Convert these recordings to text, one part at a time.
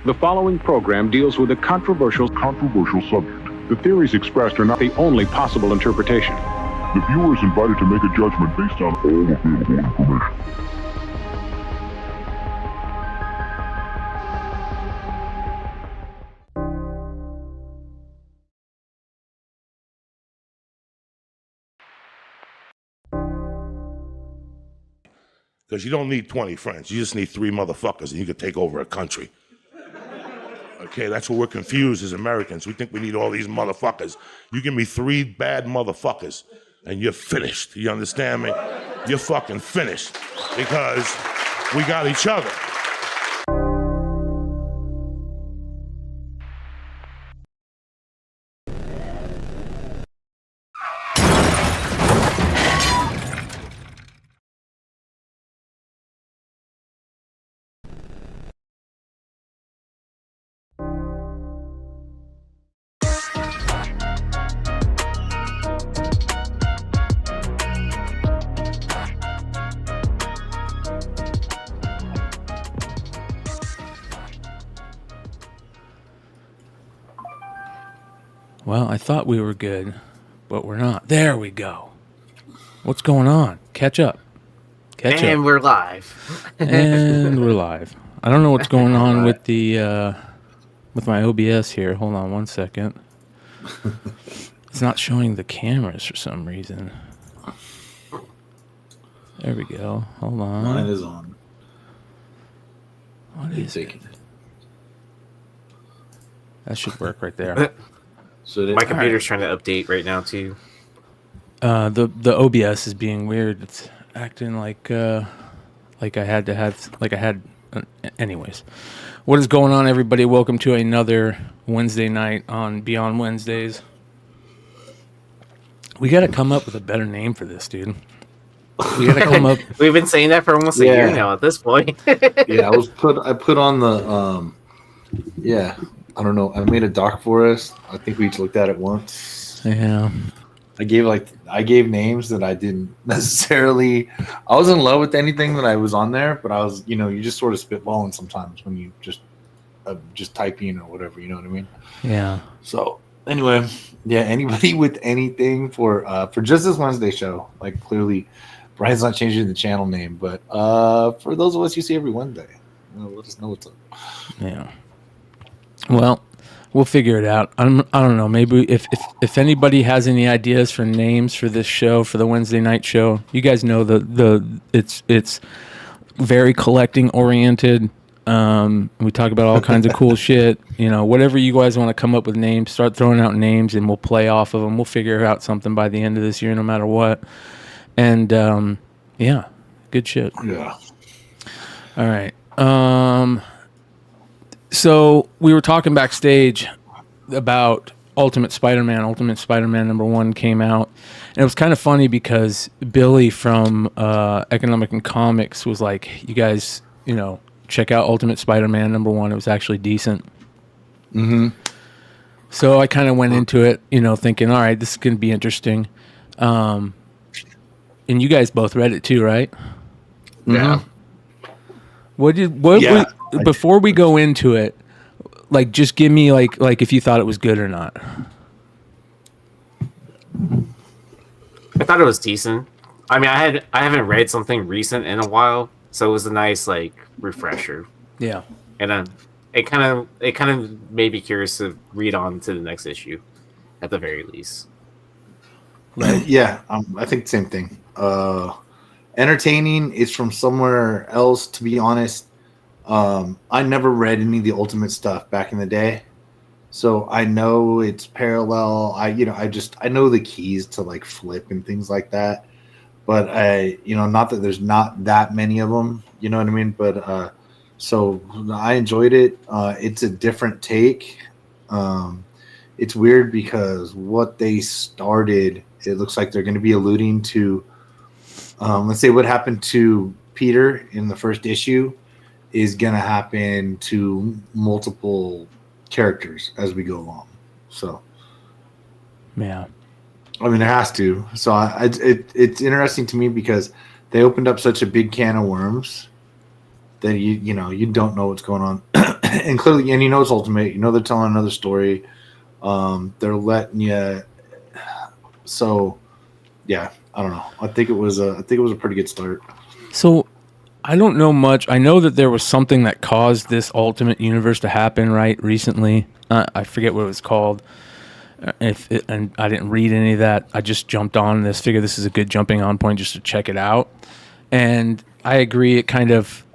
The following program deals with a controversial subject. The theories expressed are not the only possible interpretation. The viewer is invited to make a judgment based on all available information. Because you don't need 20 friends. You just need 3 motherfuckers and you can take over a country. Okay, that's what we're confused as Americans. We think we need all these motherfuckers. You give me 3 bad motherfuckers and you're finished. You understand me? You're fucking finished because we got each other. Well, I thought we were good, but we're not. There we go. What's going on? Catch up. And we're live. And we're live. I don't know what's going on with the with my OBS here. Hold on one second. It's not showing the cameras for some reason. There we go. Hold on. Mine is on. What is it? That should work right there. So my computer's trying to update right now too. The OBS is being weird. It's acting like I had. Anyways, what is going on, everybody? Welcome to another Wednesday night on Beyond Wednesdays. We got to come up with a better name for this, dude. We got to come up. We've been saying that for almost a year now at this point. Yeah, I put on the I don't know. I made a doc for us. I think we each looked at it once. Yeah. I gave names that I didn't necessarily. I was in love with anything that I was on there, but I was, you just sort of spitballing sometimes when you just type in or whatever. You know what I mean? Yeah. So anyway, yeah. Anybody with anything for just this Wednesday show? Like clearly, Brian's not changing the channel name, but for those of us you see every Wednesday, let us know what's up. Yeah. Well, we'll figure it out. I don't know. Maybe if anybody has any ideas for names for this show, for the Wednesday night show, you guys know it's very collecting oriented. We talk about all kinds of cool shit. Whatever you guys want to come up with names, start throwing out names, and we'll play off of them. We'll figure out something by the end of this year, no matter what. And yeah, good shit. Yeah. All right. So we were talking backstage about Ultimate Spider-Man. Ultimate Spider-Man #1 came out, and it was kind of funny because Billy from Economic and Comix was like, "You guys, check out Ultimate Spider-Man #1. It was actually decent." Mm-hmm. So I kind of went into it, thinking, "All right, this is going to be interesting." And you guys both read it too, right? Yeah. Before we go into it, like, just give me like if you thought it was good or not. I thought it was decent. I mean, I haven't read something recent in a while, so it was a nice refresher. Yeah. And it kind of made me curious to read on to the next issue, at the very least. Yeah, I think the same thing. Entertaining is from somewhere else, to be honest. I never read any of the Ultimate stuff back in the day, so I know it's parallel. I know the keys to flip and things like that, but not that there's not that many of them. You know what I mean? But so I enjoyed it. It's a different take. It's weird because what they started, it looks like they're going to be alluding to. Let's say what happened to Peter in the first issue is going to happen to multiple characters as we go along. So, yeah, I mean, there has to. So it's interesting to me because they opened up such a big can of worms that you don't know what's going on and clearly, and it's Ultimate. They're telling another story. They're letting you. So, yeah, I don't know. I think it was a pretty good start. So, I don't know much. I know that there was something that caused this Ultimate Universe to happen, right? Recently, I forget what it was called. And I didn't read any of that. I just jumped on this. Figured this is a good jumping on point just to check it out. And I agree. It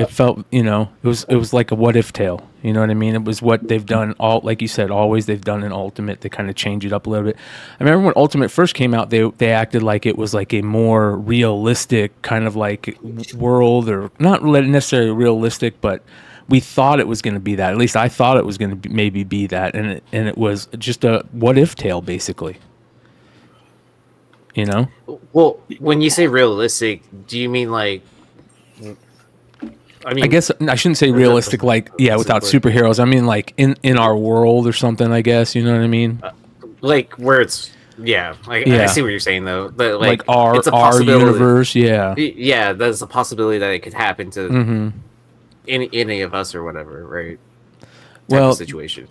felt, it was like a what if tale. You know what I mean? It was what they've done like you said, always they've done in Ultimate. They kind of change it up a little bit. I remember when Ultimate first came out, they acted like it was like a more realistic kind of like world, or not necessarily realistic, but we thought it was going to be that. At least I thought it was going to maybe be that, and it was just a what if tale, basically. Well, when you say realistic, do you mean like? I guess I shouldn't say realistic, like without superheroes. I mean like in our world or something. I guess you know what I mean. Like where it's I see what you're saying though. But like it's our universe. Yeah, there's a possibility that it could happen to any of us or whatever, right? Type of situation.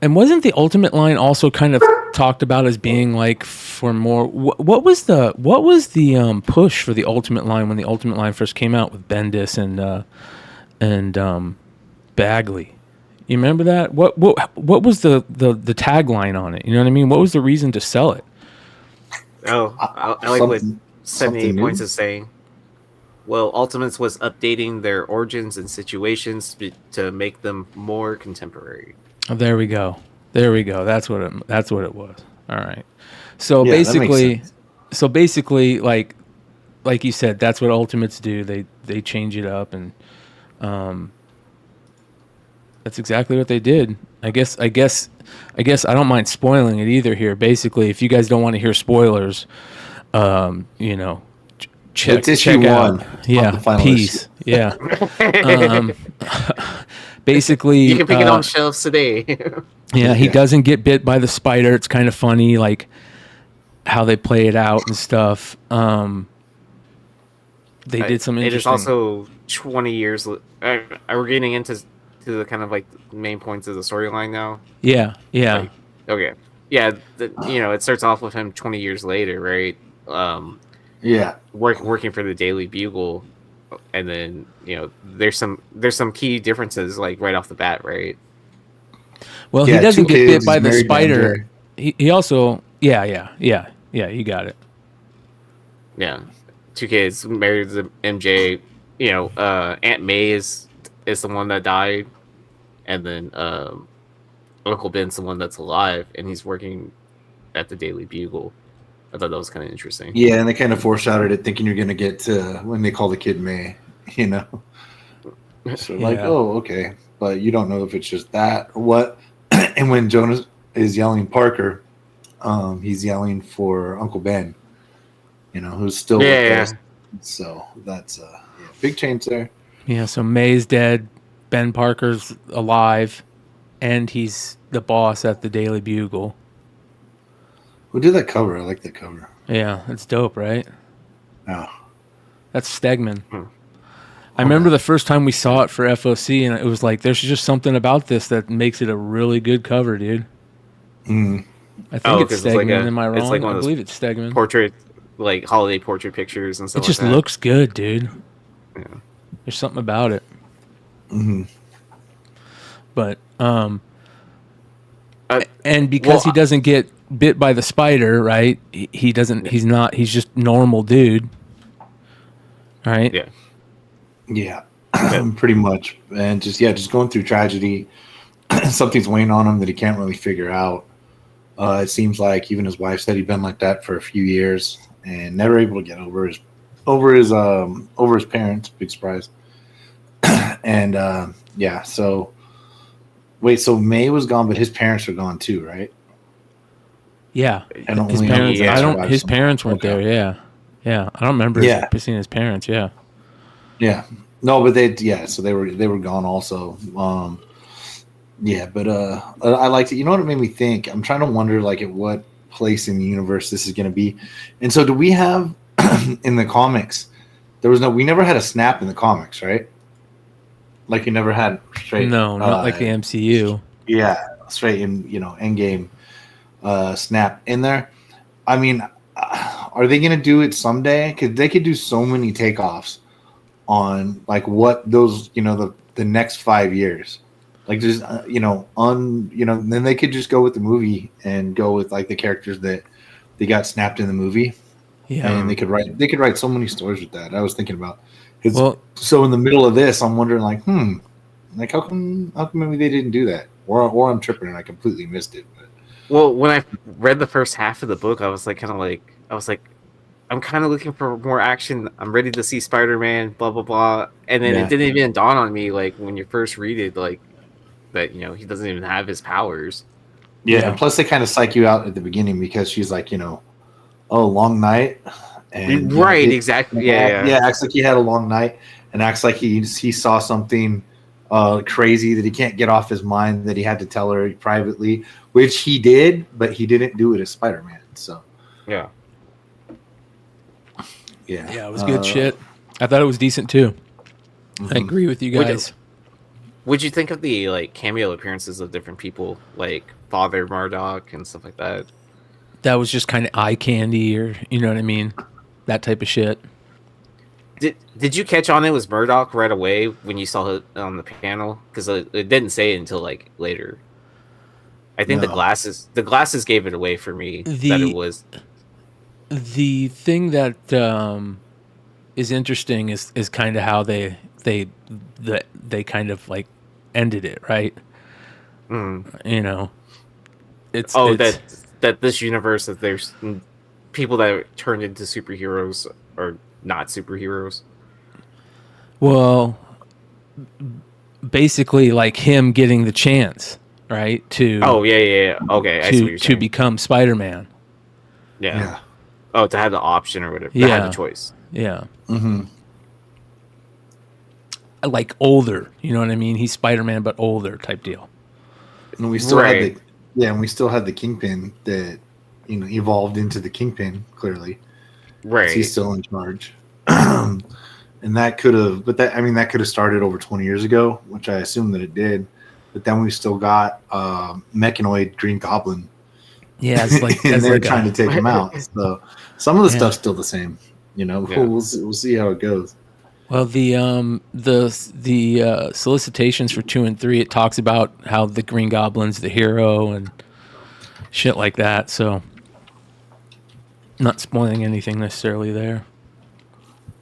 And wasn't the Ultimate line also kind of talked about as being like for more? What was the push for the Ultimate line when the Ultimate line first came out with Bendis and Bagley? You remember that? What was the tagline on it? You know what I mean? What was the reason to sell it? Oh, I like what 78 Points is saying. Well, Ultimates was updating their origins and situations to make them more contemporary. Oh, there we go. That's what it was. All right. So basically, like you said, that's what Ultimates do. They change it up, and that's exactly what they did. I guess I don't mind spoiling it either here. Basically, if you guys don't want to hear spoilers, check out. Yeah, peace. Yeah. Basically, you can pick it on shelves today. Yeah, he doesn't get bit by the spider. It's kind of funny, like how they play it out and stuff. They did some interesting. It is also 20 years. Are we getting into the kind of like main points of the storyline now? Yeah. Like, okay. Yeah. It starts off with him 20 years later, right? Working for the Daily Bugle, and then there's some key differences like right off the bat, right? Well, he doesn't get bit by the spider. He also you got it. Yeah, 2 kids, married to MJ. Aunt May is the one that died, and then Uncle Ben's the one that's alive, and he's working at the Daily Bugle. I thought that was kind of interesting. Yeah, and they kind of foreshadowed it, thinking you're going to get to when they call the kid May, So oh, okay. But you don't know if it's just that or what. And when Jonas is yelling Parker, he's yelling for Uncle Ben, who's still with us. So that's big change there. Yeah, so May's dead, Ben Parker's alive, and he's the boss at the Daily Bugle. Who did that cover? I like that cover. Yeah, it's dope, right? Yeah. That's Stegman. I remember the first time we saw it for FOC, and it was like, there's just something about this that makes it a really good cover, dude. Mm. I think it's Stegman. Am I wrong? It's like I believe it's Stegman. Portrait, like holiday portrait pictures and stuff. It just looks good, dude. Yeah. There's something about it. Mm-hmm. But and because he doesn't get bit by the spider, right? He doesn't. He's not. He's just normal dude, right? Yeah. Yeah, pretty much. And just going through tragedy. Something's weighing on him that he can't really figure out. It seems like even his wife said he'd been like that for a few years and never able to get over his parents. Big surprise. And so wait, so May was gone, but his parents were gone too, right? Yeah, his parents weren't there. Yeah. I don't remember seeing his parents. Yeah. No, but so they were gone also. But I liked it. You know what it made me think? I'm trying to wonder like at what place in the universe this is going to be. And so do we have in the comics? We never had a snap in the comics, right? Like you never had straight. No, not like the MCU. Yeah, straight in Endgame snap in there. I mean, are they gonna do it someday? Because they could do so many takeoffs on like what those the next 5 years. Like just then they could just go with the movie and go with like the characters that they got snapped in the movie. Yeah, and they could write so many stories with that. I was thinking about. Well, So in the middle of this, I'm wondering like, like how come maybe they didn't do that, or I'm tripping and I completely missed it. But. Well, when I read the first half of the book, I was like, I'm kind of looking for more action. I'm ready to see Spider-Man, blah blah blah. And then it didn't even dawn on me, like when you first read it, like that he doesn't even have his powers. Yeah, and plus they kind of psych you out at the beginning because she's like, long night, and exactly, yeah, acts like he had a long night, and acts like he saw something crazy that he can't get off his mind that he had to tell her privately, which he did, but he didn't do it as Spider-Man. So yeah, it was good shit. I thought it was decent too. I agree with you guys. Would you think of the like cameo appearances of different people, like Father Murdoch and stuff like that? That was just kind of eye candy, or you know what I mean, that type of shit. Did you catch on it was Murdoch right away when you saw it on the panel? Because it didn't say it until like later. I think the glasses gave it away for me that it was. The thing that is interesting is kind of how they kind of like ended it, right? It's that this universe, that there's people that are turned into superheroes or not superheroes. Well, basically like him getting the chance, right? To okay, I see what you're to saying. become Spider-Man. Yeah. Oh, to have the option or whatever. To have the choice. Yeah. Like older, you know what I mean? He's Spider-Man but older type deal. And we still had the Kingpin that evolved into the Kingpin clearly. Right. He's still in charge. And that could have started over 20 years ago, which I assume that it did. But then we still got Mechanoid Green Goblin. Yeah, it's like and they're trying to take him out. So some of the stuff's still the same. We'll see how it goes. Well, the solicitations for 2 and 3, it talks about how the Green Goblin's the hero and shit like that. So, not spoiling anything necessarily there.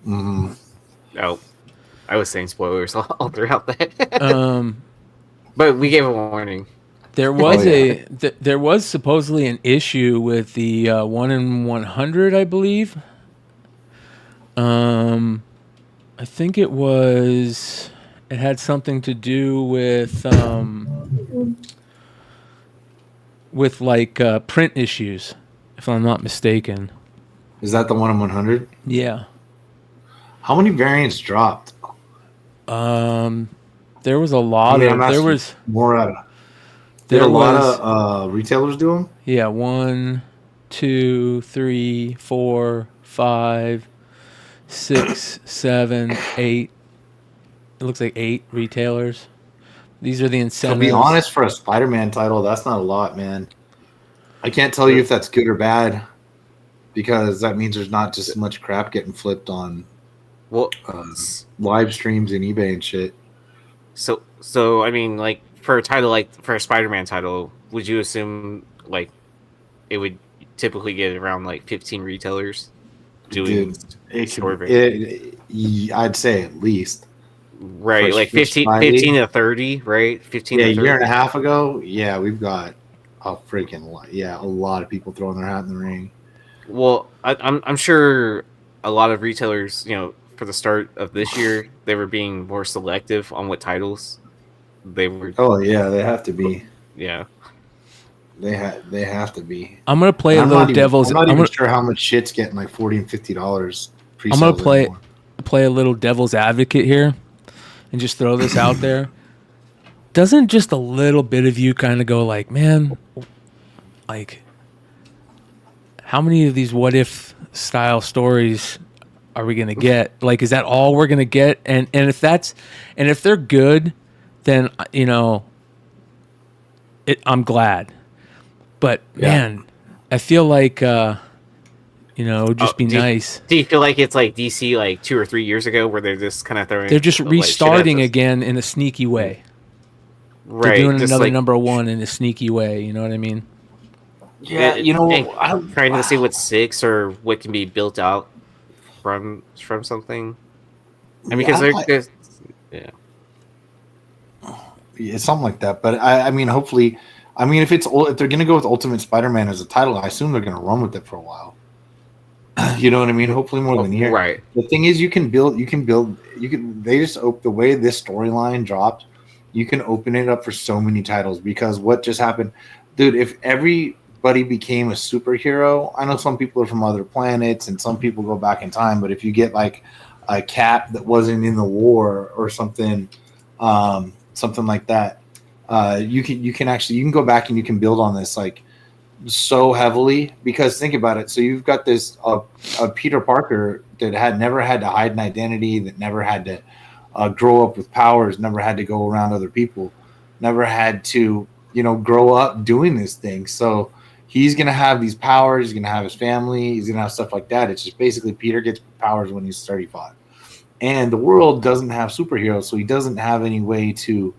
Oh, I was saying spoilers all throughout that. But we gave a warning. There was there was supposedly an issue with the 1 in 100, I believe. I think it had something to do with like print issues, if I'm not mistaken. Is that the 1 in 100? Yeah. How many variants dropped? There was a lot there was more out of. Did a lot of retailers do them? Yeah, 1, 2, 3, 4, 5, 6, 7, 8. It looks like 8 retailers. These are the incentives. To be honest, for a Spider-Man title, that's not a lot, man. I can't tell you if that's good or bad, because that means there's not just as much crap getting flipped on live streams and eBay and shit. So I mean, like for a title, like for a Spider-Man title, would you assume like it would typically get around like 15 retailers doing I'd say at least. Right, like 15 to 30, right? 15 to 30. A year and a half ago, we've got a freaking lot. Yeah, a lot of people throwing their hat in the ring. Well, I'm sure a lot of retailers, for the start of this year, they were being more selective on what titles they were. Oh yeah, they have to be. Yeah, they have to be. I'm gonna play I'm not even sure how much shit's getting like $40 and $50. I'm gonna play a little devil's advocate here, and just throw this out there. Doesn't just a little bit of you kind of go like, man, like, how many of these what if style stories are we gonna get? Like, is that all we're gonna get? And if they're good, then I'm glad. But man, I feel like it would just be nice. Do you feel like it's like DC like 2 or 3 years ago where they're just kind of throwing? They're just restarting again in a sneaky way. Right, they're doing another like, #1 in a sneaky way. You know what I mean? Yeah, I'm trying to see what's 6 or what can be built out from something. I mean, because there's it's something like that. But I mean, hopefully, if they're gonna go with Ultimate Spider-Man as a title, I assume they're gonna run with it for a while. You know what I mean? Hopefully more than a year. Right. The thing is, they just the way this storyline dropped, you can open it up for so many titles because what just happened, dude, if everybody became a superhero, I know some people are from other planets and some people go back in time, but if you get like a Cap that wasn't in the war or something, something like that, you can go back and you can build on this like so heavily because think about it. So you've got this Peter Parker that never had to hide an identity, that never had to grow up with powers, never had to go around other people, never had to grow up doing this thing. So he's gonna have these powers. He's gonna have his family. He's gonna have stuff like that. It's just basically Peter gets powers when he's 35, and the world doesn't have superheroes, so he doesn't have any way to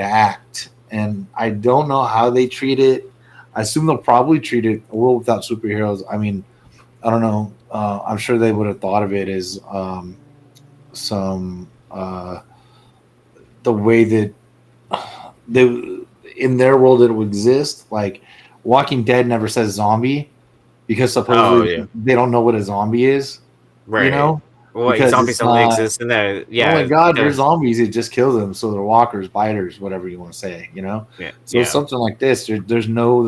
act. And I don't know how they treat it. I assume they'll probably treat it a world without superheroes. I mean, I don't know. I'm sure they would have thought of it as the way that in their world it would exist. Like Walking Dead never says zombie because supposedly they don't know what a zombie is. Right. Well, zombies don't exist in there. Yeah. Oh my God, they're zombies. It just kills them. So they're walkers, biters, whatever you want to say. Yeah. So something like this, there's no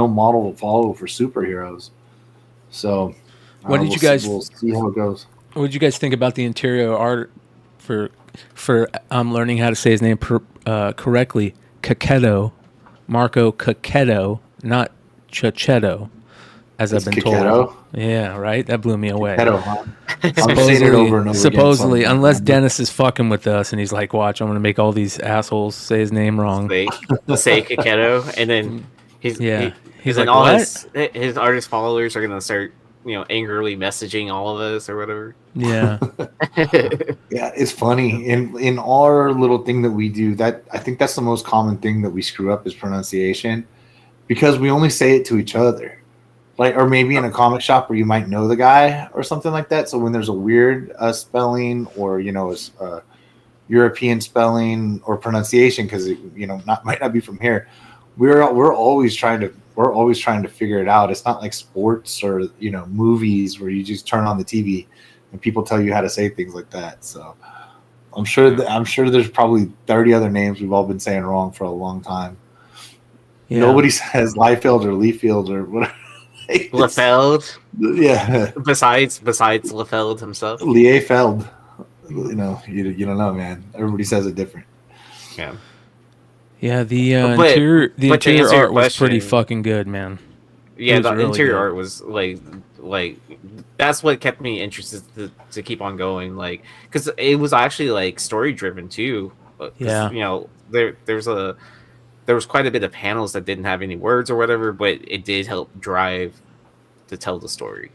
model to follow for superheroes. So, What did you guys? We'll see how it goes. What did you guys think about the interior art for learning how to say his name correctly? Cacchetto, Marco Cacchetto, not Chichetto, as I've been told. Yeah, right. That blew me away. Cacchetto, huh? I'm saying it over and over supposedly, again, unless Dennis is fucking with us and he's like, "Watch, I'm gonna make all these assholes say his name wrong." Say Cacchetto, and then he's like, all what? his artist followers are gonna start angrily messaging all of us or whatever. Yeah. Yeah, it's funny. In our little thing that we do, that I think that's the most common thing that we screw up is pronunciation, because we only say it to each other. Like, or maybe in a comic shop where you might know the guy or something like that. So when there's a weird spelling or European spelling or pronunciation, because it might not be from here, we're always trying to figure it out. It's not like sports or movies where you just turn on the TV and people tell you how to say things like that. So I'm sure there's probably 30 other names we've all been saying wrong for a long time. Yeah. Nobody says Liefeld or Liefeld or whatever. Liefeld. Yeah. Besides Liefeld himself. Liefeld. You don't know, man. Everybody says it different. Yeah. Yeah, the interior art was pretty fucking good, man. Yeah, the really interior art was like that's what kept me interested to keep on going, like, because it was actually like story driven too. Yeah. There was quite a bit of panels that didn't have any words or whatever, but it did help drive to tell the story.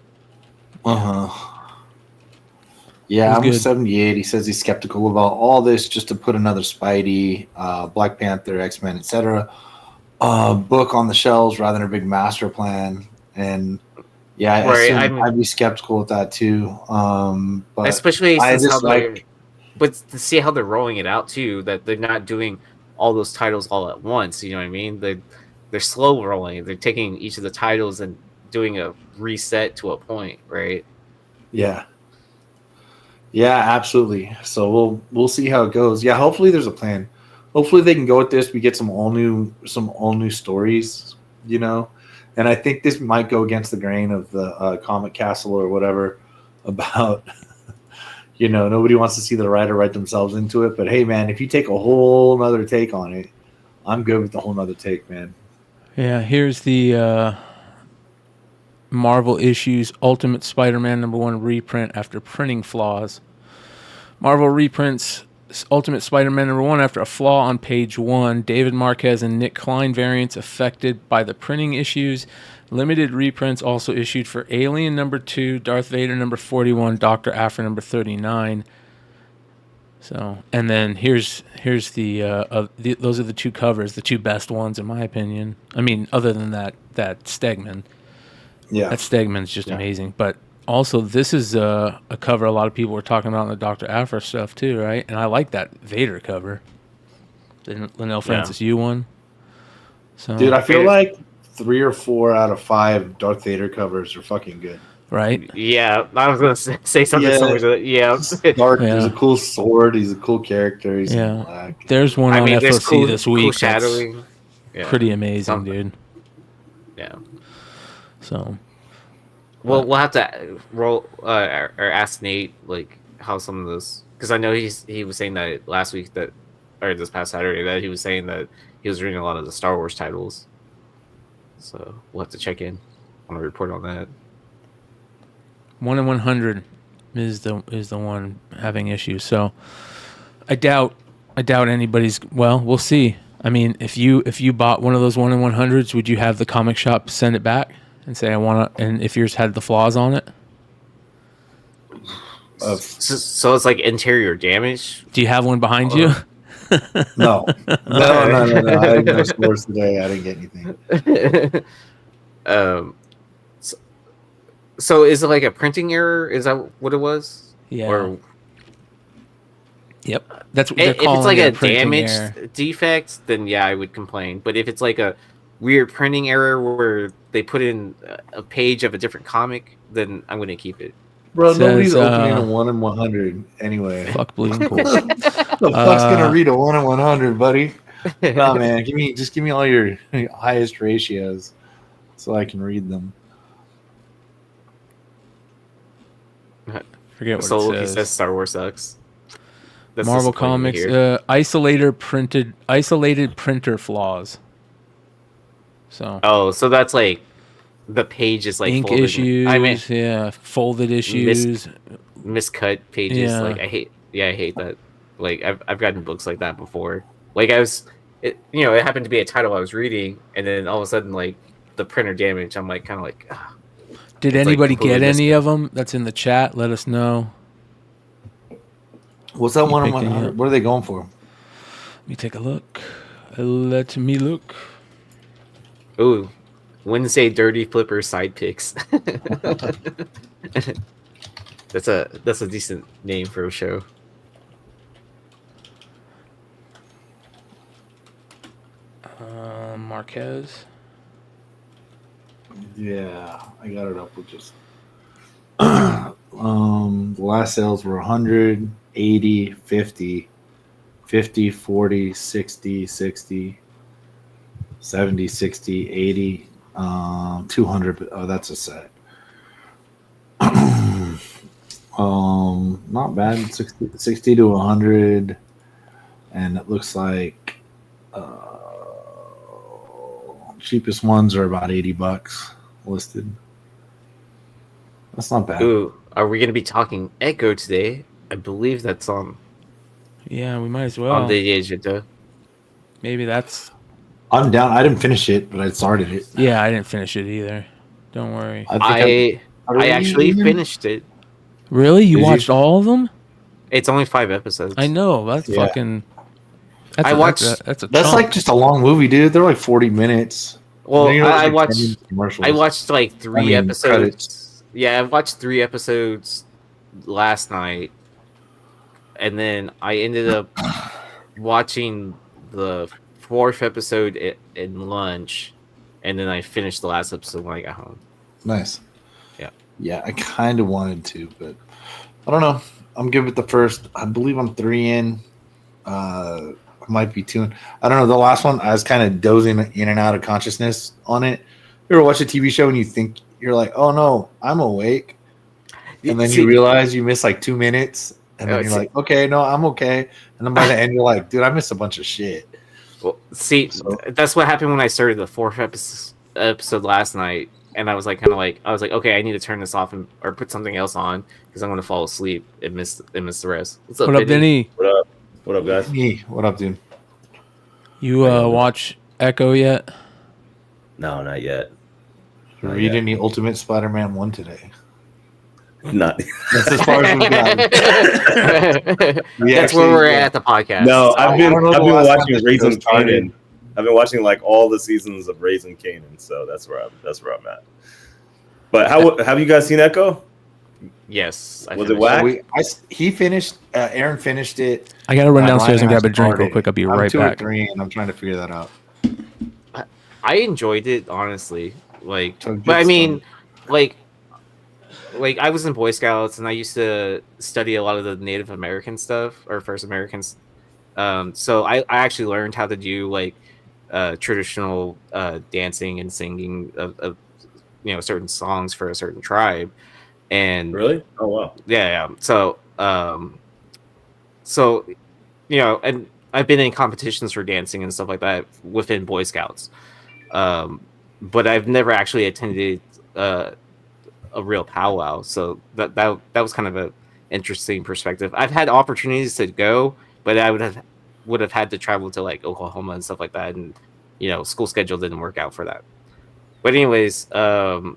Yeah, I'm 78. He says he's skeptical about all this just to put another Spidey, Black Panther, X-Men, etc. Book on the shelves rather than a big master plan. And yeah, I'd be skeptical with that too. But especially but to see how they're rolling it out too, that they're not doing all those titles all at once. You know what I mean? They're slow rolling. They're taking each of the titles and doing a reset to a point, right? Yeah. Yeah, absolutely. So we'll see how it goes. Yeah, hopefully there's a plan. Hopefully they can go with this. We get some all new stories, And I think this might go against the grain of the Comic Castle or whatever about, nobody wants to see the writer write themselves into it. But hey, man, if you take a whole nother take on it, I'm good with the whole nother take, man. Yeah, here's the Marvel issues Ultimate Spider-Man #1 reprint after printing flaws. Marvel reprints Ultimate Spider-Man #1 after a flaw on page 1. David Marquez and Nick Klein variants affected by the printing issues. Limited reprints also issued for Alien #2, Darth Vader #41, Dr. Aphra #39. So, and then here's the those are the two covers, the two best ones in my opinion. I mean, other than that Stegman. Yeah, that Stegman's just amazing. But also, this is a cover a lot of people were talking about in the Dr. Aphra stuff too, right? And I like that Vader cover, the Linnell Francis Yu one. So, dude, I feel like 3 or 4 out of 5 Darth Vader covers are fucking good. Right? Yeah, I was gonna say something similar to that. Yeah, Dark. There's a cool sword. He's a cool character. He's in black. There's one on FOC this week. Cool shadowing. Pretty amazing, dude. Yeah. So, well, we'll have to roll or ask Nate like how some of those, because I know he was saying that last week or this past Saturday that he was saying that he was reading a lot of the Star Wars titles. So we'll have to check in on a report on that. 1 in 100 is the one having issues. So I doubt anybody's. Well, we'll see. I mean, if you bought one of those 1 in 100s, would you have the comic shop send it back and say I want to? And if yours had the flaws on it, so it's like interior damage. Do you have one behind you? No. I didn't go to stores today. I didn't get anything. So is it like a printing error? Is that what it was? Yeah. Or, yep. That's what they're if calling it's like it, a damaged defect, then yeah, I would complain. But if it's like a weird printing error where they put in a page of a different comic, then I'm going to keep it. Bro, nobody's opening a 1 in 100 anyway. Fuck Bleeding Cool. The fuck's gonna read a 1 in 100, buddy? Nah, man, give me all your highest ratios so I can read them. Forget what So it he says. says Star Wars sucks. That's Marvel Comics isolated printer flaws. So so that's like the page is like ink folded. issues, folded issues, miscut pages. Yeah. Like I hate that. Like I've gotten books like that before. Like it happened to be a title I was reading, and then all of a sudden like the printer damage. I'm like kind of like. Did anybody get any of them? That's in the chat. Let us know. What's that 1 in 100? What are they going for? Let me take a look. Let me look. Ooh, Wednesday Dirty Flipper side picks. That's a decent name for a show. Marquez. Yeah, I got it up with just. The last sales were 100, 80, 50, 50, 40, 60, 60, 70, 60, 80, 200. Oh, that's a set. Not bad. 60 to 100, and it looks like cheapest ones are about $80 listed. That's not bad. Ooh, are we going to be talking Echo today? I believe that's on. Yeah, we might as well. On the agenda. Maybe that's. I'm down. I didn't finish it, but I started it. Yeah, I didn't finish it either. Don't worry. I actually finished it. Really? You watched all of them? It's only 5 episodes. I know. That's fucking. That's like just a long movie, dude. They're like 40 minutes. Well, I watched like 3 episodes. Credits. Yeah, I watched 3 episodes last night, and then I ended up watching the 4th episode in lunch, and then I finished the last episode when I got home. Nice. Yeah, I kind of wanted to, but I don't know. I'm good with the first. I believe I'm 3 in. I might be 2 in. I don't know. The last one, I was kind of dozing in and out of consciousness on it. You ever watch a TV show and you think you're like, oh no, I'm awake, and then you realize you missed like 2 minutes, and then you're like, okay, no, I'm okay, and then by the end you're like, dude, I missed a bunch of shit. Well, that's what happened when I started the 4th episode last night. and I was like, okay, I need to turn this off or put something else on because I'm gonna fall asleep and miss the rest. What's up, What up, Vinny? What up? What up, guys? Hey, what up, dude? You watch Echo yet? No, not yet. Read any Ultimate Spider-Man 1 today? Not. That's as far as we've gotten. That's where we're at the podcast. No, I've been watching this Raising show started. Kanan. I've been watching like all the seasons of Raising Kanan, so that's where I'm at. But how have you guys seen Echo? Yes. Was it whack? He finished. Aaron finished it. I gotta run downstairs and Ryan grab a drink real started. quick. I'll be I'm right 2 back. or 3, and I'm trying to figure that out. I enjoyed it, honestly. Like, So but I good mean, stuff. like I was in Boy Scouts and I used to study a lot of the Native American stuff or First Americans. So I actually learned how to do like traditional dancing and singing of certain songs for a certain tribe. And Really? Oh wow. yeah. So and I've been in competitions for dancing and stuff like that within Boy Scouts. But I've never actually attended a real powwow, so that was kind of an interesting perspective. I've had opportunities to go, but I would have had to travel to like Oklahoma and stuff like that, and school schedule didn't work out for that. But anyways, I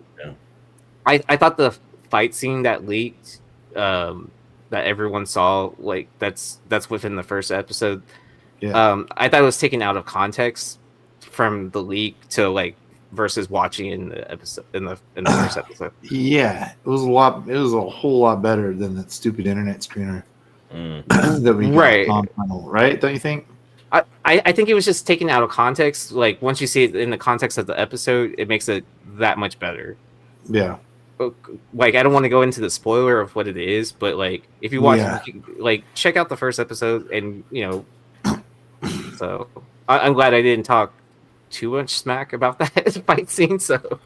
thought the fight scene that leaked, that everyone saw, like that's within the first episode. Yeah. I thought it was taken out of context from the leak to like versus watching in the episode in the first episode. Yeah, it was a whole lot better than that stupid internet screener that we got Right. Right? Don't you think? I think it was just taken out of context. Like once you see it in the context of the episode, it makes it that much better. Yeah. Like I don't want to go into the spoiler of what it is, but like if you watch, Yeah. like check out the first episode, and So I'm glad I didn't talk too much smack about that fight scene. So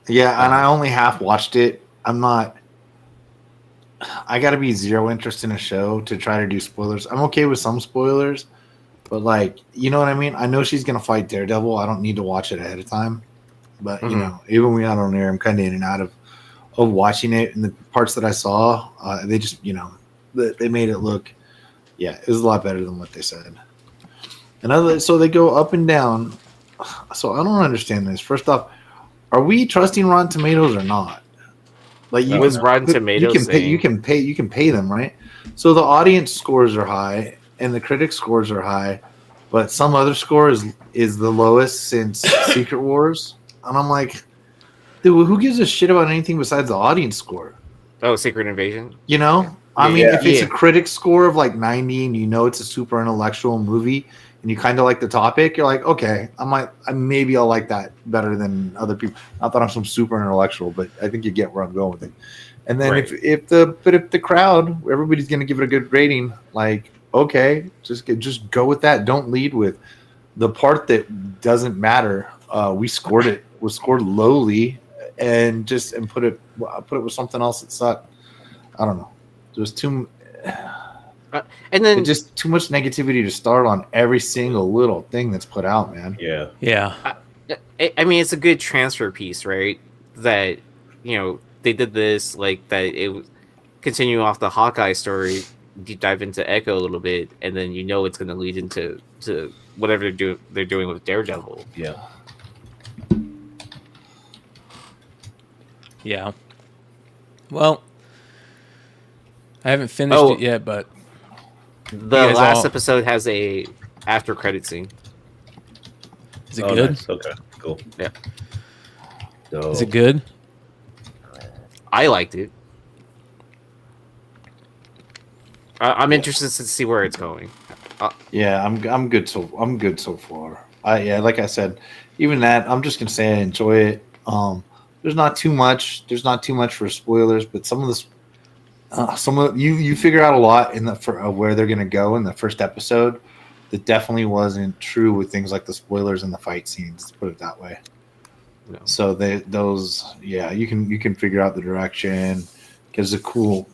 Yeah, and I only half watched it. I gotta be zero interest in a show to try to do spoilers. I'm okay with some spoilers, but like, you know what I mean? I know she's gonna fight Daredevil. I don't need to watch it ahead of time. But even when we out on air, I'm kind of in and out of watching it. And the parts that I saw, they just they made it look, it was a lot better than what they said. So they go up and down. So I don't understand this. First off, are we trusting Rotten Tomatoes or not? Like What was Rotten Tomatoes you can pay them, right? So the audience scores are high and the critic scores are high, but some other score is the lowest since Secret Wars. And I'm like, dude, who gives a shit about anything besides the audience score? Oh, Secret Invasion. I mean, Yeah. if it's a critic score of like 90 and it's a super intellectual movie and you kind of like the topic, you're like, okay, maybe I'll like that better than other people. Not that I'm some super intellectual, but I think you get where I'm going with it. And then Right. if the crowd, everybody's going to give it a good rating, like, okay, just go with that. Don't lead with the part that doesn't matter. We scored it. Was scored lowly, and put it with something else that sucked. I don't know. There's too And then just too much negativity to start on every single little thing that's put out, man. Yeah. Yeah. I mean, it's a good transfer piece, right? That they did this, like that. It was continue off the Hawkeye story, deep dive into Echo a little bit, and then it's going to lead into whatever they're doing with Daredevil. Yeah. Yeah. Well, I haven't finished it yet, but The guys last all- episode has a after credit scene. is it good? Nice. Okay. Cool. Yeah. Is it good? I liked it. I'm interested to see where it's going. Yeah, I'm good so far. Like I said, even that, I'm just gonna say I enjoy it. There's not too much for spoilers, but some of you figure out a lot where they're gonna go in the first episode that definitely wasn't true with things like the spoilers and the fight scenes. Let's put it that way. No. So you can figure out the direction. Gives a cool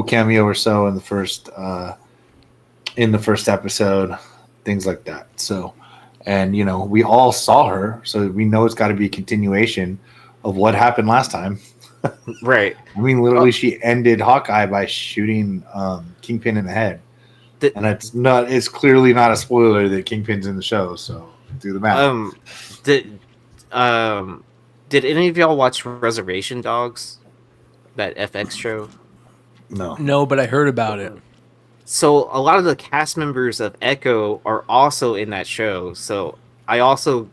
cameo or so in the first episode, things like that. So And we all saw her, so we know it's got to be a continuation of what happened last time. Right. I mean, literally, she ended Hawkeye by shooting Kingpin in the head, and it's clearly not a spoiler that Kingpin's in the show. So do the math. Did any of y'all watch Reservation Dogs, that FX show? No, but I heard about it. So a lot of the cast members of Echo are also in that show. So I also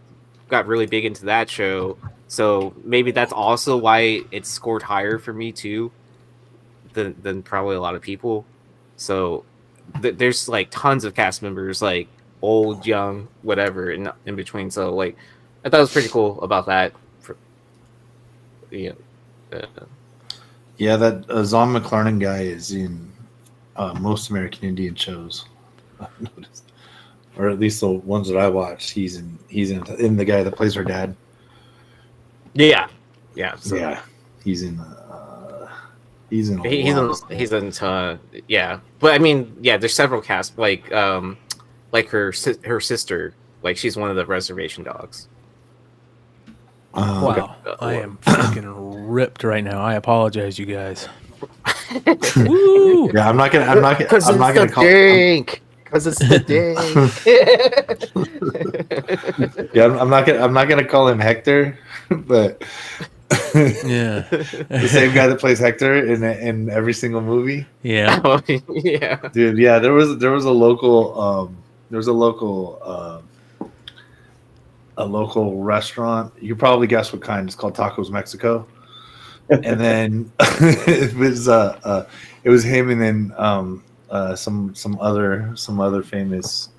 got really big into that show. So maybe that's also why it scored higher for me too than probably a lot of people. So there's like tons of cast members, like old, young, whatever, in between. So like I thought it was pretty cool about that. Yeah, that Zon McClarnon guy is in most American Indian shows. I've noticed, or at least the ones that I watched. He's in the guy that plays her dad. Yeah. So yeah, he's in. He's in. Yeah, but I mean, yeah, there's several casts like her sister, like she's one of the Reservation Dogs. Wow, I am fucking ripped right now. I apologize, you guys. Woo! Yeah, I'm not gonna Because it's the dink. Yeah, I'm not gonna call him Hector, but yeah, the same guy that plays Hector in every single movie. Yeah, yeah, dude. Yeah, there was a local a local restaurant. You could probably guess what kind. It's called Tacos Mexico. And then it was him, and then some other famous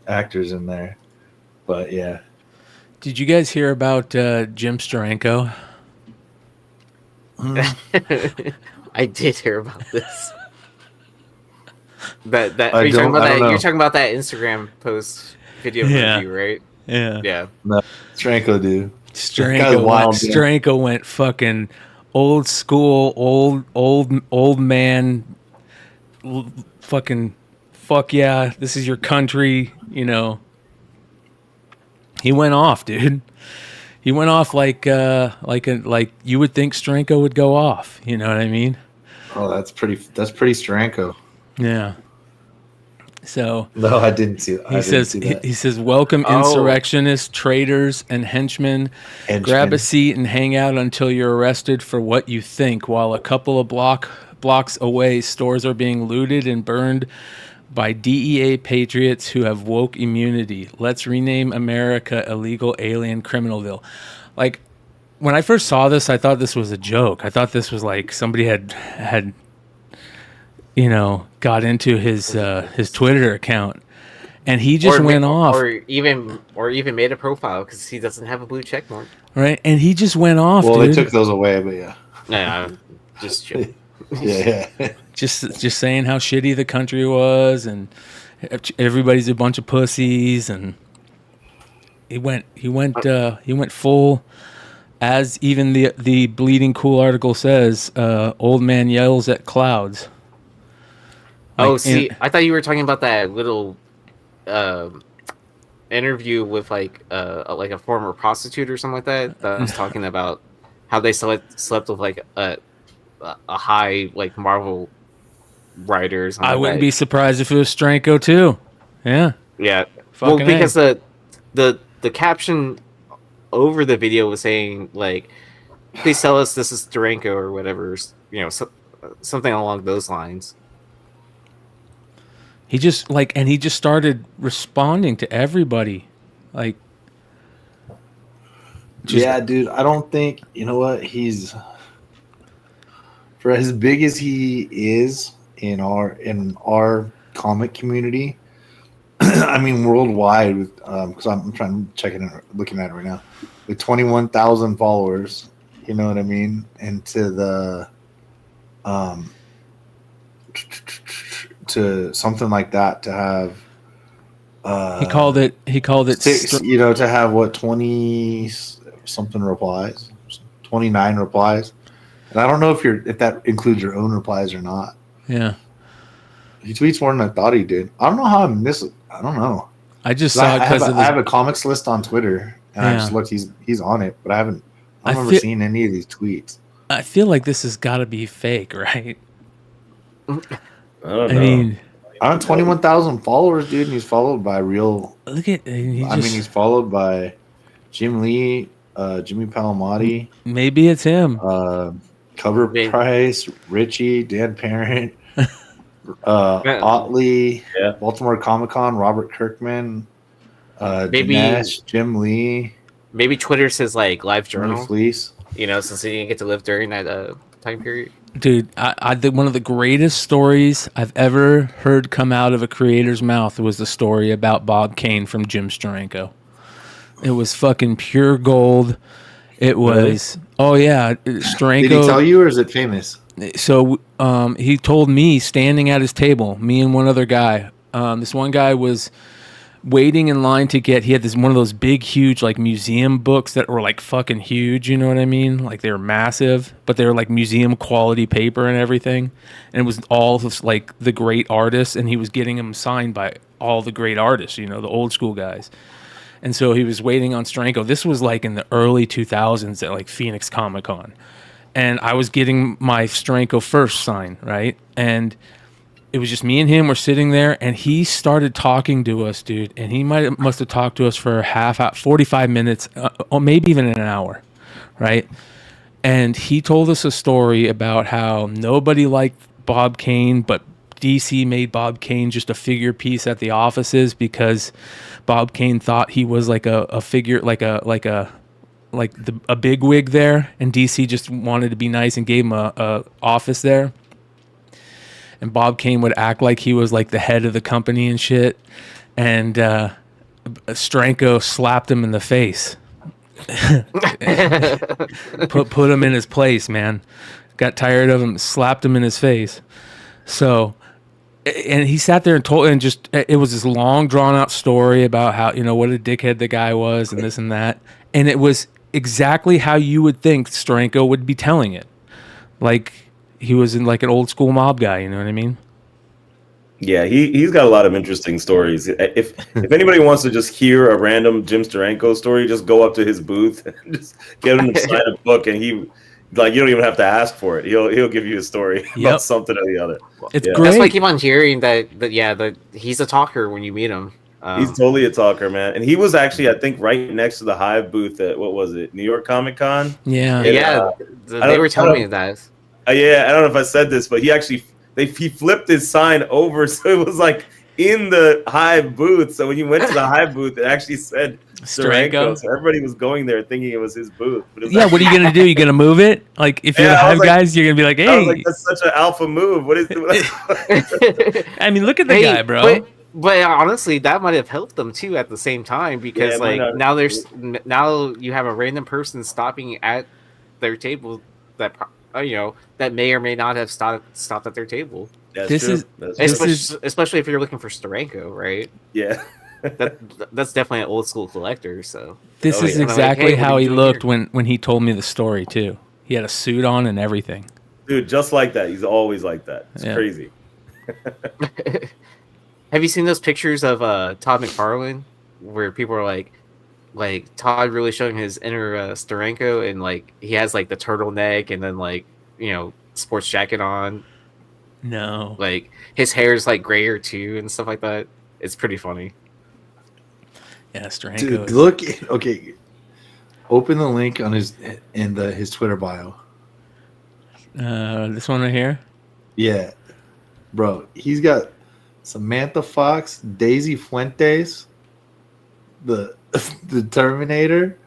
actors in there. But yeah. Did you guys hear about Jim Steranko? I did hear about this. You're talking about that Instagram post video review, right? Yeah. No, Steranko, dude. Steranko went fucking old school, old man. Fucking fuck yeah! This is your country, He went off, dude. He went off like you would think Steranko would go off. You know what I mean? Oh, that's pretty Steranko. Yeah. So no, I didn't see that. He says, "Welcome, insurrectionists, traitors, and henchmen. Grab a seat and hang out until you're arrested for what you think. While a couple of blocks away, stores are being looted and burned by DEA patriots who have woke immunity. Let's rename America illegal alien criminalville." Like, when I first saw this, I thought this was a joke. I thought this was like somebody had got into his Twitter account, and he just went off, or even made a profile because he doesn't have a blue check mark, right? And he just went off. Well, dude. they took those away, but yeah, just joking. yeah, just saying how shitty the country was, and everybody's a bunch of pussies, and he went full. As even the Bleeding Cool article says, old man yells at clouds. I thought you were talking about that little interview with like a former prostitute or something like that. That was talking about how they slept with like a high like Marvel writer. I wouldn't be surprised if it was Steranko too. Yeah. Yeah. Fucking because the caption over the video was saying like, "Please tell us this is Steranko," or whatever. Something along those lines. He just started responding to everybody, like. Yeah, dude. I don't think he's for as big as he is in our comic community. I mean, worldwide, because I'm looking at it right now, with 21,000 followers. You know what I mean? And to the to something like that, to have he called it six, to have what 20 something replies, 29 replies, and I don't know if that includes your own replies or not. Yeah, he tweets more than I thought he did. I don't know how I missed it. I don't know. I just saw it because I have a comics list on Twitter, and I just looked. He's on it, but I've never seen any of these tweets. I feel like this has got to be fake, right? I don't know. I mean, I have 21,000 followers, dude, and he's followed by real. look at. He's followed by Jim Lee, Jimmy Palmiotti. Maybe it's him. Cover Price, Richie, Dan Parent, Otley, Baltimore Comic Con, Robert Kirkman, Maybe Dinesh, Jim Lee. Maybe Twitter's his like live journal. Fleece. You know, since he didn't get to live during that time period. Dude, I think one of the greatest stories I've ever heard come out of a creator's mouth was the story about Bob Kane from Jim Steranko. It was fucking pure gold. It was, Steranko. Did he tell you, or is it famous? So he told me standing at his table, me and one other guy. This one guy was waiting in line to get. He had one of those big, huge like museum books that were like fucking huge. You know what I mean? Like they were massive, but they were like museum quality paper and everything. And it was all of like the great artists, and he was getting them signed by all the great artists. You know, the old school guys. And so he was waiting on Steranko. This was like in the early 2000s at like Phoenix Comic Con. And I was getting my Steranko first sign, right? And it was just me and him were sitting there, and he started talking to us, dude. And he must have talked to us for 45 minutes, or maybe even an hour, right? And he told us a story about how nobody liked Bob Kane, but DC made Bob Kane just a figure piece at the offices because Bob Kane thought he was like a figure, like a big wig there, and DC just wanted to be nice and gave him a office there. And Bob Kane would act like he was like the head of the company and shit. And Steranko slapped him in the face. put him in his place, man. Got tired of him, slapped him in his face. So, and he sat there and it was this long drawn out story about how, you know, what a dickhead the guy was and this and that. And it was exactly how you would think Steranko would be telling it. Like, he was in like an old school mob guy, you know what I mean? Yeah, he's got a lot of interesting stories. If anybody wants to just hear a random Jim Steranko story, just go up to his booth and just get him to sign a book, and you don't even have to ask for it. He'll give you a story about something or the other. It's great. That's why I keep on hearing that he's a talker when you meet him. He's totally a talker, man. And he was actually, I think, right next to the Hive booth at, what was it, New York Comic Con? Yeah. They were telling me that. Yeah, I don't know if I said this, but he actually he flipped his sign over, so it was like in the Hive booth. So when you went to the Hive booth, it actually said Steranko. So everybody was going there thinking it was his booth. But it was what are you gonna do? You gonna move it? Like if you're the Hive guys, you're gonna be like, hey, I was like, that's such an alpha move. What is it? I mean, look at the guy, bro. But honestly, that might have helped them too at the same time, because now you have a random person stopping at their table that that may or may not have stopped at their table. Especially if you're looking for Steranko, right? Yeah. That's definitely an old school collector. So this is exactly how he looked when he told me the story too. He had a suit on and everything. Dude, just like that. He's always like that. It's crazy. Have you seen those pictures of Todd McFarlane where people are like Todd really showing his inner Steranko, and like he has like the turtleneck and then like, you know, sports jacket on? No. Like his hair is like grayer too and stuff like that. It's pretty funny. Yeah, Steranko. Dude, look. Okay, open the link on his Twitter bio. This one right here. Yeah, bro. He's got Samantha Fox, Daisy Fuentes, the Terminator,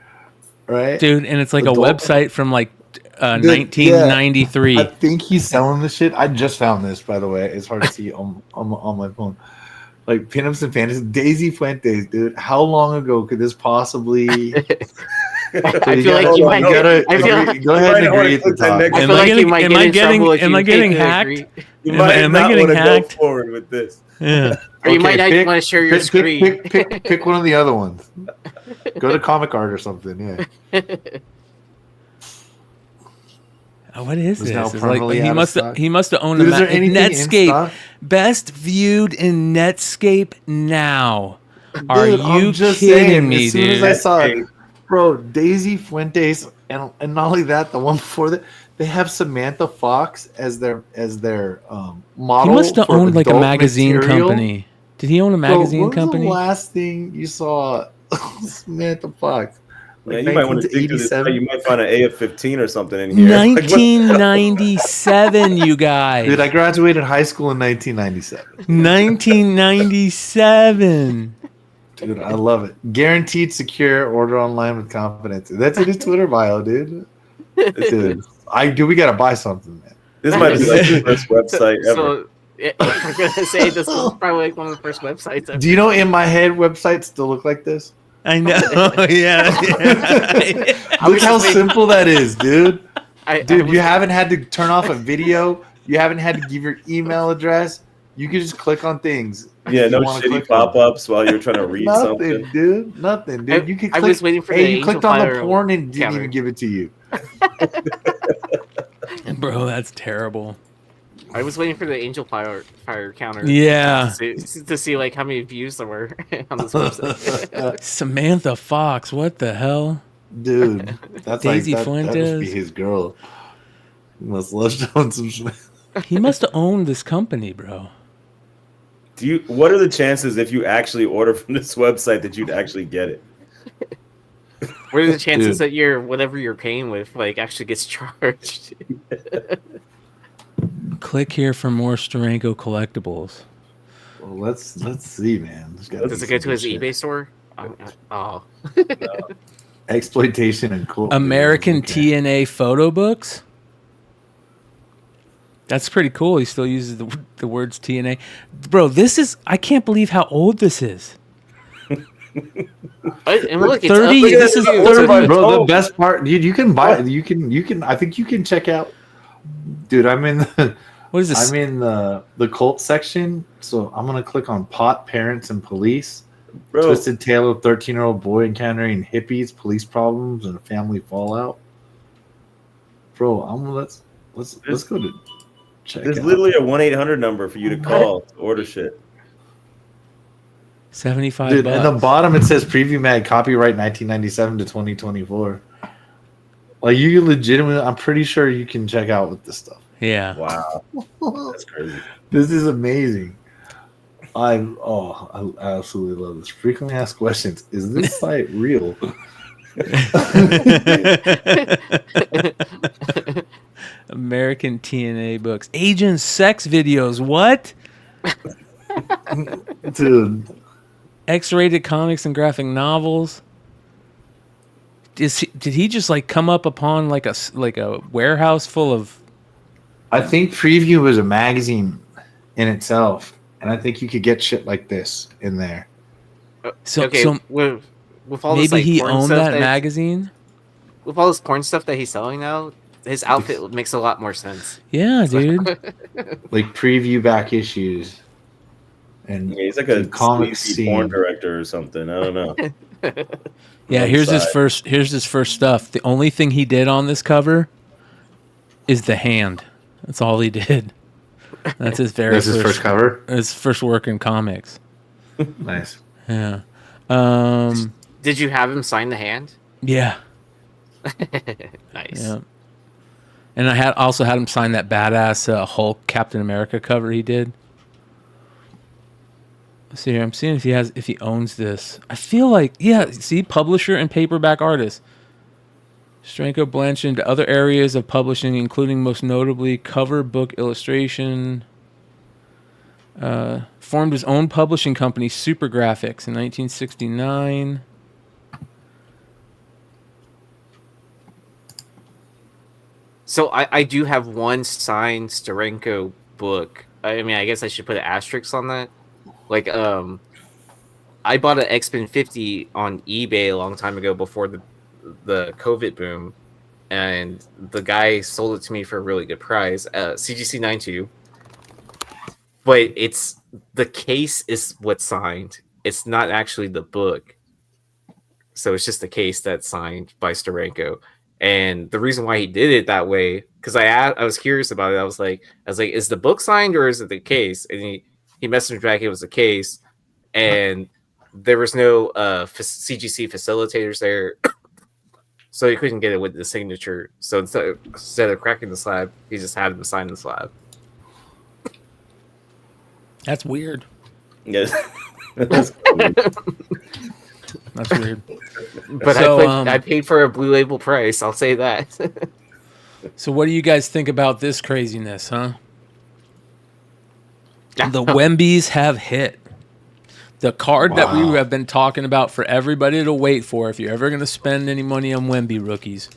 right? Dude, and it's like a website from like 1993. I think he's selling this shit. I just found this, by the way. It's hard to see on my phone. Like pinups and fantasy, Daisy Fuentes, dude. How long ago could this possibly? I feel like you might go ahead and agree at the top. I feel like you might get in trouble. Am I getting hacked? You might not want to go forward with this. Yeah. Or you might not want to share your screen. Pick one of the other ones. Go to Comic Art or something. Yeah. What is this? Now it's like he must have owned Dude, Netscape. Best viewed in Netscape now. Are Dude, you I'm just kidding saying, me, as soon dude? as I saw it, bro, Daisy Fuentes, and not only that, the one before that, they have Samantha Fox as their model. He must have for owned like a adult magazine material. company. Did he own a Bro, magazine when was company? the last thing you saw Samantha Fox? Yeah, Like you might want to dig through this. 1987? You might find an AF-15 or something in here. Like, what- 1997, you guys. Dude, I graduated high school in 1997. 1997. Dude, I love it. Guaranteed secure, order online with confidence. That's in his Twitter bio, dude. Dude, we gotta buy something, man. This might be like the first website ever. So I'm gonna say this is probably like one of the first websites ever. Do you know in my head websites still look like this? I know. Yeah. Look how simple that is, dude. Dude, was- you haven't had to turn off a video. You haven't had to give your email address. You can just click on things. Yeah, no You wanna shitty click pop-ups while you're trying to read Nothing, something. dude. Nothing, dude. You can I click. was waiting for hey, the you Angel clicked on the Fire porn and didn't counter. even give it to you. Bro, that's terrible. I was waiting for the Angel Fire counter. Yeah. To see like how many views there were on this website. Samantha Fox, what the hell? Dude, that's Daisy like that must be Fuentes. his girl. He must love showing some shit. He must have owned this company, bro. What are the chances if you actually order from this website that you'd actually get it? What are the chances Dude. that whatever you're paying with like actually gets charged? Click here for more Steranko collectibles. Well, let's see, man. There's gotta Does be it go some to his good shit. eBay store? Oh, Exploitation and cool. American Okay. TNA photo books. That's pretty cool. He still uses the words TNA. Bro, I can't believe how old this is. and look, it's 30 up- this is it's 30 up- Bro, the best part, dude, you can buy it. You can. I think you can check out. Dude, I'm in the What is this? I'm in the cult section, so I'm gonna click on pot, parents, and police. Bro, Twisted tale of 13-year-old boy encountering hippies, police problems, and family fallout. Bro, let's go to check. there's out. literally a 1-800 number for you to call to order shit. 75 Dude, bucks. at the bottom it says preview mag copyright 1997 to 2024. Like you legitimately, I'm pretty sure you can check out with this stuff. Yeah. Wow, that's crazy. This is amazing. I absolutely love this. Frequently asked questions. Is this site real? American TNA books. Agent sex videos. What? Dude, X-rated comics and graphic novels. Did he just like come up upon like a warehouse full of? I think Preview was a magazine in itself, and I think you could get shit like this in there. So with all maybe this, like, he porn owned stuff that magazine. With all this porn stuff that he's selling now, his outfit makes a lot more sense. Yeah, dude. Like Preview back issues. And Yeah, he's like a comic sleazy porn scene. director or something. I don't know. Yeah, here's his first stuff. The only thing he did on this cover is the hand. That's all he did. That's his That's his first cover. His first work in comics. Nice. Yeah. Did you have him sign the hand? Yeah. Nice. Yeah. And I also had him sign that badass Hulk Captain America cover he did. Let's see here. I'm seeing if he owns this. I feel like see, publisher and paperback artist. Steranko branched into other areas of publishing, including most notably cover book illustration. Formed his own publishing company, Super Graphics, in 1969. So I do have one signed Steranko book. I mean, I guess I should put an asterisk on that. Like, I bought an X-Men 50 on eBay a long time ago before the COVID boom, and the guy sold it to me for a really good price. CGC 92. But the case is what's signed. It's not actually the book. So it's just the case that's signed by Steranko. And the reason why he did it that way, because I was curious about it. I was like, is the book signed or is it the case? And he messaged me back. It was the case, and there was no CGC facilitators there, so he couldn't get it with the signature. So instead of cracking the slab, he just had him sign the slab. That's weird. Yes. That's weird. But So, I paid for a blue label price. I'll say that. So what do you guys think about this craziness, huh? The Wembys have hit. The card that we have been talking about for everybody to wait for if you're ever going to spend any money on Wemby rookies.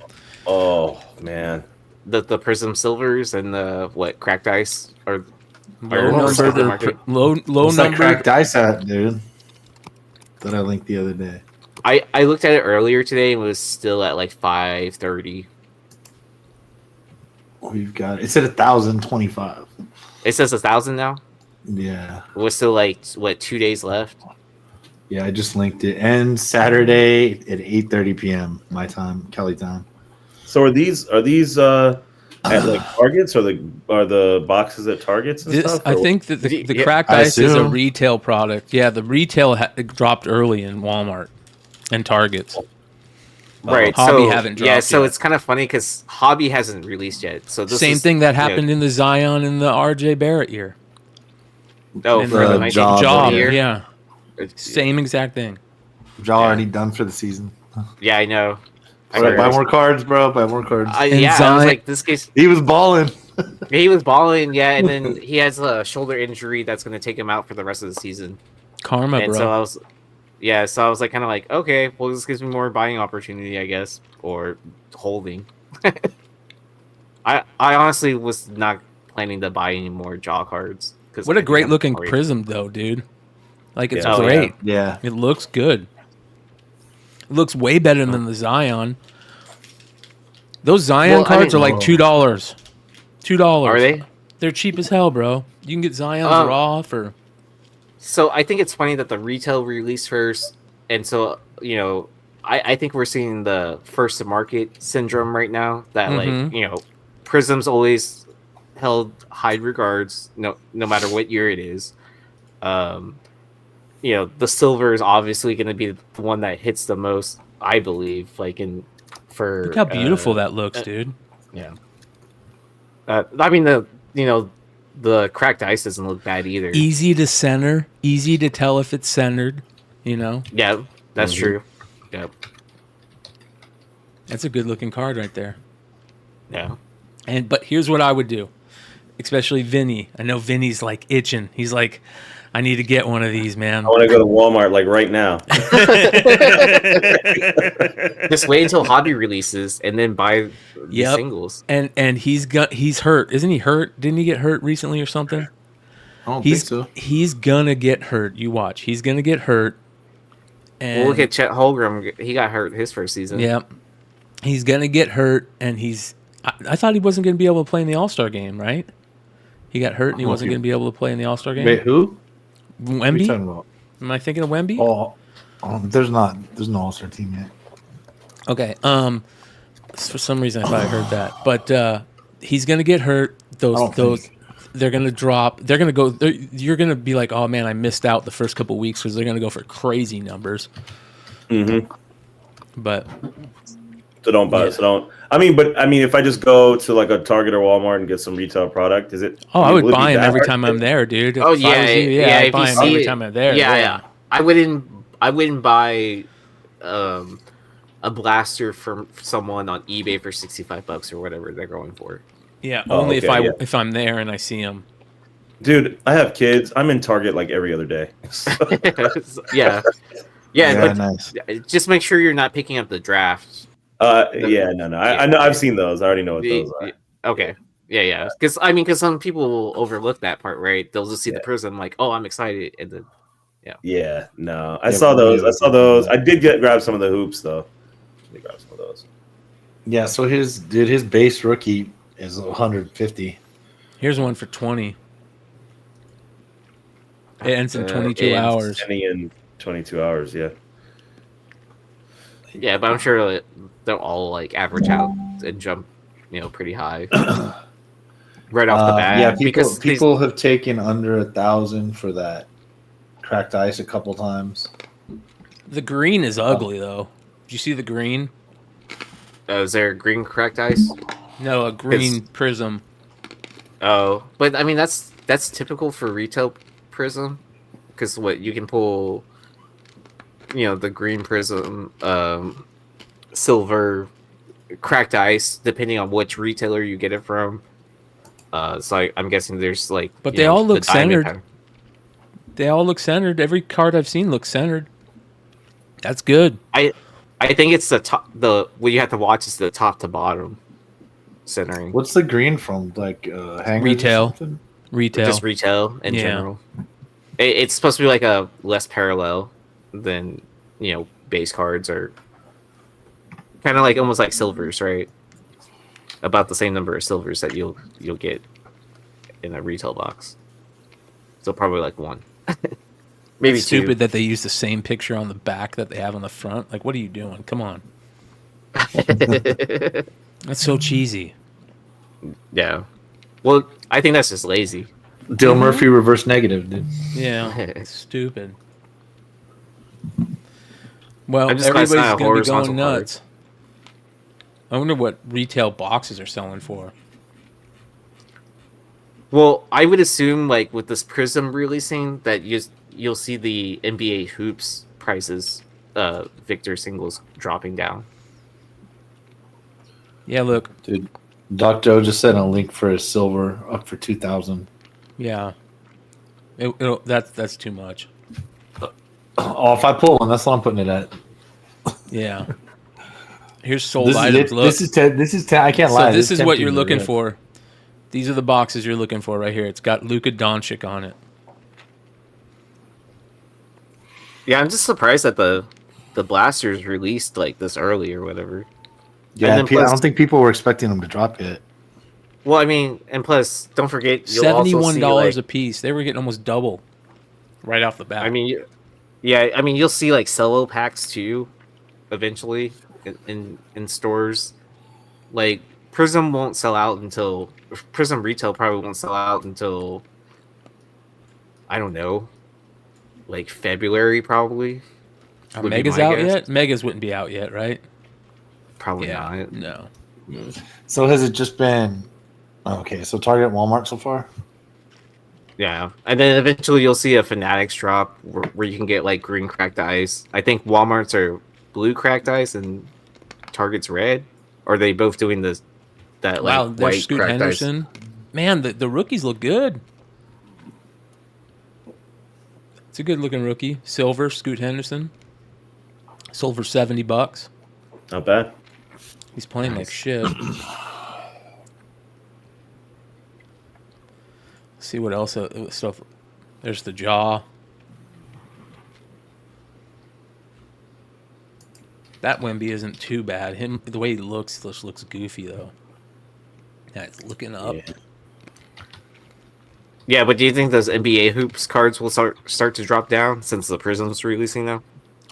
Oh, man. The Prizm Silvers and the cracked ice are Low What's that number. cracked dice at, dude? That I linked the other day. I looked at it earlier today and it was still at like 530. We've got it's at 1,025. It says 1,000 now. Yeah. We're still like 2 days left. Yeah, I just linked it. And Saturday at 8:30 p.m. my time, Kelly time. So are these at like Targets or the boxes at Targets and stuff? I think that the Yeah, cracked I ice is a assume. retail product. Yeah, the retail dropped early in Walmart and Targets. Right. Hobby so, haven't yeah, dropped so yet. it's kind of funny because Hobby hasn't released yet. So this Same is, thing that you know, happened in the Zion and the RJ Barrett year. Oh, And for the the 19th job year. yeah. Same exact thing. Y'all already done for the season. Yeah, I know. I All right, buy heard. more cards, bro. Buy more cards. Yeah, I was Zion- like, this case. He was balling. He was balling, yeah, and then he has a shoulder injury that's going to take him out for the rest of the season. Karma, And bro. so I was like, kind of like, okay, well, this gives me more buying opportunity, I guess, or holding. I honestly was not planning to buy any more jaw cards. What a great looking Prism, though, dude. Like, it's Yeah. great. Yeah. It looks good. It looks way better than the Zion. Those Zion Well, I cards mean- are like $2. $2. Are they? They're cheap as hell, bro. You can get Zions raw for. So I think it's funny that the retail release first, and so I think we're seeing the first to market syndrome right now. That Prism's always held high regards, no matter what year it is. The silver is obviously going to be the one that hits the most, I believe. Look How beautiful that looks, dude. Yeah. I mean the cracked ice doesn't look bad either. Easy to center. Easy to tell if it's centered. Yeah, that's true. Yep. That's a good looking card right there. Yeah. But here's what I would do, especially Vinny. I know Vinny's like itching. He's like, I need to get one of these, man. I want to go to Walmart like right now. Just wait until Hobby releases and then buy the singles. And he's hurt, isn't he? Hurt? Didn't he get hurt recently or something? I don't think so. He's gonna get hurt. You watch. He's gonna get hurt. And Well, look at Chet Holmgren. He got hurt his first season. yeah, he's gonna get hurt, and I thought he wasn't gonna be able to play in the All-Star game, right? He got hurt, and he wasn't gonna be able to play in the All-Star game. Wait, who? Wemby? What are you talking about? Am I thinking of Wemby? Oh, there's no All-Star team yet. Okay. For some reason I thought I heard that, but he's gonna get hurt. Those they're gonna drop. They're gonna go. You're gonna be like, oh man, I missed out the first couple weeks because they're gonna go for crazy numbers. Mm-hmm. But So don't buy. Yeah. So don't. I mean, if I just go to like a Target or Walmart and get some retail product, is it? I would will it be buy him that every hard? time I'm there, dude. Oh If I was you, yeah. I'd If buy you him see every it, time I'm there. yeah. I wouldn't buy a blaster from someone on eBay for $65 or whatever they're going for. Yeah, Oh, only okay, if I'm there and I see him. Dude, I have kids. I'm in Target like every other day. Yeah, Yeah, but nice. just make sure you're not picking up the draft. Yeah, no. I know. I've seen those. I already know what those are. Okay. Yeah. Because some people will overlook that part, right? They'll just see the Prism like, oh, I'm excited, and then Yeah, no. I saw those. I did grab some of the hoops though. I did grab some of those. Yeah, so his base rookie is 150. Here's one for 20. It ends in 22 and- hours. Ending in 22 hours. Yeah. yeah, but I'm sure that they'll all like average out and jump, pretty high right off the bat. Yeah, because people have taken under 1,000 for that cracked ice a couple times. The green is ugly though. Did you see the green? Is there green cracked ice? No, a green Prizm. Oh, but I mean that's typical for retail Prizm, because what you can pull, the green Prizm, silver, cracked ice, depending on which retailer you get it from. So I'm guessing there's like, but they all look the diamond centered. pattern. They all look centered. Every card I've seen looks centered. That's good. I think it's the top. What you have to watch is the top to bottom centering. What's the green from? Like hangers Retail. or something? Retail. Just retail in Yeah. general. It's supposed to be like a less parallel than base cards, or kind of like almost like silvers, right? About the same number of silvers that you'll get in a retail box. So probably like one, maybe It's two. stupid that they use the same picture on the back that they have on the front. Like, what are you doing? Come on. That's so cheesy. Yeah. Well, I think that's just lazy. Dale Murphy reverse negative, dude. Yeah, it's stupid. Well, I'm just glad it's everybody's not a going to be horizontal going card. nuts. I wonder what retail boxes are selling for. Well, I would assume like with this Prizm releasing that you'll see the NBA hoops prices, Victor singles dropping down. Yeah, look. Dude, Doc Joe just sent a link for a silver up for 2,000. Yeah. That's too much. Oh, if I pull one, that's what I'm putting it at. Yeah. Here's sold This is items. it. Look. This is 10. This is 10. I can't So lie. this is what you're tempting me, looking right? for. These are the boxes you're looking for right here. It's got Luka Doncic on it. Yeah, I'm just surprised that the blasters released like this early or whatever. Yeah, And then I plus- don't think people were expecting them to drop yet. Well, I mean, and plus, don't forget you'll also see, $71 like, a piece. They were getting almost double right off the bat. I mean, yeah, I mean, you'll see like solo packs too, eventually in stores. Like Prizm won't sell out until Prizm retail probably won't sell out until I don't know, like February probably. Are would be Megas my out guess. yet? Megas wouldn't be out yet, right? Probably not. No. So has it just been okay? So Target and Walmart so far. Yeah, and then eventually you'll see a Fanatics drop where you can get like green cracked ice. I think Walmart's are blue cracked ice and Target's red. Or are they both doing that Wow, like there's white Scoot cracked Henderson. Man, the rookies look good. It's a good looking rookie. Silver, Scoot Henderson. Sold for $70. Not bad. He's playing like shit. See what else stuff. There's the jaw. That Wemby isn't too bad. The way he looks just looks goofy though. Yeah, it's looking up. Yeah. Yeah, but do you think those NBA hoops cards will start to drop down since the Prizm's releasing now?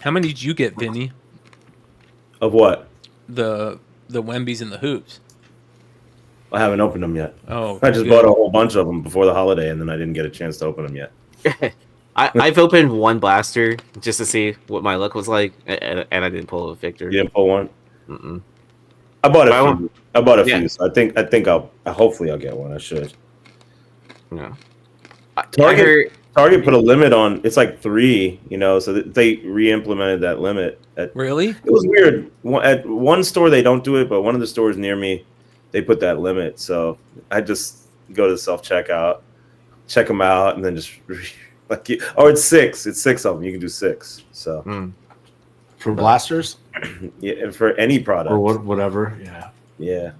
How many did you get, Vinny? Of what? The Wembys and the hoops. I haven't opened them yet. Oh, I just good. bought a whole bunch of them before the holiday, and then I didn't get a chance to open them yet. I've opened one blaster just to see what my luck was like, and I didn't pull a Victor. You didn't pull one? Mm-mm. I bought But I a want- few. I bought a Yeah. few. So I think hopefully I'll get one. I should. No. I Target- heard, Target put a limit on. It's like 3, so they re-implemented that limit. Really? It was weird. At one store they don't do it, but one of the stores near me, they put that limit. So I just go to the self-checkout, check them out, and then just it's 6. It's 6 of them. You can do 6. So For blasters yeah, and for any product. or whatever. Yeah. Yeah.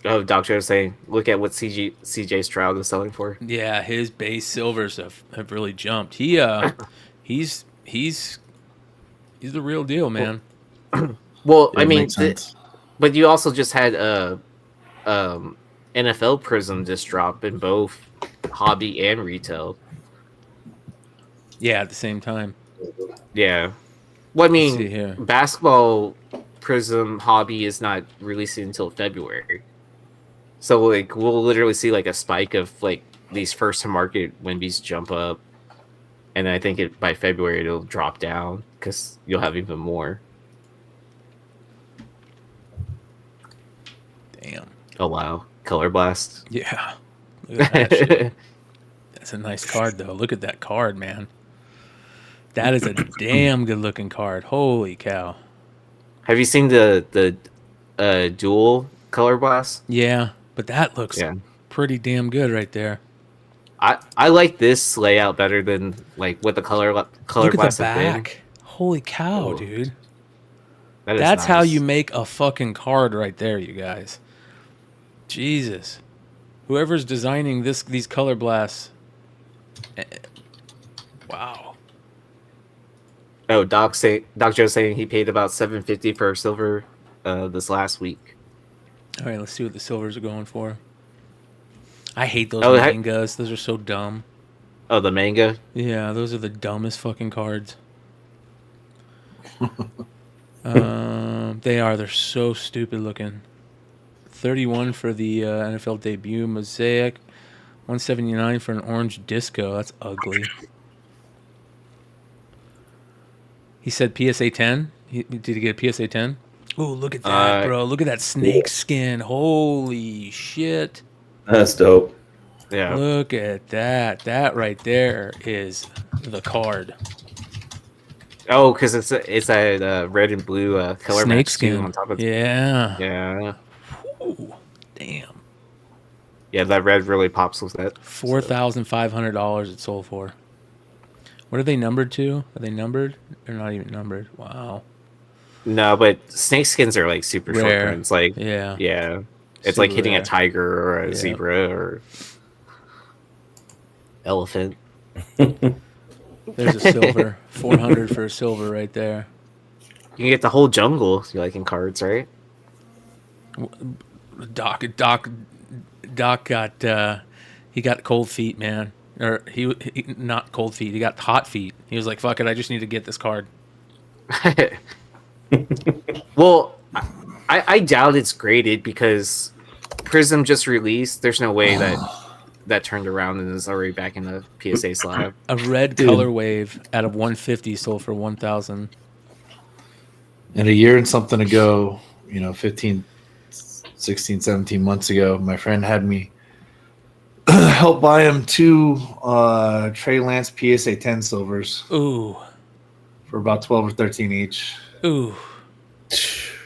oh, Doc Joe saying, look at what CJ Stroud is selling for. Yeah, his base silvers have really jumped. He's the real deal, man. Well, It I mean, makes sense. but you also just had NFL Prizm just drop in both hobby and retail. Yeah, at the same time. Yeah. Well, I Let's see mean, here. basketball Prizm hobby is not releasing until February. So like we'll literally see like a spike of like these first to market Wembys jump up. and I think by February it'll drop down because you'll have even more. Damn. Oh wow, Color Blast. Yeah. Look at that shit. That's a nice card, though. Look at that card, man. That is a damn good looking card. Holy cow. Have you seen the dual Color Blast? Yeah, but that looks pretty damn good right there. I like this layout better than like what the color Look Blast at the has been. back. Holy cow, dude. That is That's how nice. you make a fucking card right there, you guys. Jesus. Whoever's designing these color blasts. Wow. Oh, Doc Joe saying he paid about $750 for silver this last week. All right, let's see what the silvers are going for. I hate those Oh, mangas. Those are so dumb. Oh, the manga. Yeah, those are the dumbest fucking cards. They are. They're so stupid looking. 31 for the NFL debut mosaic. 179 for an orange disco. That's ugly. He said PSA 10. Did he get a PSA 10? Oh, look at that, bro. Look at that snake skin. Holy shit. That's dope. Yeah. Look at that. That right there is the card. Oh, because it's a red and blue color Snake match skin too on top of it. Yeah. Yeah. Ooh, damn. Yeah, that red really pops with that. $4,500 it sold for. What are they numbered to? Are they numbered? They're not even numbered. Wow. No, but snake skins are like super short Rare. prints. Like Yeah. It's Super like hitting rare. a tiger or a Yeah. zebra or elephant. There's a silver. 400 for a silver right there. You can get the whole jungle if you like in cards, right? Doc got he got cold feet, man. Or he not cold feet. He got hot feet. He was like, "Fuck it, I just need to get this card." Well, I doubt it's graded because Prizm just released. There's no way that turned around and is already back in the PSA slab. A red color wave out of 150 sold for 1,000. And a year and something ago, 15, 16, 17 months ago, my friend had me help buy him 2 Trey Lance PSA 10 silvers. Ooh. For about 12 or 13 each. Ooh.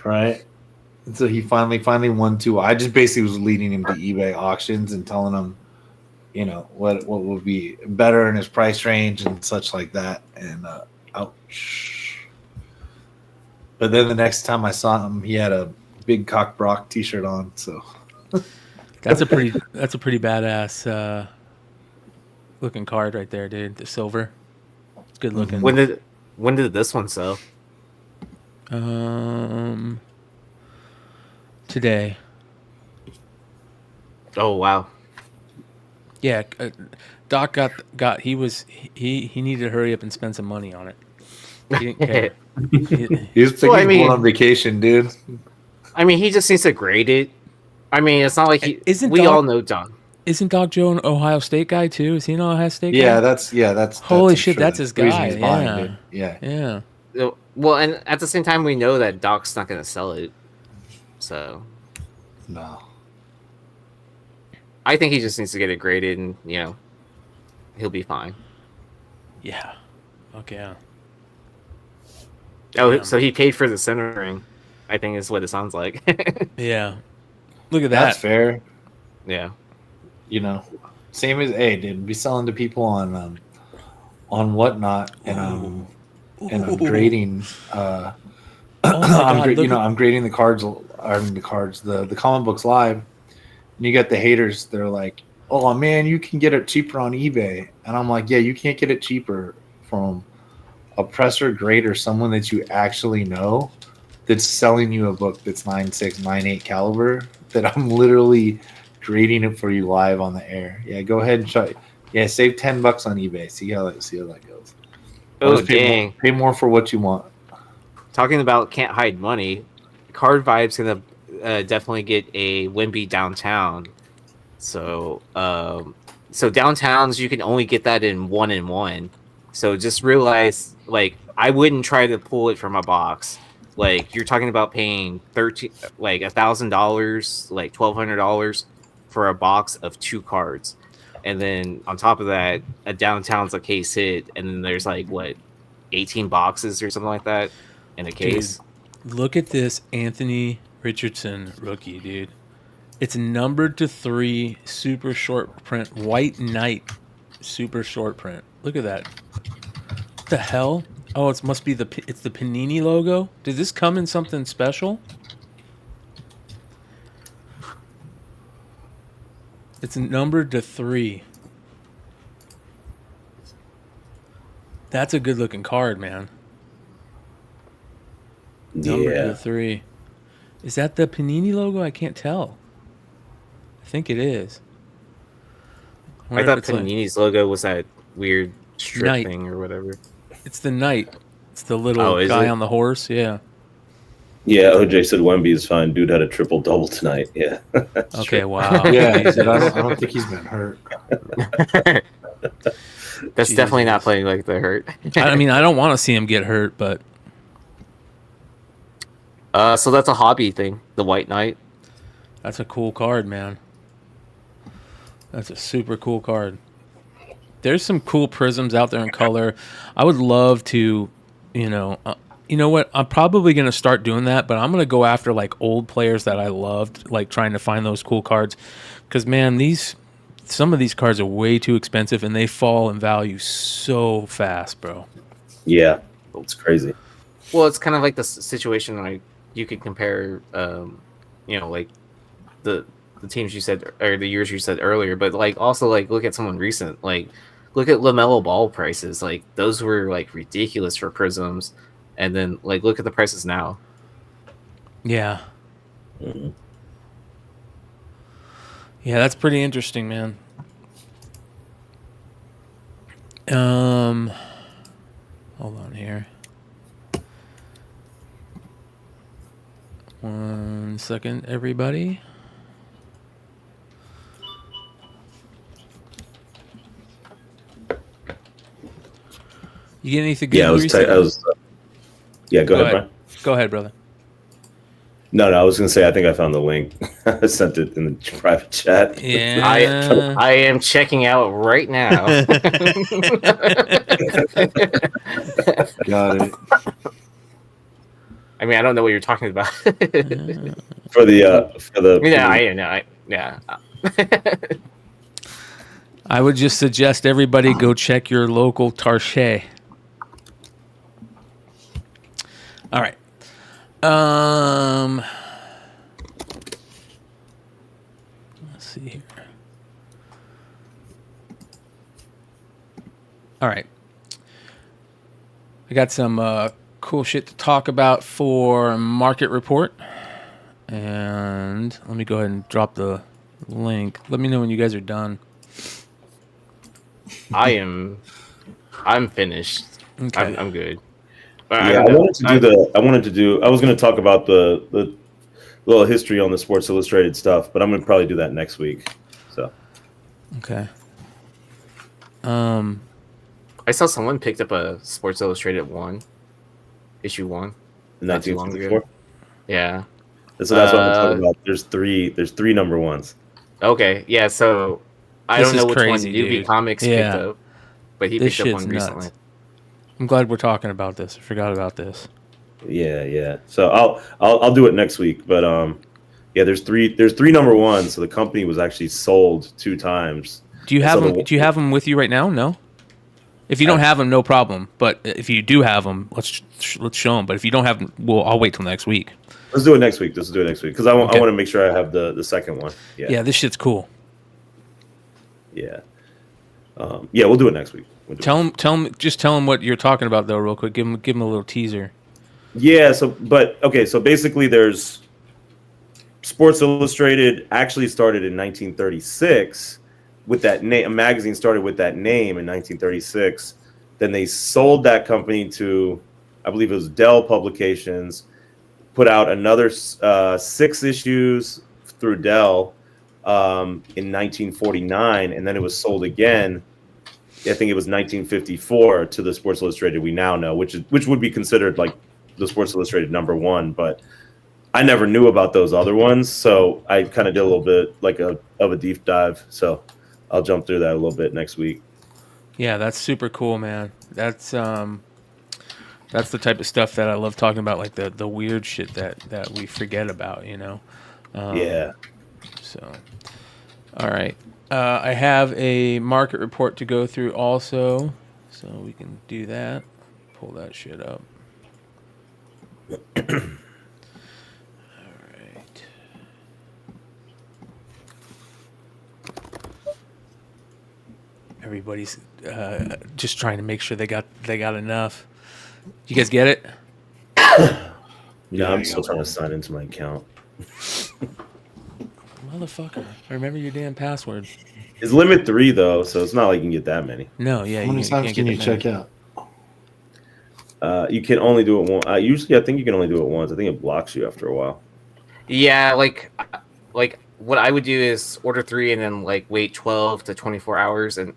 Right? And so he finally won 2. I just basically was leading him to eBay auctions and telling him, what would be better in his price range and such like that. And ouch. But then the next time I saw him, he had a Big Cock Brock t-shirt on, so That's a pretty badass looking card right there, dude. The silver. It's good looking. When did this one sell? Today. Oh wow. Yeah, Doc he needed to hurry up and spend some money on it. He didn't care. he was going on vacation, dude. I mean, he just needs to grade it. I mean, it's not like all know Doc. Isn't Doc Joe an Ohio State guy too? Is he an Ohio State guy? Yeah, that's holy that's shit, sure that's his guy. he's Yeah. buying it. Yeah. Well, and at the same time, we know that Doc's not going to sell it. So, No. I think he just needs to get it graded, and he'll be fine. Yeah. Okay. Yeah. Oh, Damn. so he paid for the centering, I think is what it sounds like. Yeah. Look at that. That's fair. Yeah. Same as dude. Be selling to people on whatnot, and I'm grading. Oh my God, I'm grading the cards. The comic books live, and you got the haters. They're like, "Oh man, you can get it cheaper on eBay," and I'm like, "Yeah, you can't get it cheaper from a presser grader, someone that you actually know, that's selling you a book that's 9.6, 9.8 caliber. That I'm literally grading it for you live on the air. Yeah, go ahead and try. Yeah, save $10 on eBay. See how that goes. Oh dang! Pay more for what you want. Talking about can't hide money, Card Vibe's gonna definitely get a Wemby downtown. So downtowns you can only get that in 1-in-1 So just realize, like, I wouldn't try to pull it from a box. Like, you're talking about paying $1,000, like $1,200 for a box of 2 cards, and then on top of that, a downtown's a case hit, and then there's like what, 18 boxes or something like that in a case. Dude, look at this Anthony Richardson rookie, dude. It's numbered to 3, super short print, white knight, super short print. Look at that. What the hell? Oh, it must be it's the Panini logo. Did this come in something special? It's numbered to 3. That's a good looking card, man. Numbered to 3. Is that the Panini logo? I can't tell. I think it is. I thought Panini's logo was that weird strip Knight thing or whatever. It's the knight. It's the little guy on the horse. Yeah. Yeah, OJ said Wemby is fine. Dude had a triple-double tonight. Yeah. Okay, wow. Yeah, he said, I don't think he's been hurt. That's definitely not playing like the hurt. I mean, I don't want to see him get hurt, but... So that's a hobby thing, the White Knight. That's a cool card, man. That's a super cool card. There's some cool prisms out there in color. I would love to, you know what? I'm probably going to start doing that, but I'm going to go after like old players that I loved, like trying to find those cool cards. Because, man, some of these cards are way too expensive, and they fall in value so fast, bro. Yeah, it's crazy. Well, it's kind of like the situation like you could compare, like the teams you said, or the years you said earlier, but like also like look at someone recent, like look at LaMelo Ball prices. Like those were like ridiculous for Prisms, and then like look at the prices now. Yeah. Mm-hmm. Yeah, that's pretty interesting, man. Hold on here. 1 second, everybody. You get anything good? Yeah, go ahead, Brian. Go ahead, brother. No, I was going to say, I think I found the link. I sent it in the private chat. Yeah. I am checking out right now. Got it. I mean, I don't know what you're talking about. for the yeah. I would just suggest everybody go check your local Tarche. All right. Let's see here. All right. I got some cool shit to talk about for Market Report. And let me go ahead and drop the link. Let me know when you guys are done. I'm finished. Okay. I'm good. Yeah, I was going to talk about the little history on the Sports Illustrated stuff, but I'm going to probably do that next week. So. Okay. I saw someone picked up a Sports Illustrated issue 1. In 1954? Yeah. So that's what I'm talking about. There's three number ones. Okay, yeah, so I don't know which crazy, one Newbie Comics picked up, but he picked up one recently. Nuts. I'm glad we're talking about this. I forgot about this. Yeah. So I'll do it next week. But there's three number ones. So the company was actually sold 2 times. Do you have them? Do you have them with you right now? No. If you don't have them, no problem. But if you do have them, let's show them. But if you don't have them, I'll wait till next week. Let's do it next week. Because I want to make sure I have the second one. Yeah, this shit's cool. Yeah. We'll do it next week. Tell them what you're talking about though, real quick. Give them a little teaser. Yeah. So basically, there's Sports Illustrated actually started in 1936 with that name. A magazine started with that name in 1936. Then they sold that company to, I believe it was Dell Publications. Put out another 6 issues through Dell in 1949, and then it was sold again I think it was 1954 to the Sports Illustrated we now know, which would be considered like the Sports Illustrated #1. But I never knew about those other ones, so I kind of did a little bit like of a deep dive. So I'll jump through that a little bit next week. Yeah, that's super cool, man. That's the type of stuff that I love talking about, like the weird shit that we forget about, you know. Yeah. So, all right. I have a market report to go through also, so we can do that. Pull that shit up. All right. Everybody's just trying to make sure they got enough. You guys get it? Yeah, I'm still trying to sign into my account. Motherfucker. Remember your damn password. It's limit 3 though, so it's not like you can get that many. No, yeah. How many times can you check out? You can only do it once. Usually, I think you can only do it once. I think it blocks you after a while. Yeah, like what I would do is order 3 and then like wait 12 to 24 hours and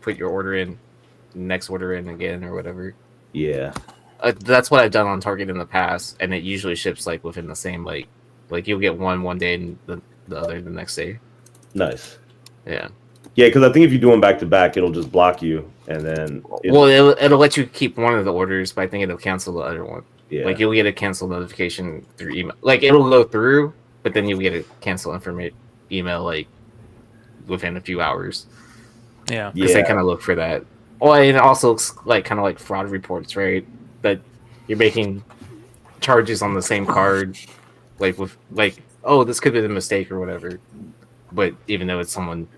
put your order in, next order in again or whatever. Yeah. That's what I've done on Target in the past, and it usually ships like within the same like you'll get one day and the other the next day. Nice. Yeah. Yeah, because I think if you do them back to back, it'll just block you, and then it'll let you keep one of the orders, but I think it'll cancel the other one. Yeah. Like you'll get a cancel notification through email. Like it'll go through, but then you'll get a cancel email like within a few hours. Yeah. Because they kind of look for that. Oh, and it also looks like kind of like fraud reports, right? That you're making charges on the same card, like with like, oh, this could be a mistake or whatever. But even though it's someone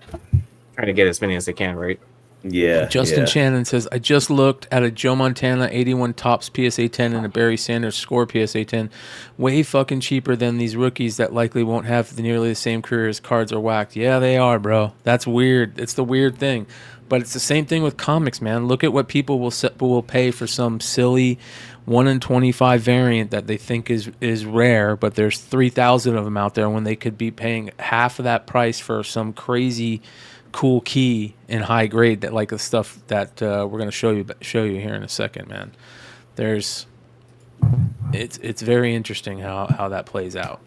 trying to get as many as they can, right? Yeah. Justin Shannon says, I just looked at a Joe Montana 81 Topps PSA 10 and a Barry Sanders Score PSA 10. Way fucking cheaper than these rookies that likely won't have nearly the same career as cards are whacked. Yeah, they are, bro. That's weird. It's the weird thing. But it's the same thing with comics, man. Look at what people will pay for some silly 1 in 25 variant that they think is rare, but there's 3,000 of them out there when they could be paying half of that price for some crazy cool key in high grade, that like the stuff that we're going to show you here in a second, man. It's very interesting how that plays out.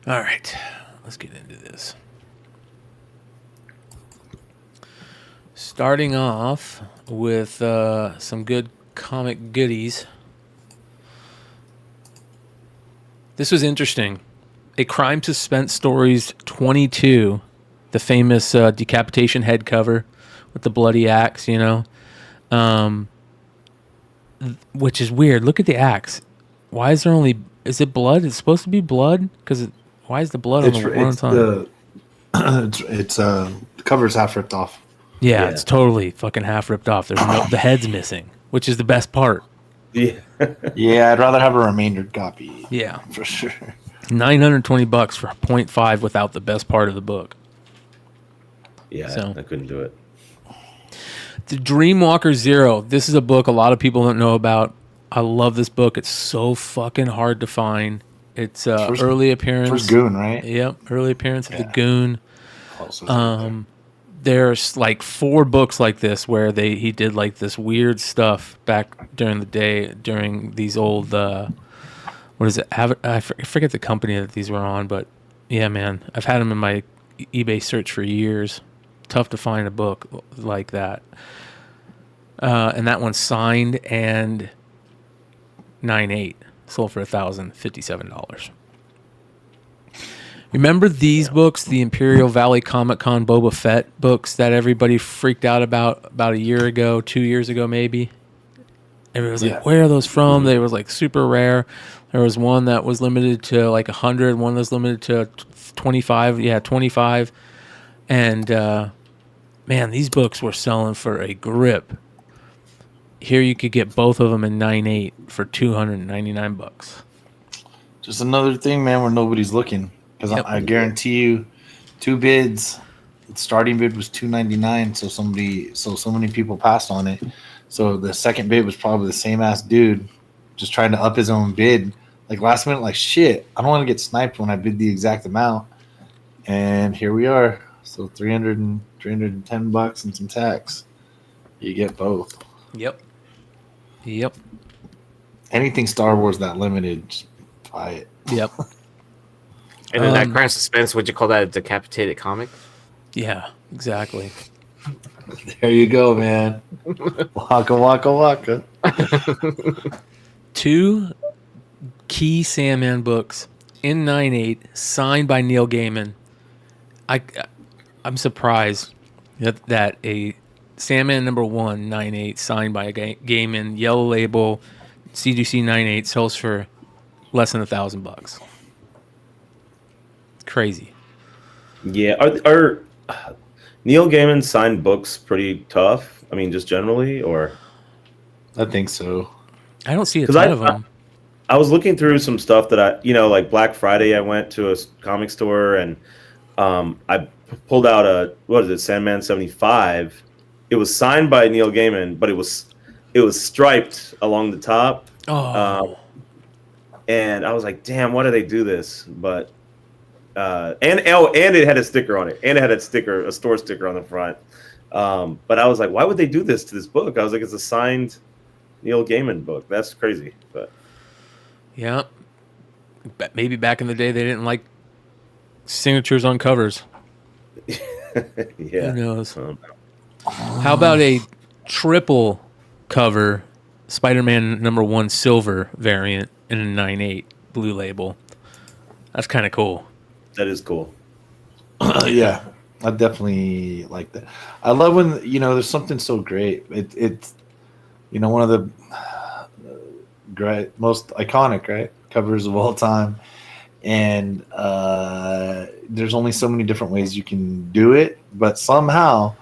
All right, let's get into this. Starting off with some good comic goodies. This was interesting. A Crime Suspense Stories 22, the famous decapitation head cover with the bloody axe, you know, which is weird. Look at the axe. Why is there only? Is it blood? It's supposed to be blood. Why is the blood on the one time? The cover's half ripped off. Yeah, it's totally fucking half ripped off. There's the head's missing, which is the best part. Yeah. Yeah, I'd rather have a remaindered copy. Yeah, for sure. $920 for 0.5 without the best part of the book. Yeah, so, I couldn't do it. The Dreamwalker Zero. This is a book a lot of people don't know about. I love this book. It's so fucking hard to find. It's early appearance. First Goon, right? Yep, early appearance of the Goon. There's like 4 books like this where he did like this weird stuff back during the day, during these old what is it? I forget the company that these were on, but yeah, man, I've had them in my eBay search for years. Tough to find a book like that. And that one's signed and 9.8, sold for $1,057. Remember these books, the Imperial Valley Comic Con Boba Fett books that everybody freaked out about a year ago, 2 years ago maybe? Everybody was like, where are those from? They were like super rare. There was one that was limited to like 100, one that was limited to 25. Yeah, 25. And man, these books were selling for a grip. Here you could get both of them in 9.8 for $299. Just another thing, man, where nobody's looking. Because I guarantee you, 2 bids. The starting bid was $299, so many people passed on it. So the second bid was probably the same ass dude, just trying to up his own bid. Like last minute, like shit, I don't want to get sniped when I bid the exact amount. And here we are. So 310 bucks and some tax. You get both. Yep. Anything Star Wars that limited, just buy it. Yep. And then that Crime Suspense, would you call that a decapitated comic? Yeah, exactly. There you go, man. Waka waka waka. 2 key Sandman books in 9/8, signed by Neil Gaiman. I'm surprised that a Sandman #1 9/8 signed by a Gaiman, yellow label, CGC 9/8 sells for less than $1,000. Crazy. Yeah, are Neil Gaiman signed books pretty tough? I mean, just generally, or I think so. I don't see a ton of them. I was looking through some stuff that like Black Friday, I went to a comic store and I pulled out Sandman 75. It was signed by Neil Gaiman, but it was striped along the top. Oh. And I was like, damn, why do they do this? But and it had a sticker on it, and it had a store sticker on the front. But I was like, why would they do this to this book? I was like, it's a signed Neil Gaiman book. That's crazy. But yeah, maybe back in the day they didn't like signatures on covers. Yeah, who knows? How about a triple cover Spider-Man #1 silver variant in a 9/8 blue label? That's kind of cool. That is cool. Yeah, I definitely like that. I love when there's something so great. It's one of the great, most iconic, right, covers of all time, and there's only so many different ways you can do it, but somehow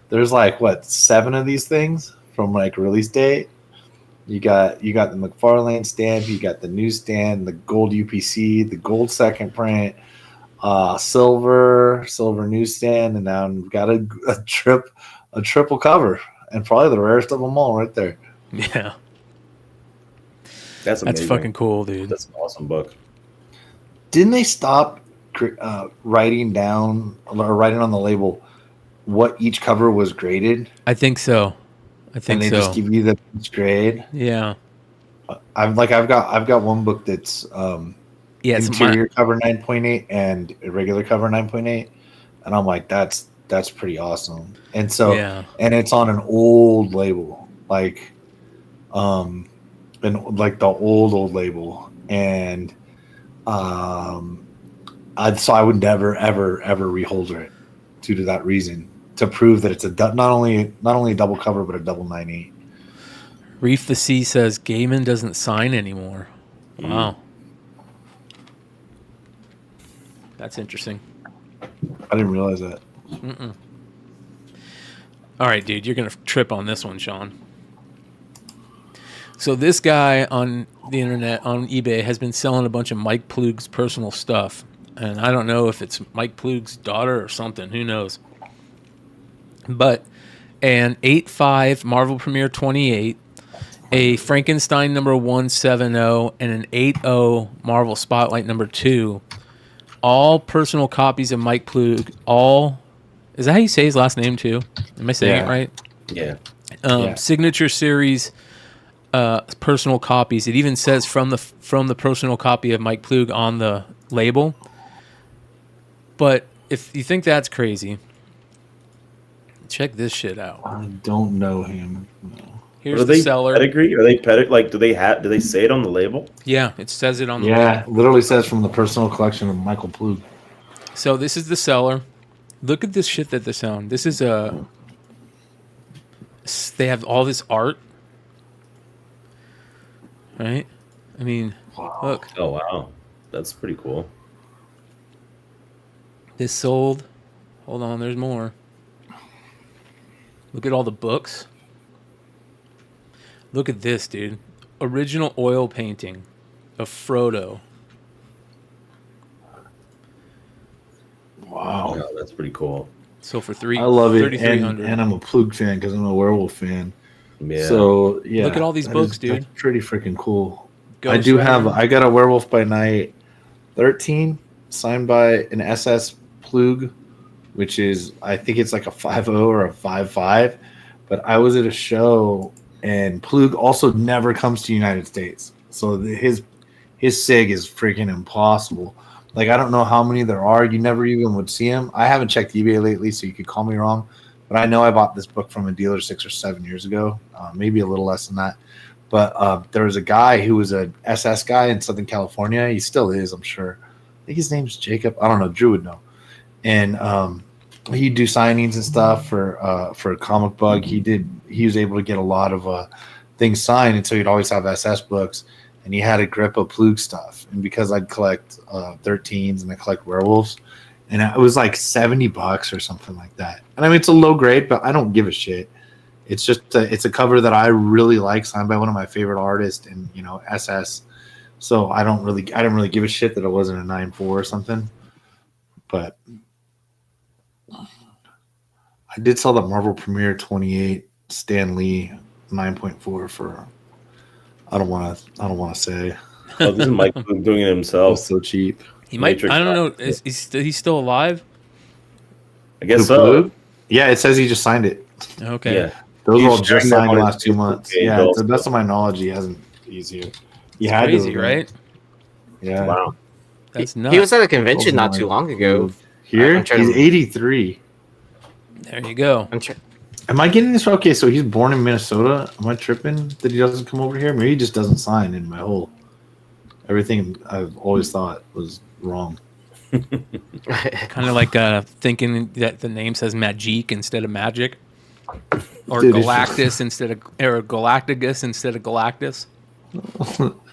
there's like 7 of these things from like release date. You got the McFarlane stamp, you got the newsstand, the gold UPC, the gold second print, silver newsstand, and now we've got a triple cover, and probably the rarest of them all right there. Yeah, that's amazing. That's fucking cool, dude. That's an awesome book. Didn't they stop writing down or writing on the label what each cover was graded? I think so. And they just give you the grade. Yeah. I've got one book that's interior cover 9.8 and a regular cover 9.8, and I'm like, that's pretty awesome. And so and it's on an old label, like and like the old label, and I would never ever reholder it due to that reason, to prove that it's not only a double cover but a double 9/8. Reef the Sea says Gaiman doesn't sign anymore. Wow. That's interesting. I didn't realize that. Mm-mm. All right, dude, you're going to trip on this one, Sean. So this guy on the internet, on eBay, has been selling a bunch of Mike Ploog's personal stuff. And I don't know if it's Mike Ploog's daughter or something. Who knows? But an 8.5 Marvel Premiere 28, a Frankenstein #170, and an 8.0 Marvel Spotlight #2, all personal copies of Mike Ploog. Is that how you say his last name too? Am I saying it right? Yeah. Signature series personal copies. It even says from the personal copy of Mike Ploog on the label. But if you think that's crazy, check this shit out. I don't know him. No. Here's the seller. Pedigree? Are they like? Do they say it on the label? Yeah, it says it on the label. label. It literally says from the personal collection of Michael Ploog. So this is the seller. Look at this shit that they're selling. This is they have all this art. Right? I mean, look. Oh wow. That's pretty cool. This sold. Hold on, there's more. Look at all the books. Look at this, dude. Original oil painting of Frodo. Wow. Yeah, that's pretty cool. So for I love it, and I'm a Ploog fan because I'm a werewolf fan. Yeah. So yeah, look at all these books, dude. That's pretty freaking cool. Ghost I Rider. got a Werewolf by Night 13 signed by an SS Ploog which is I think it's like a 5.0 or a 5.5. But I was at a show, and Plug also never comes to the United States, so his sig is freaking impossible. Like I don't know how many there are. You never even would see him. I haven't checked eBay lately, so you could call me wrong. But I know I bought this book from a dealer 6 or 7 years ago, maybe a little less than that. But there was a guy who was a SS guy in Southern California. He still is, I'm sure. I think his name's Jacob. I don't know. Drew would know. And he'd do signings and stuff for Comic Bug. He was able to get a lot of things signed, and so he'd always have SS books. And he had a grip of Plug stuff. And because I'd collect 13s and I collect werewolves, and it was like $70 or something like that. And I mean, it's a low grade, but I don't give a shit. It's just it's a cover that I really like, signed by one of my favorite artists, and SS. So I didn't really give a shit that it wasn't a 9.4 or something. But I did sell the Marvel Premiere 28 Stan Lee 9.4 for I don't want to say. Oh, this is Mike doing it himself. So cheap. He might. Matrix I don't know. Is he's still alive? I guess so. Yeah, it says he just signed it. Okay. Yeah. Those He's were all just sharing signed them the on last his 2 Facebook months. page Yeah, to also. the best of my knowledge, he hasn't. He's here. He had Crazy, to, right? Yeah. Wow. That's nuts. He was at a convention not too long ago. Here, I'm trying he's to- 83. There you go. Am I getting this right? Okay, so he's born in Minnesota. Am I tripping that he doesn't come over here? Maybe he just doesn't sign, and my whole everything I've always thought was wrong. Kind of like thinking that the name says Magique instead of Magic, or Dude, Galactus instead of, or Galacticus instead of Galactus.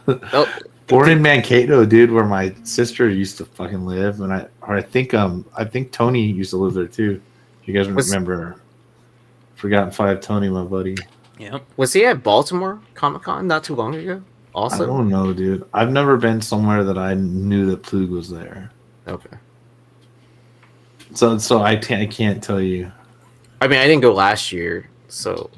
Oh, Born in Mankato, dude, where my sister used to fucking live, and I think Tony used to live there too. If you guys remember Forgotten Five Tony, my buddy. Yep. was he at Baltimore Comic Con not too long ago? Also, I don't know, dude. I've never been somewhere that I knew that Plug was there. okay. So I can't tell you. I mean, I didn't go last year, so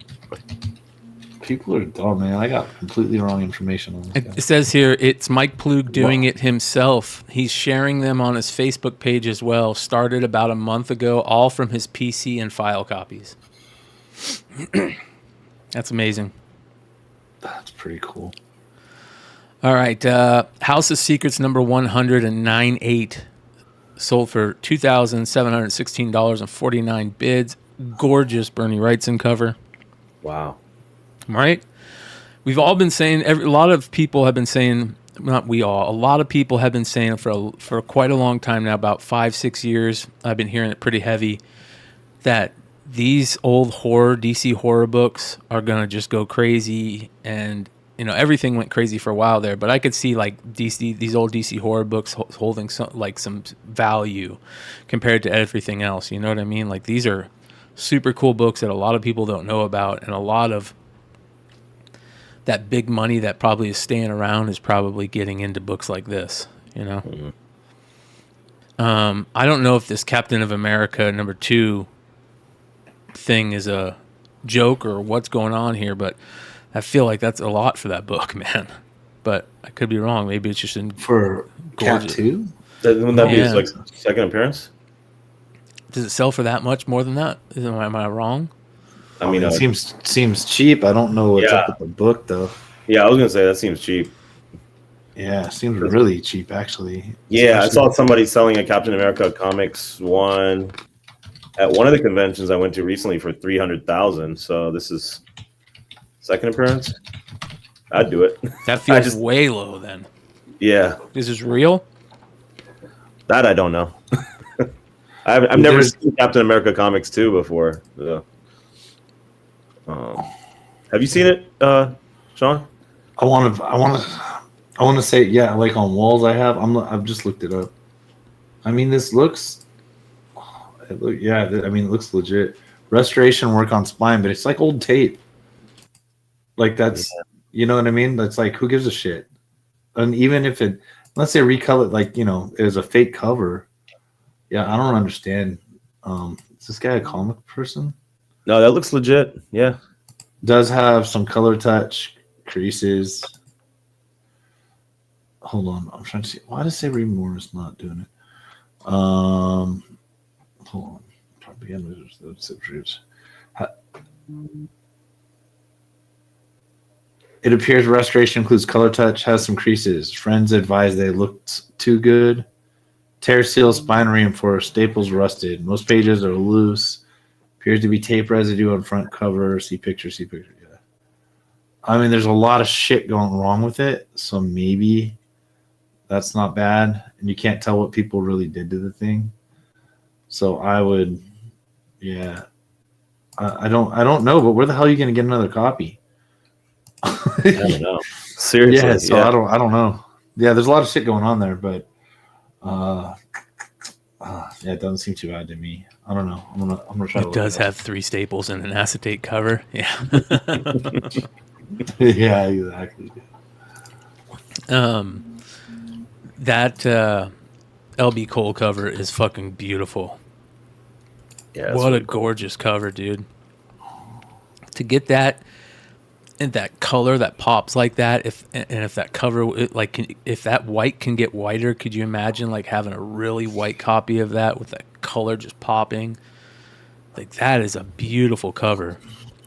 People are dumb, man. I got completely wrong information on this guy. It says here it's Mike Plug doing it himself. He's sharing them on his Facebook page as well. Started about a month ago, all from his PC and file copies. That's amazing. That's pretty cool. All right, House of Secrets number 109.8 sold for $2,716.49 bids. Gorgeous Bernie Wrightson cover. Wow. Right? We've all been saying, a lot of people have been saying, not we all, a lot of people have been saying for quite a long time now, about 5-6 years, I've been hearing it pretty heavy, that these old DC horror books are going to just go crazy. And, everything went crazy for a while there, but I could see like these old DC horror books holding some value compared to everything else. You know what I mean? Like these are super cool books that a lot of people don't know about, and a lot of that big money that probably is staying around is probably getting into books like this, Mm-hmm. I don't know if this Captain of America number 2 thing is a joke or what's going on here, but I feel like that's a lot for that book, man. But I could be wrong. Maybe it's just For Cat 2? Wouldn't that be his second appearance? Does it sell for that much more than that? Am I wrong? I mean, it seems cheap. I don't know what's up with the book, though. Yeah, I was gonna say that seems cheap. Yeah, it seems really cheap, actually. Yeah, I saw somebody selling a Captain America Comics one at one of the conventions I went to recently for $300,000. So this is second appearance. I'd do it. That feels way low then. Yeah. This is real? That I don't know. I've never seen Captain America Comics 2 before. Have you seen it, Sean? I want to say, yeah, like on walls I have. I've just looked it up. I mean, this looks, it looks legit. Restoration work on spine, but it's like old tape. Like that's, you know what I mean? That's like, who gives a shit? And even if it, let's say recolor, like, it was a fake cover. Yeah, I don't understand. Is this guy a comic person? No, that looks legit. Yeah. Does have some color touch, creases. Hold on, I'm trying to see. Why does it say Remore is not doing it? Hold on. It appears restoration includes color touch, has some creases. Friends advise they looked too good. Tear seal, spine reinforced, staples rusted. Most pages are loose. Appears to be tape residue on front cover. See picture. Yeah. I mean, there's a lot of shit going wrong with it, so maybe that's not bad. And you can't tell what people really did to the thing. So I would, yeah. I don't know, but where the hell are you going to get another copy? I don't know. Seriously. Yeah, so I don't know. Yeah, there's a lot of shit going on there, but yeah, it doesn't seem too bad to me. I don't know. I'm gonna try. It does have 3 staples and an acetate cover. Yeah. Yeah, exactly. That LB Cole cover is fucking beautiful. Yeah, What really a gorgeous cover, dude. To get that and that color that pops like that, if that cover if that white can get whiter, could you imagine like having a really white copy of that with that color just popping? Like that is a beautiful cover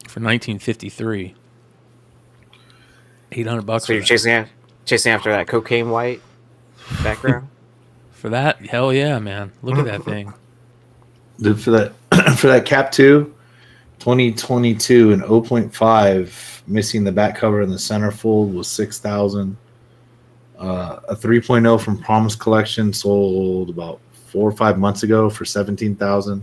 for 1953. $800. So you're chasing after that cocaine white background? For that? Hell yeah, man. Look at that thing. Dude, for that Cap 2, 2022 and 0.5, missing the back cover and the centerfold was $6,000. A 3.0 from Promise Collection sold about 4 or 5 months ago for $17,000.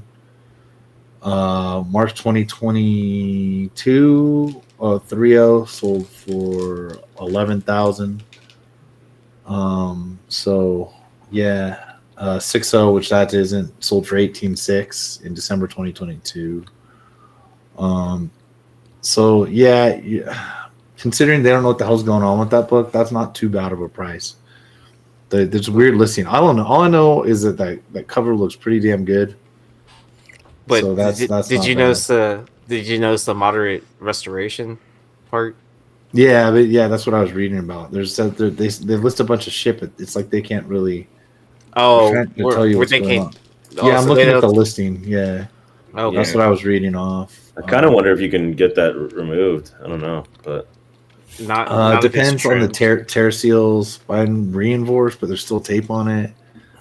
March 2022, 3.0 sold for $11,000. So yeah. 6.0, which that isn't, sold for $18,600 in December 2022. So yeah, considering they don't know what the hell's going on with that book, that's not too bad of a price. There's a weird listing. I don't know. All I know is that cover looks pretty damn good. But so did you notice the moderate restoration part? Yeah, but yeah, that's what I was reading about. They list a bunch of shit, but it's like they can't really. Oh, tell you what's going on. Yeah, I'm so looking at the listing. Yeah. Oh, that's what I was reading off. I kind of wonder if you can get that removed. I don't know, but not depends on the tear seals. Spine reinforced, but there's still tape on it.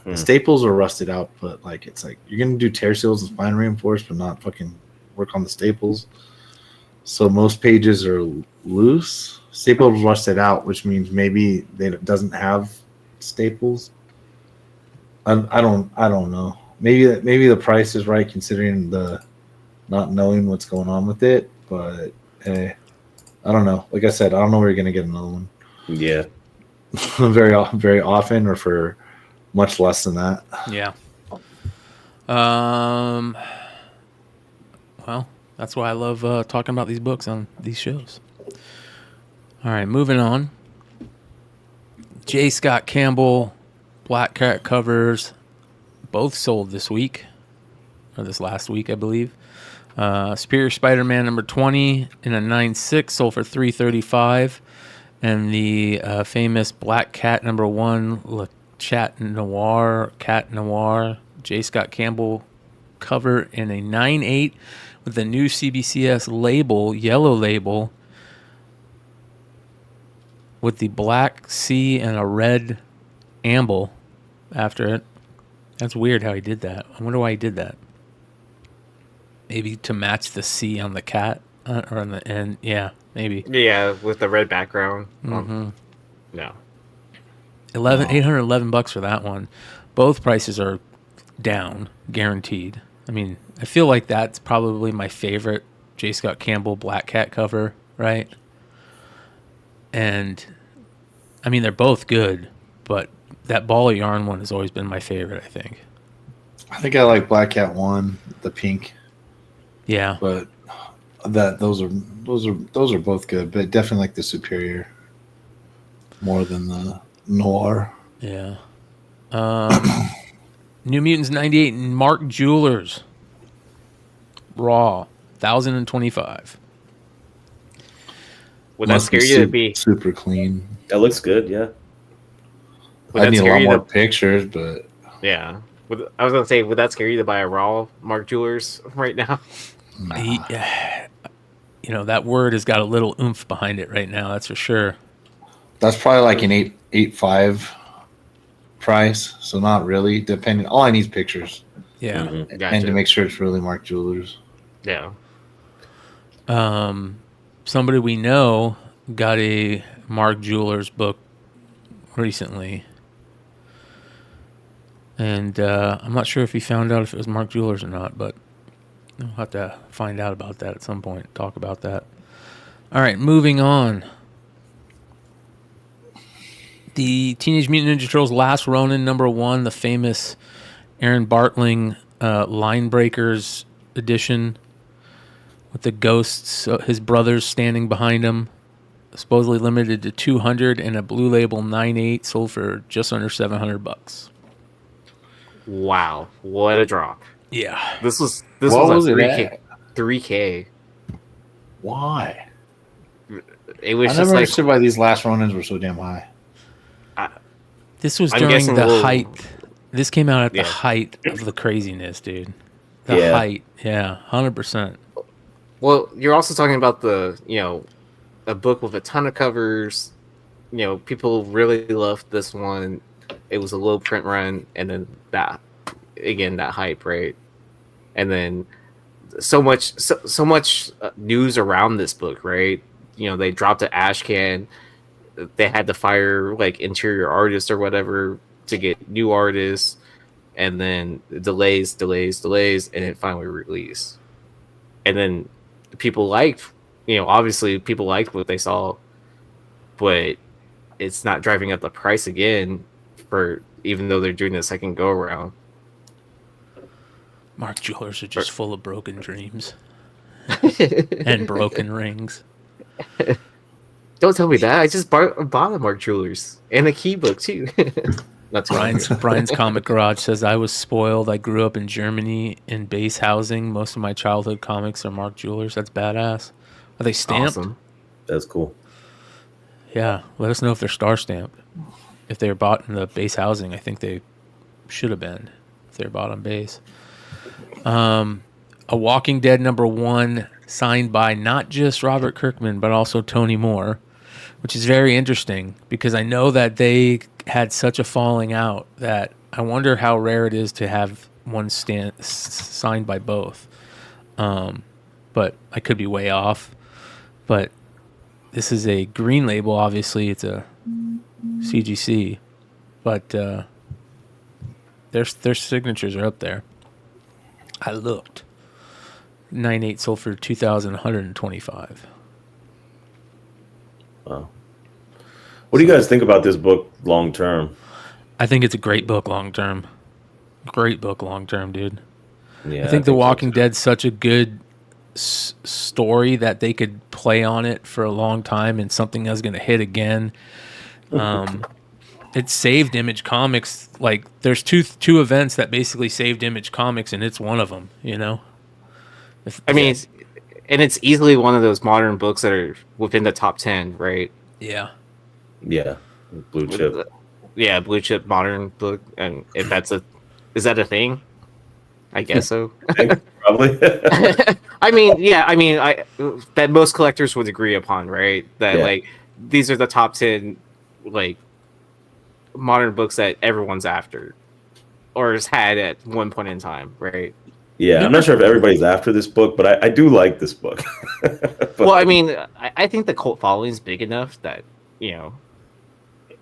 The staples are rusted out, but like it's like you're gonna do tear seals and spine reinforced, but not fucking work on the staples. So most pages are loose. Staples rusted out, which means maybe it doesn't have staples. I don't know. Maybe the price is right considering the not knowing what's going on with it, but I don't know. Like I said, I don't know where you're gonna get another one. Yeah, very often, or for much less than that. Yeah. Well, that's why I love talking about these books on these shows. All right, moving on. J. Scott Campbell Black Cat covers both sold this week, or this last week, I believe. Superior Spider-Man number 20 in a 9.6 sold for $335, and the famous Black Cat number 1 Le Cat Noir J. Scott Campbell cover in a 9.8 with a new CBCS label, yellow label, with the black C and a red amble after it. That's weird how he did that. I wonder why he did that. Maybe to match the C on the cat or on the end. Yeah, maybe. Yeah, with the red background. Mm-hmm. No. $811 for that one. Both prices are down, guaranteed. I mean, I feel like that's probably my favorite J. Scott Campbell Black Cat cover, right? And I mean, they're both good, but that ball of yarn one has always been my favorite, I think. I think I like Black Cat 1, the pink. Yeah. But those are both good, but definitely like the Superior more than the Noir. Yeah. New Mutants 98 and Mark Jewelers. Raw, 1,025. Would that scare you to be super clean? That looks good, yeah. I need a lot more pictures, but yeah. I was gonna say, would that scare you to buy a raw Mark Jewelers right now? You know, that word has got a little oomph behind it right now. That's for sure. That's probably like an 8.5 price. So not really. Depending, all I need is pictures, Yeah. Mhm. Gotcha. and to make sure it's really Mark Jewelers. Yeah. Somebody we know got a Mark Jewelers book recently. And I'm not sure if he found out if it was Mark Jewelers or not, but we'll have to find out about that at some point. Talk about that. All right, moving on. The Teenage Mutant Ninja Turtles Last Ronin #1, the famous Aaron Bartling Line Breakers edition with the ghosts, his brothers standing behind him. Supposedly limited to 200 and a blue label 9.8, sold for just under $700. Wow, what a drop! Yeah. This was What was a it 3K. at? 3K. Why? It was I just never like understood why these last Ronins were so damn high. This was I'm during guessing the we'll- height. This came out at the Yeah. height of the craziness, dude. The Yeah. height. Yeah, 100%. Well, you're also talking about a book with a ton of covers. People really loved this one. It was a low print run, and then that hype, right? And then so much news around this book, right? They dropped an ash can. They had to fire like interior artists or whatever to get new artists, and then delays, and it finally released. And then people liked, obviously people liked what they saw, but it's not driving up the price again for even though they're doing the second go around. Mark Jewelers are just full of broken dreams and broken rings. Don't tell me that. I just bought a Mark Jewelers and a key book too. That's Brian's Comic Garage says, I was spoiled. I grew up in Germany in base housing. Most of my childhood comics are Mark Jewelers. That's badass. Are they stamped? awesome. That's cool. Yeah. Let us know if they're star stamped. If they were bought in the base housing, I think they should have been. If they're bought on base. A Walking Dead #1 signed by not just Robert Kirkman, but also Tony Moore, which is very interesting because I know that they had such a falling out that I wonder how rare it is to have one signed by both. But I could be way off. But this is a green label, obviously. It's a CGC. But their signatures are up there. I looked. 9.8 sold for $2,125. Wow. What do you guys think about this book long term? I think it's a great book long term. Great book long term, dude. Yeah, I think The so Walking too. Dead's such a good story that they could play on it for a long time, and something that's going to hit again. It saved Image Comics. Like, there's two events that basically saved Image Comics, and it's one of them. I mean, it's easily one of those modern books that are within the top 10, right? yeah. Yeah, blue chip. Yeah, blue chip modern book, and if is that a thing? I guess so. Probably. I that most collectors would agree upon, right? That Yeah. like these are the top 10 like modern books that everyone's after or has had at one point in time, right? Yeah, I'm not sure if everybody's after this book, but I do like this book. But- Well, I mean, I think the cult following is big enough that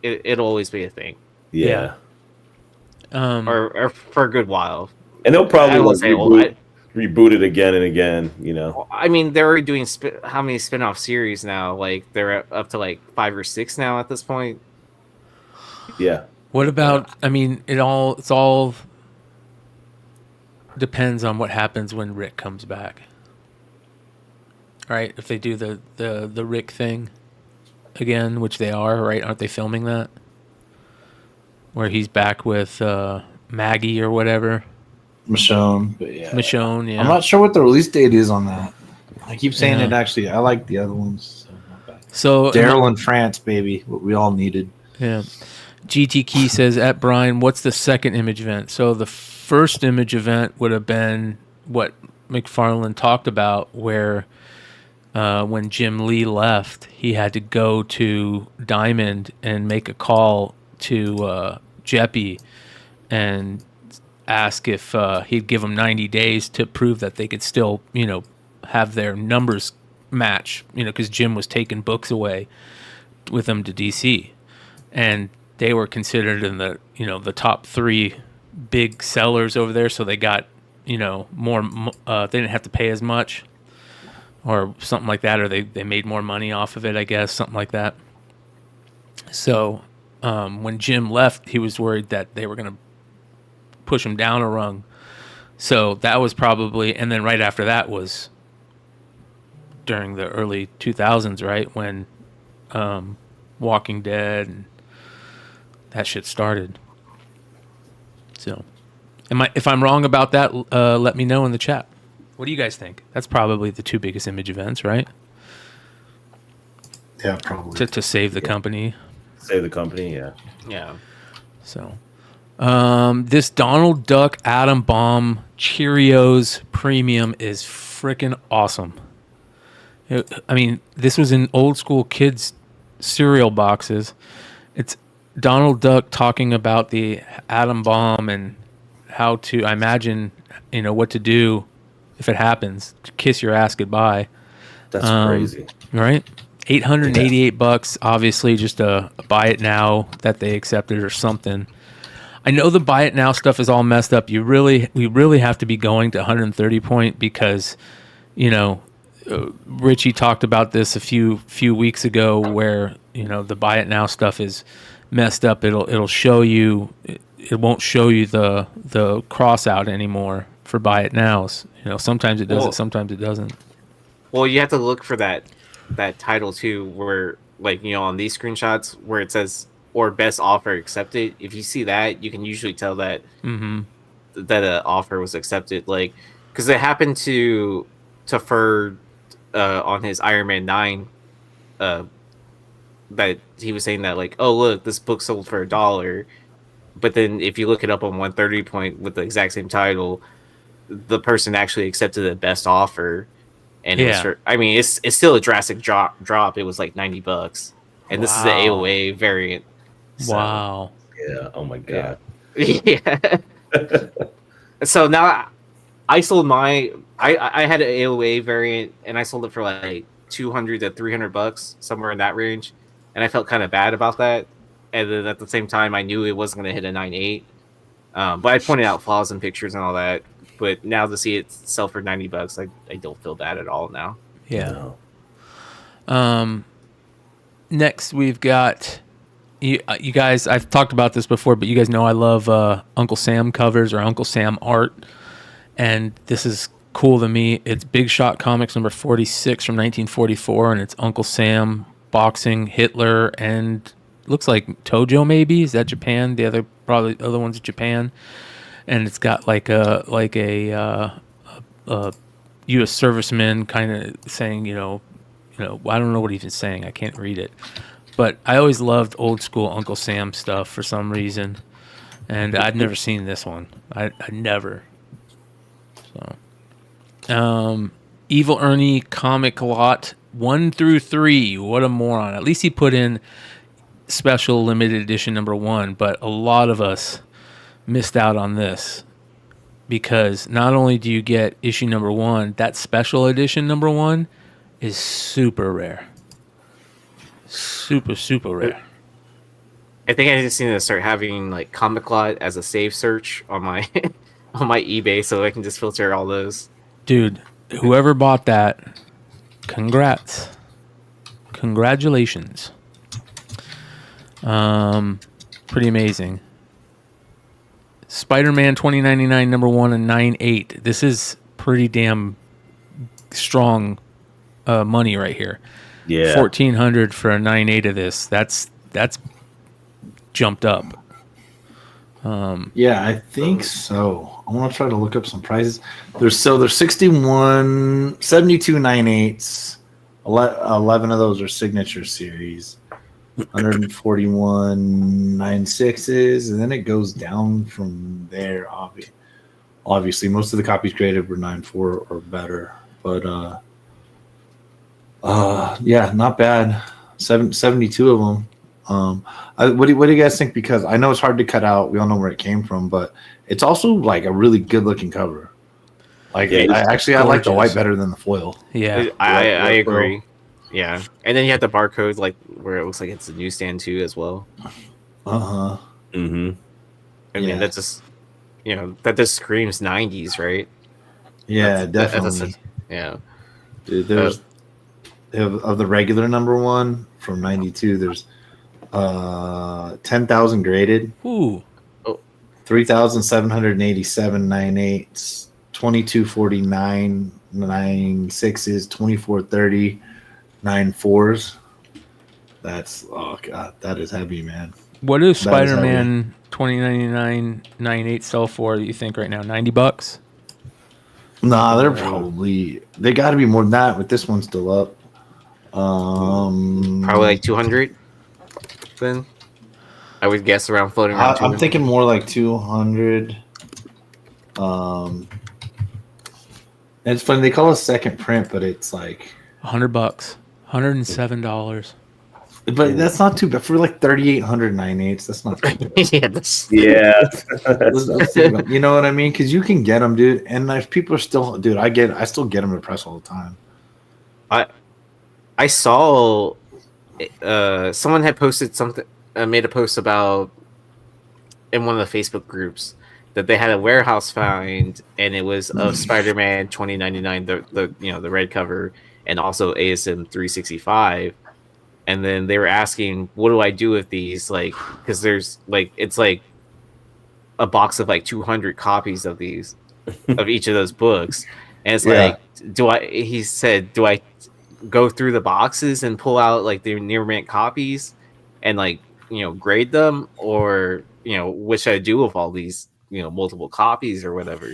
it'll always be a thing, yeah. or for a good while. And they'll probably I like, won't say reboot it again and again, I mean, they're already doing how many spin-off series now? Like they're up to like 5 or 6 now at this point. Yeah. What about? I mean, it's all depends on what happens when Rick comes back. Right? If they do the Rick thing again, which they are, right? Aren't they filming that? Where he's back with Maggie or whatever. Michonne, but yeah. Michonne, yeah. I'm not sure what the release date is on that. I keep saying Yeah. it actually. I like the other ones. So Daryl in France, baby. What we all needed. Yeah. GT Key says, at Bryan, what's the second Image event? So the first Image event would have been what McFarlane talked about, where when Jim Lee left, he had to go to Diamond and make a call to Jeppy and ask if he'd give them 90 days to prove that they could still, have their numbers match, because Jim was taking books away with them to DC. And they were considered in the, the top 3 big sellers over there. So they got, more, they didn't have to pay as much or something like that. Or they made more money off of it, I guess, something like that. So when Jim left, he was worried that they were going to push him down a rung. So that was probably, and then right after that was during the early 2000s, right? When Walking Dead and that shit started. So if I'm wrong about that, let me know in the chat. What do you guys think? That's probably the 2 biggest Image events, right? Yeah, probably. To save the company. Save the company, yeah. Yeah. So, this Donald Duck Atom Bomb Cheerios Premium is freaking awesome. I mean, this was in old school kids cereal boxes. It's Donald Duck talking about the atom bomb and how to, I imagine, what to do if it happens. Kiss your ass goodbye. That's crazy. Right? $888, obviously, just a buy it now that they accepted or something. I know the buy it now stuff is all messed up. We really have to be going to 130 point because, Richie talked about this a few weeks ago where, the buy it now stuff is messed up. It'll show you, it won't show you the cross out anymore for buy it nows. Sometimes it does it, sometimes it doesn't. Well, you have to look for that title too, where on these screenshots where it says or best offer accepted. If you see that, you can usually tell that that an offer was accepted. Because it happened to Ferd on his Iron Man 9, that he was saying that oh look, this book sold for $1, but then if you look it up on 130 point with the exact same title, the person actually accepted the best offer. And it was for, it's still a drastic drop. It was like $90, and this is the AOA variant. So, wow. Yeah. Oh my god. Yeah. So now I sold I had an AOA variant, and I sold it for like $200 to $300, somewhere in that range, and I felt kind of bad about that. And then at the same time, I knew it wasn't going to hit a 9.8. But I pointed out flaws in pictures and all that. But now to see it sell for $90, I don't feel bad at all now. Yeah. No. Next we've got you guys. I've talked about this before, but you guys know I love Uncle Sam covers or Uncle Sam art, and this is cool to me. It's Big Shot Comics number 46 from 1944, and it's Uncle Sam boxing Hitler and looks like Tojo. Maybe is that Japan? The other one's Japan. And it's got like a U.S. serviceman kind of saying, I don't know what he's saying. I can't read it, but I always loved old school Uncle Sam stuff for some reason, and I'd never seen this one. I never. So, Evil Ernie comic lot 1 through 3. What a moron! At least he put in special limited edition number 1, but a lot of us missed out on this because not only do you get issue number 1, that special edition number 1 is super rare. Super rare. I think I just need to start having Comic Lot as a save search on my on my eBay so I can just filter all those. Dude, whoever bought that, congrats. Congratulations. Pretty amazing. Spider-Man 2099 number 1 and 9.8. This is pretty damn strong money right here. Yeah. 1,400 for a 9.8 of this. That's jumped up. Yeah, I think so. I want to try to look up some prices. There's 61, 72 9.8s. 11 of those are signature series. 141 9.6s, and then it goes down from there. Obviously, Obviously, most of the copies graded were 9.4 or better, but yeah, not bad. 72 of them. What do you guys think? Because I know it's hard to cut out. We all know where it came from, but it's also like a really good looking cover. Like, Yeah, I like the white gorgeous. better than the foil. Yeah. I agree. Yeah, and then you have the barcode like where it looks like it's a newsstand too as well. Mm-hmm. I mean, Yeah. that just that just screams 90s, right? Yeah, That's- definitely. yeah. Dude, there's of the regular number one from 92. There's 10,000 graded, Ooh. 3,787 9/8s, 2249 9/6s, 2430 9/4s. That's god, that is heavy, man. What does That is Spider-Man 2099 98 sell for, you think, right now? $90? Nah, they got to be more than that. But this one's still up. Probably like 200. Then I would guess around floating around. I'm thinking more like 200. It's funny they call it a second print, but it's like $100, $107. But that's not too bad for like 3,800 9/8s. That's not too bad. Yeah, that's Yeah. You know what I mean? Because you can get them, dude. And if people are still, dude, I still get them to press all the time. I saw someone had posted something, made a post about in one of the Facebook groups that they had a warehouse find, and it was of Spider-Man 2099, the red cover, and also ASM 365. And then they were asking, what do I do with these? Like, because there's like, it's like a box of like 200 copies of these, of each of those books. And it's like, he said, do I go through the boxes and pull out like the near mint copies and like, grade them? Or, what should I do with all these, multiple copies or whatever?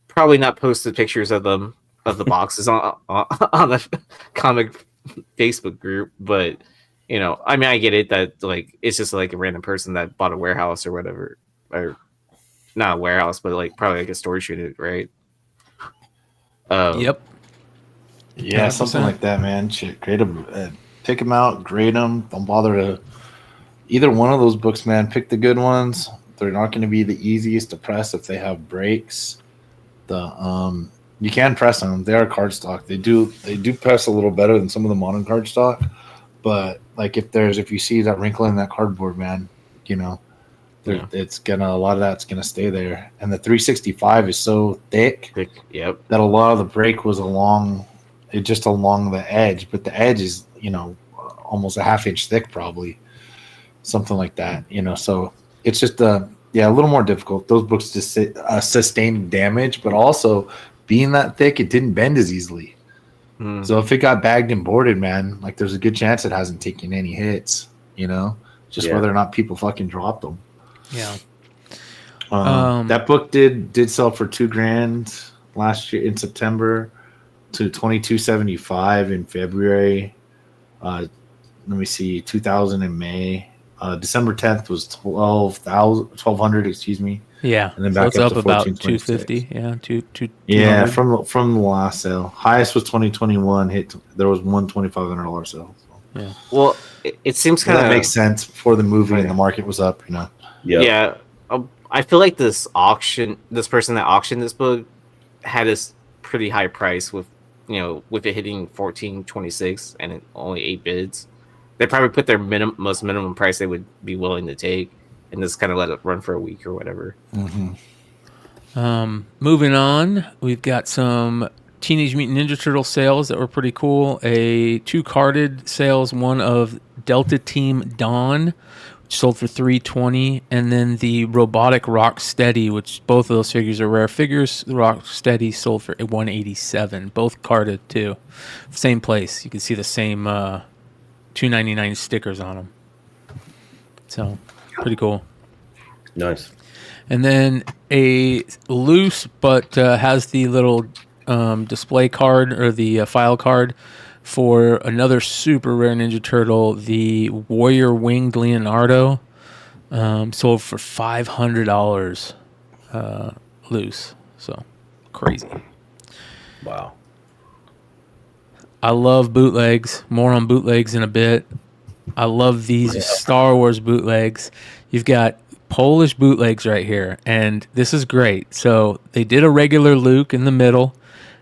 Probably not post the pictures of them, of the boxes on the comic Facebook group, but I mean, I get it that like it's just like a random person that bought a warehouse or whatever, or not a warehouse, but like probably like a storage unit, right? Yep. Yeah, 100%. something like that, man. Shit, grade them, pick them out, grade them. Don't bother to either one of those books, man. Pick the good ones. They're not going to be the easiest to press if they have breaks. You can press them. They are cardstock. They do press a little better than some of the modern cardstock. But like if you see that wrinkle in that cardboard, man, it's gonna, a lot of that's gonna stay there. And the 365 is so thick, Yep. that a lot of the break was along the edge, but the edge is almost a half-inch thick, probably something like that. So it's just a little more difficult. Those books just sustain damage, but also being that thick, it didn't bend as easily. So if it got bagged and boarded, man, like there's a good chance it hasn't taken any hits, whether or not people fucking dropped them. Yeah. That book did sell for $2,000 last year in September to $2,275 in February. Let me see, 2,000 in May. December 10th was 1,200, excuse me. Yeah. And then So back it's up up to about 1426. 250. Yeah. Yeah, 200. from the last sale. Highest was 2021. There was one $2,500 sale. So. Yeah. Well, it seems kind of that makes sense for the movie and the market was up. Yep. Yeah. I feel like this person that auctioned this book had this pretty high price with it hitting 1426 and only 8 bids. They probably put their most minimum price they would be willing to take, and just kind of let it run for a week or whatever. Mm-hmm. Moving on, we've got some Teenage Mutant Ninja Turtle sales that were pretty cool. 2 carded sales, one of Delta Team Dawn, which sold for $320, and then the Robotic Rock Steady, which both of those figures are rare figures. The Rock Steady sold for $187, both carded too. Same place. You can see the same $299 stickers on them. So pretty cool. Nice. And then a loose but has the little display card or the file card for another super rare Ninja Turtle, the Warrior Winged Leonardo, sold for $500. loose. So crazy. Wow. I love bootlegs. More on bootlegs in a bit. I love these Star Wars bootlegs. You've got Polish bootlegs right here, and this is great. So they did a regular Luke in the middle,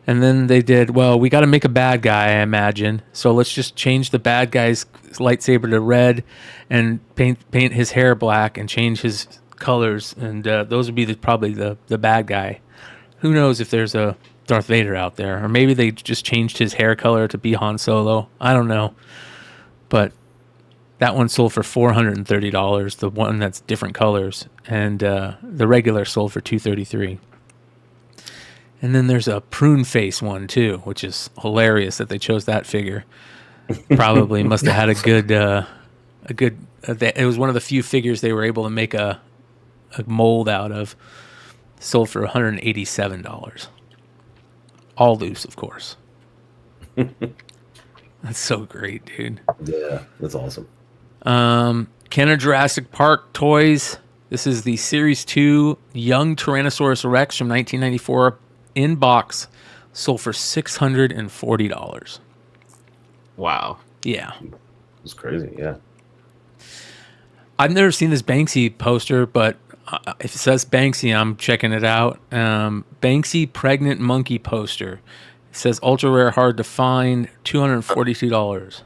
and then they did, well, we got to make a bad guy, I imagine. So let's just change the bad guy's lightsaber to red and paint his hair black and change his colors, and those would be probably the bad guy. Who knows if there's a Darth Vader out there, or maybe they just changed his hair color to be Han Solo. I don't know, but that one sold for $430. The one that's different colors, and the regular sold for $233. And then there's a prune face one too, which is hilarious that they chose that figure. Probably must have had a good. It was one of the few figures they were able to make a mold out of. Sold for $187. All loose, of course. That's so great, dude. Yeah, that's awesome. Kenner Jurassic Park toys. This is the Series 2 Young Tyrannosaurus Rex from 1994 in box. Sold for $640. Wow. Yeah. It's crazy, yeah. I've never seen this Banksy poster, but if it says Banksy, I'm checking it out. Banksy Pregnant Monkey poster. It says ultra rare, hard to find, $242.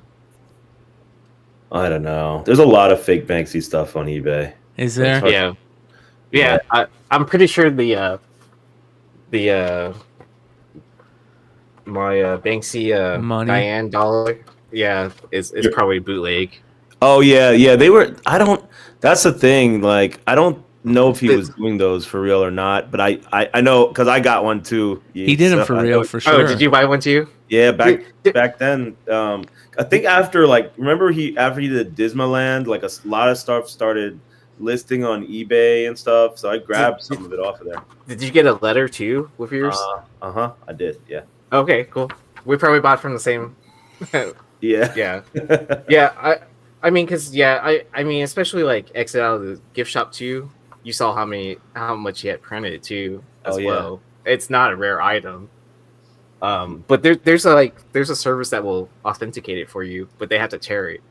I don't know. There's a lot of fake Banksy stuff on eBay. Is there? Yeah. I'm pretty sure my Banksy Money. Diane dollar, is probably bootleg. Oh yeah. They were. That's the thing. Like, I don't know if he was doing those for real or not, but I know because I got one too. He did them for real, for sure. Oh, did you buy one too? Yeah, back then. I think after remember after he did Dismaland, like a lot of stuff started listing on eBay and stuff. So I grabbed some of it off of there. Did you get a letter too with yours? I did. Yeah. Okay, cool. We probably bought from the same. Yeah. Yeah. Yeah. I mean, especially like exit out of the gift shop too. You saw how much he had printed too as well. It's not a rare item. But there's a service that will authenticate it for you, but they have to tear it.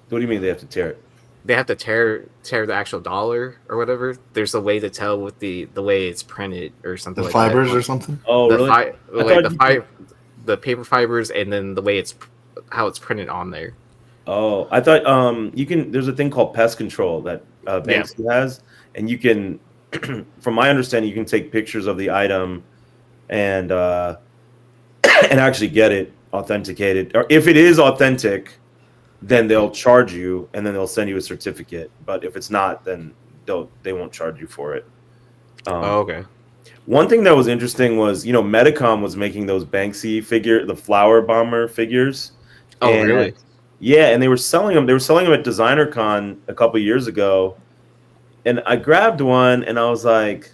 What do you mean they have to tear it? They have to tear the actual dollar or whatever. There's a way to tell with the way it's printed or something like that. The fibers or something? Oh, really? The paper fibers, and then the way how it's printed on there. Oh, I thought there's a thing called pest control that Banksy has, and you can, from my understanding, you can take pictures of the item and actually get it authenticated. Or if it is authentic, then they'll charge you, and then they'll send you a certificate. But if it's not, then they won't charge you for it. Okay. One thing that was interesting was, Medicom was making those Banksy the flower bomber figures. Oh, really? Yeah, and they were selling them. They were selling them at Designer Con a couple years ago, and I grabbed one, and I was like,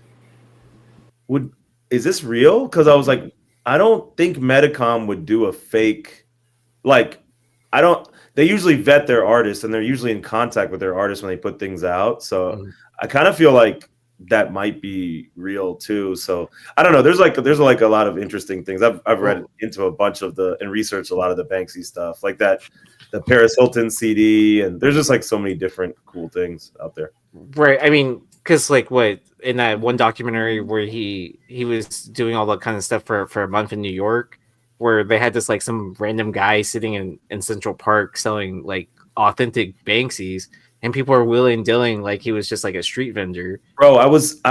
is this real? Because I was like, I don't think Medicom would do a fake, they usually vet their artists, and they're usually in contact with their artists when they put things out. So I kind of feel like that might be real too. So I don't know. There's a lot of interesting things. I've read into a bunch of and researched a lot of the Banksy stuff, like that, the Paris Hilton CD, and there's just so many different cool things out there. Right. I mean, because in that one documentary where he was doing all that kind of stuff for a month in New York, where they had this some random guy sitting in Central Park selling authentic Banksies, and people are willing dealing like he was just a street vendor. Bro, I was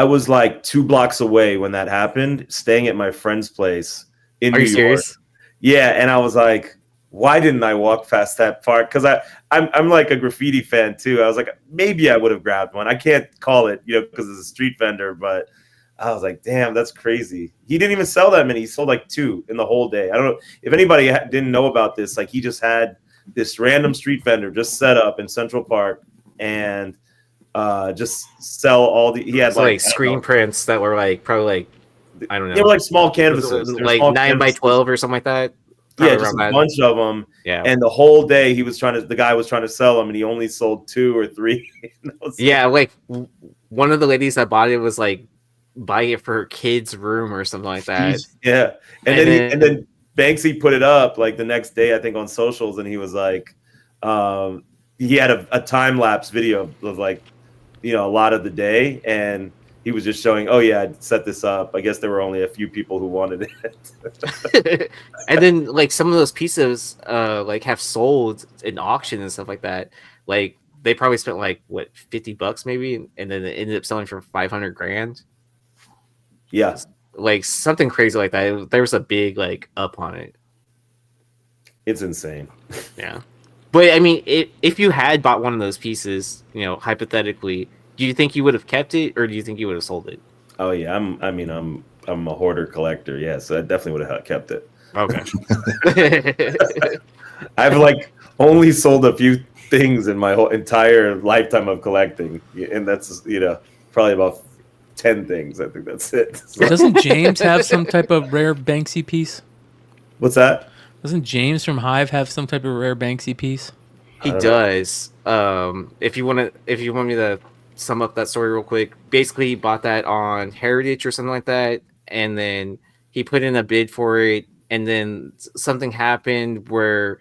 2 blocks away when that happened, staying at my friend's place in New York. Are you serious? Yeah, and I was like, why didn't I walk past that park? Because I'm a graffiti fan too. I was like, maybe I would have grabbed one. I can't call it, because it's a street vendor, but I was like, damn, that's crazy. He didn't even sell that many. He sold 2 in the whole day. I don't know if anybody didn't know about this. He just had this random street vendor just set up in Central Park and just sell all he had screen prints that were probably I don't know. They were small canvases, small 9 by 12 or something like that. Yeah, just a bunch of them. Yeah, and the whole day the guy was trying to sell them, and he only sold 2 or 3. one of the ladies that bought it was like buying it for her kid's room or something like that. Yeah, and then Banksy put it up like the next day, I think, on socials, and he was like, he had a time lapse video of like, a lot of the day, and he was just showing, oh yeah, I set this up. I guess there were only a few people who wanted it. And then like some of those pieces like have sold in auction and stuff like that. Like they probably spent like what $50 maybe, and then it ended up selling for 500 grand. Yeah, like something crazy like that. There was a big like up on it. It's insane. Yeah, but I mean, if you had bought one of those pieces, hypothetically, do you think you would have kept it, or do you think you would have sold it? Oh yeah, I'm a hoarder collector. Yeah, so I definitely would have kept it. Okay. I've like only sold a few things in my whole entire lifetime of collecting, and that's probably about 10 things. I think that's it. So. Doesn't James have some type of rare Banksy piece? What's that? Doesn't James from Hive have some type of rare Banksy piece? He does. If you want me to sum up that story real quick, basically he bought that on Heritage or something like that, and then he put in a bid for it, and then something happened where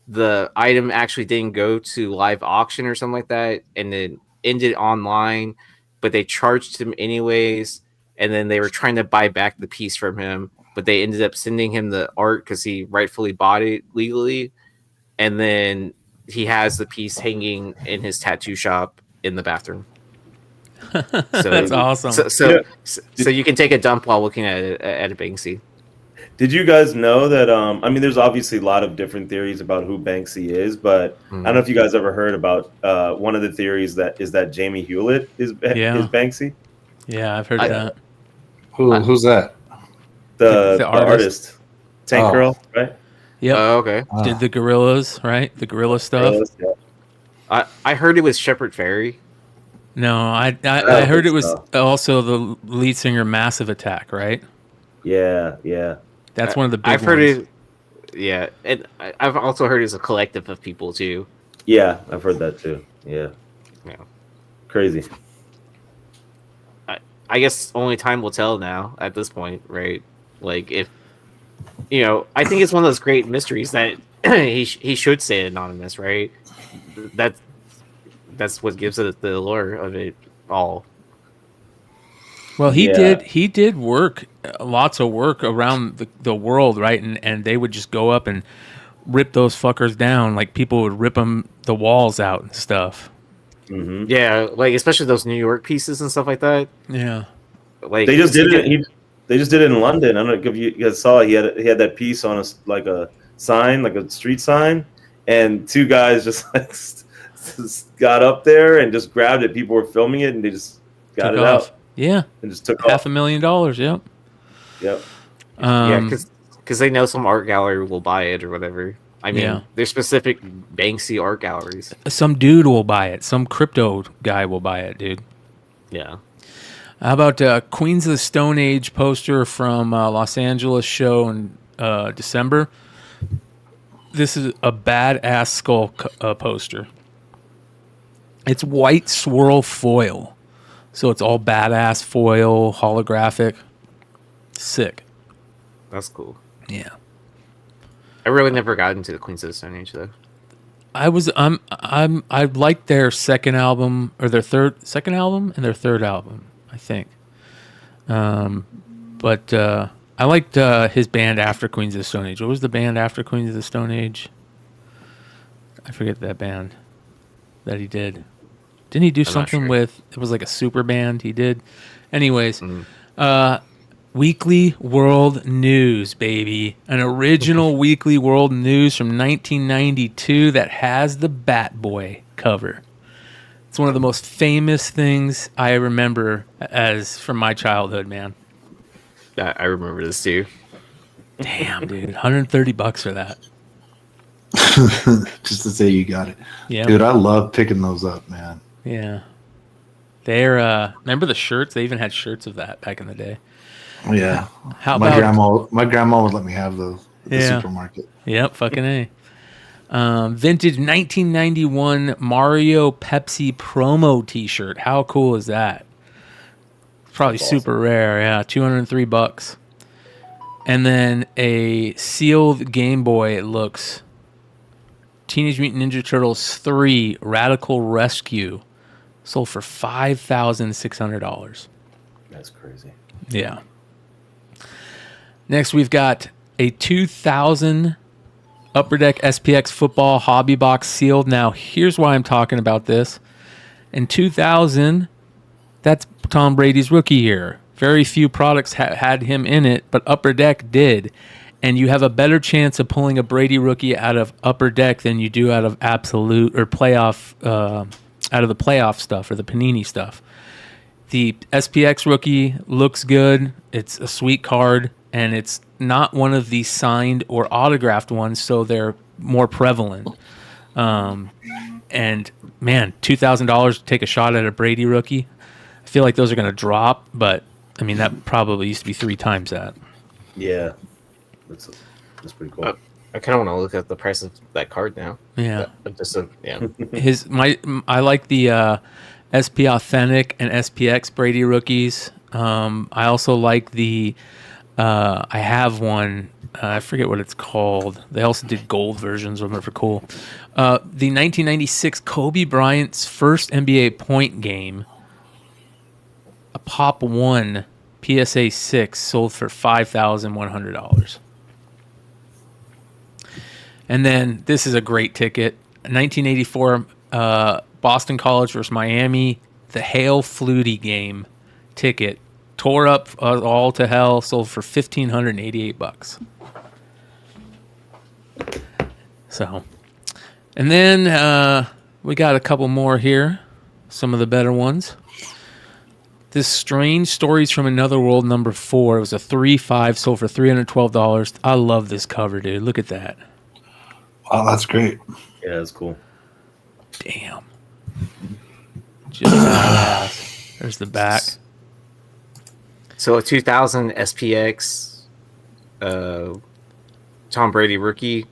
the item actually didn't go to live auction or something like that, and it ended online, but they charged him anyways, and then they were trying to buy back the piece from him, but they ended up sending him the art because he rightfully bought it legally, and then he has the piece hanging in his tattoo shop in the bathroom. So that's awesome. So you can take a dump while looking at it at a Banksy. Did you guys know that? There's obviously a lot of different theories about who Banksy is, but I don't know if you guys ever heard about one of the theories that Jamie Hewlett is Banksy. Yeah, I've heard that. Who's that? The artist. Tank Girl, right? Yep. Okay. Did the gorillas, right? The gorilla stuff. Gorillas, yeah. I heard it was Shepard Fairey. No, I heard it was also the lead singer Massive Attack, right? Yeah. That's one of the big I've heard ones. it. Yeah, and I've also heard it's a collective of people too. Yeah, I've heard that too. Yeah. Crazy. I guess only time will tell now at this point, right? Like if I think it's one of those great mysteries that he should stay anonymous, right? That's what gives it the allure of it all. Well, he did work, lots of work around the world, right? And they would just go up and rip those fuckers down. Like people would rip the walls out and stuff. Mm-hmm. Yeah, like especially those New York pieces and stuff like that. Yeah, like they just did it. They just did it in London. I don't know if you guys saw. He had that piece on a sign, like a street sign, and two guys just got up there and just grabbed it. People were filming it, and they just got it out. Yeah, and just took $500,000. Yep. Yep. Yeah, because they know some art gallery will buy it or whatever. I mean, there's specific Banksy art galleries. Some dude will buy it. Some crypto guy will buy it, dude. Yeah. How about Queens of the Stone Age poster from Los Angeles show in December? This is a badass skull poster. It's white swirl foil. So it's all badass foil, holographic. Sick. That's cool. Yeah. I really never got into the Queens of the Stone Age though. I liked their second album or their second album and their third album, I think. But I liked his band after Queens of the Stone Age. What was the band after Queens of the Stone Age? I forget that band that he did. Didn't he do something with? It was like a super band he did. Anyways, Weekly World News, baby. An original Weekly World News from 1992 that has the Bat Boy cover. It's one of the most famous things I remember as from my childhood, man. I remember this too. Damn, dude. $130 for that. Just to say you got it. Yeah. Dude, I love picking those up, man. Yeah. They're remember the shirts? They even had shirts of that back in the day. Yeah. How my about grandma would let me have those at the supermarket. Yep, fucking A. Vintage 1991 Mario Pepsi promo T-shirt. How cool is that? Probably That's super rare. Yeah, $203. And then a sealed Game Boy. It looks Teenage Mutant Ninja Turtles 3 Radical Rescue, sold for $5,600. That's crazy. Yeah. Next, we've got a 2000 Upper Deck SPX football hobby box sealed. Now, here's why I'm talking about this. In 2000, that's Tom Brady's rookie year. Very few products had him in it, but Upper Deck did. And you have a better chance of pulling a Brady rookie out of Upper Deck than you do out of Absolute or playoff, out of the playoff stuff or the Panini stuff. The SPX rookie looks good. It's a sweet card, and it's not one of the signed or autographed ones, so they're more prevalent. And man, $2,000 to take a shot at a Brady rookie. I feel like those are going to drop, but I mean that probably used to be 3 times that. Yeah, that's pretty cool. I kind of want to look at the price of that card now. Yeah, Yeah. I like the SP Authentic and SPX Brady rookies. I also like the. I have one. I forget what it's called. They also did gold versions of them for cool. The 1996 Kobe Bryant's first NBA point game, a Pop 1 PSA 6, sold for $5,100. And then this is a great ticket. 1984 Boston College versus Miami, the Hale Flutie game ticket. Tore up all to hell, sold for $1,588. So, and then we got a couple more here, some of the better ones. This Strange Stories from Another World number 4. It was a 3.5, sold for $312. I love this cover, dude. Look at that. Oh, that's great. Yeah, that's cool. Damn. Just badass. There's the back. So a 2000 SPX Tom Brady rookie.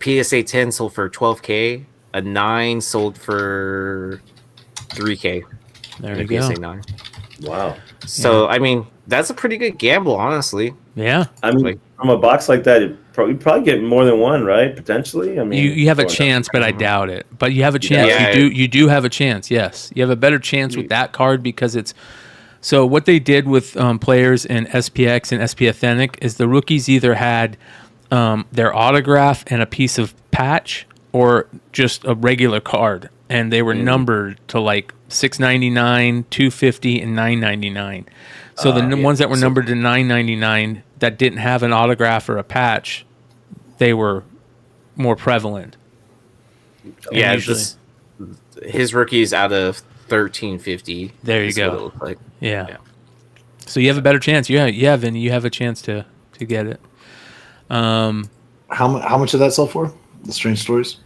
PSA 10 sold for $12K. A 9 sold for $3K. There you go. PSA 9. Wow. So, I mean, that's a pretty good gamble, honestly. Yeah. I mean, from a box like that, you probably get more than one, right? Potentially. I mean, you have a chance, but I doubt it. But you have a chance. Yeah. You do have a chance. Yes, you have a better chance with that card because it's. So what they did with players in SPX and SP Authentic is the rookies either had their autograph and a piece of patch or just a regular card, and they were numbered to like $6.99, $2.50, and $9.99. So the ones that were numbered to $9.99 that didn't have an autograph or a patch, they were more prevalent. Yeah, usually. his rookie's out of 1350. There you go. What it looked like. Yeah. So you have a better chance. Yeah, Vinny, you have a chance to get it. How much did that sell for? The Strange Stories?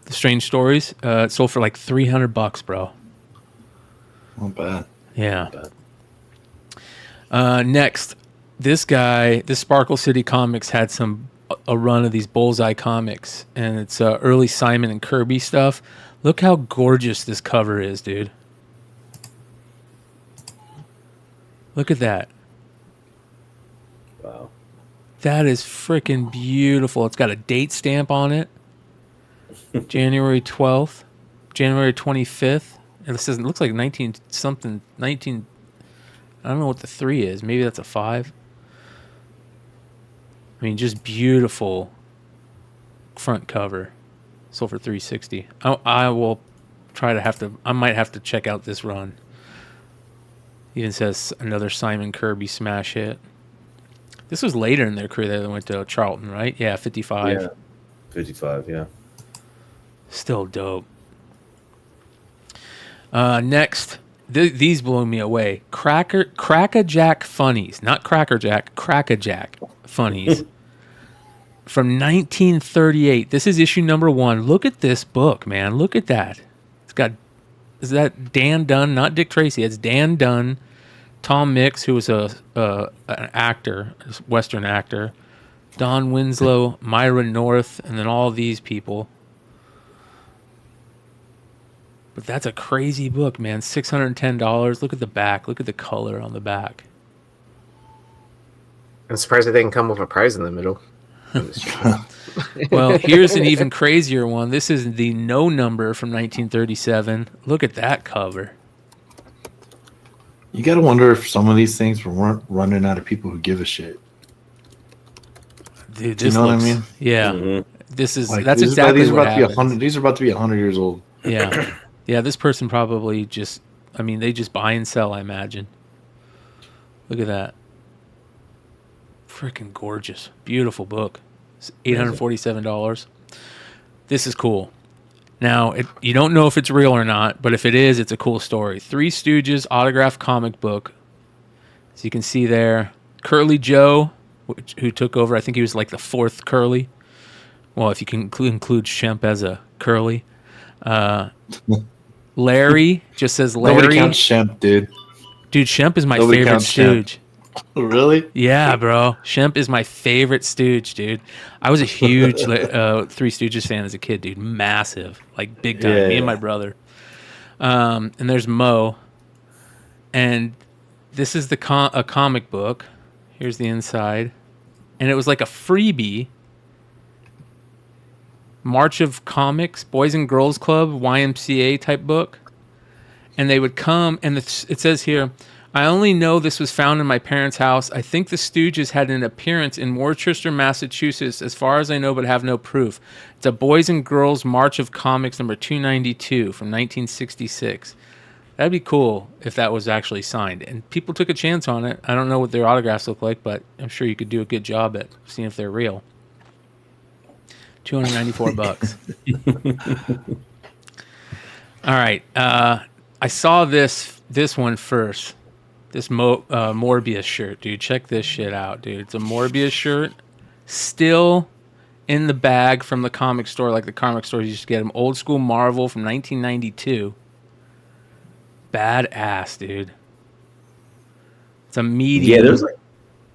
The Strange Stories, it sold for like $300, bro. Not bad. Yeah. Next, this Sparkle City Comics had a run of these Bullseye comics, and it's early Simon and Kirby stuff. Look how gorgeous this cover is, dude. Look at that. wow. That is freaking beautiful. It's got a date stamp on it. January 12th, January 25th. And it says it looks like 19. I don't know what the 3 is. Maybe that's a 5. I mean, just beautiful front cover. Sold for $360. I will try to I might have to check out this run. Even says another Simon Kirby smash hit. This was later in their career that they went to Charlton, right? Yeah, 55. Yeah, 55, yeah. Still dope. Next, these blew me away. Crack-a-Jack funnies. Not Cracker Jack, Crack-a-Jack funnies. From 1938. This is issue number 1. Look at this book, man. Look at that. Is that Dan Dunn? Not Dick Tracy. It's Dan Dunn. Tom Mix, who was an actor, a Western actor. Don Winslow, Myra North, and then all these people. But that's a crazy book, man. $610. Look at the back. Look at the color on the back. I'm surprised it didn't come with a prize in the middle. Well, here's an even crazier one. This is the No Number from 1937. Look at that cover. You got to wonder if some of these things weren't running out of people who give a shit. Dude, Do you know what I mean? Yeah. Mm-hmm. This is Like, that's these exactly are what about to be happens. 100. These are about to be 100 years old. Yeah. Yeah, this person probably just, I mean, they just buy and sell, I imagine. Look at that. Freaking gorgeous. Beautiful book. It's $847. This is cool. Now, you don't know if it's real or not, but if it is, it's a cool story. Three Stooges autographed comic book. As you can see there, Curly Joe, who took over. I think he was like the fourth Curly. Well, if you can include Shemp as a Curly. Larry, just says Larry. Nobody counts Shemp, dude. Dude, Shemp is my Nobody favorite counts Shemp. Stooge. Really? Yeah, bro. Shemp is my favorite Stooge, dude. I was a huge Three Stooges fan as a kid, dude. Massive. Like, big time. Yeah. Me and my brother. And there's Mo. And this is a comic book. Here's the inside. And it was like a freebie. March of Comics, Boys and Girls Club, YMCA type book. And they would come, and it says here, I only know this was found in my parents' house. I think the Stooges had an appearance in Worcester, Massachusetts, as far as I know, but have no proof. It's a Boys and Girls March of Comics number 292 from 1966. That'd be cool if that was actually signed. And people took a chance on it. I don't know what their autographs look like, but I'm sure you could do a good job at seeing if they're real. $294. All right. I saw this one first. This Morbius shirt, dude. Check this shit out, dude. It's a Morbius shirt. Still in the bag from the comic store, like the comic stores you used to get them. Old school Marvel from 1992. Badass, dude. It's a medium. Yeah,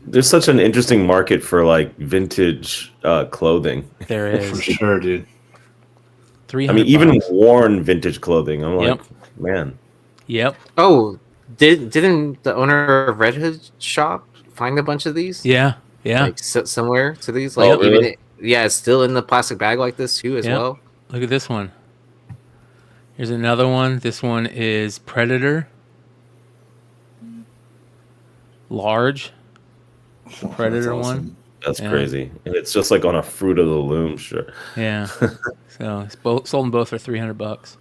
there's such an interesting market for like vintage clothing. There is. For sure, dude. I mean, even worn vintage clothing. I'm like, man. Yep. Oh, didn't the owner of Redhood shop find a bunch of these? Yeah. Yeah. Like somewhere to these, like really? It's still in the plastic bag like this too as well. Look at this one. Here's another one. This one is Predator. Large. The Predator one. That's crazy. And it's just like on a Fruit of the Loom shirt. Yeah. So it's sold them both for $300.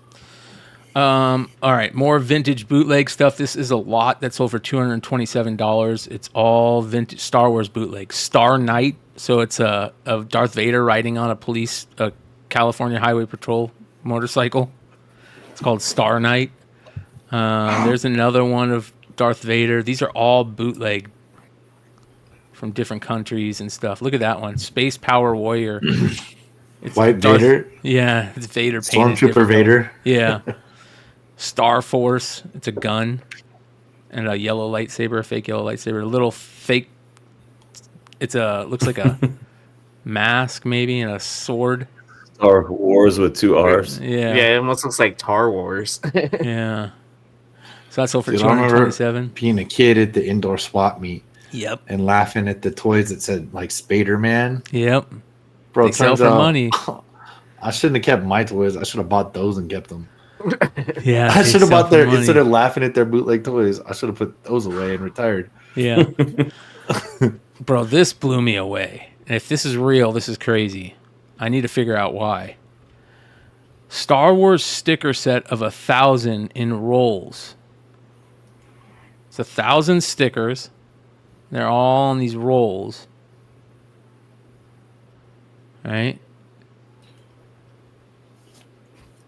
All right, more vintage bootleg stuff. This is a lot that sold for $227. It's all vintage Star Wars bootleg. Star Knight. So it's a Darth Vader riding on a California Highway Patrol motorcycle. It's called Star Knight. There's another one of Darth Vader. These are all bootleg from different countries and stuff. Look at that one. Space Power Warrior. It's White Vader? Yeah, it's Vader painted Stormtrooper Vader? Yeah. Star Force. It's a gun. And a yellow lightsaber, a fake yellow lightsaber. A little fake. Looks like a mask maybe and a sword. Star Wars with two R's. Yeah. Yeah, it almost looks like Tar Wars. Yeah. So that's sold for Dude, I remember $227. being a kid at the indoor swap meet. Yep. And laughing at the toys that said like Spader-Man. Yep. Bro, They sell turns for out, money. I shouldn't have kept my toys. I should have bought those and kept them. Yeah. I they should have sell bought for their, money. instead of laughing at their bootleg toys, I should have put those away and retired. Yeah. Bro, this blew me away. And if this is real, this is crazy. I need to figure out why. Star Wars sticker set of 1,000 in rolls. It's 1,000 stickers. They're all on these rolls. Right?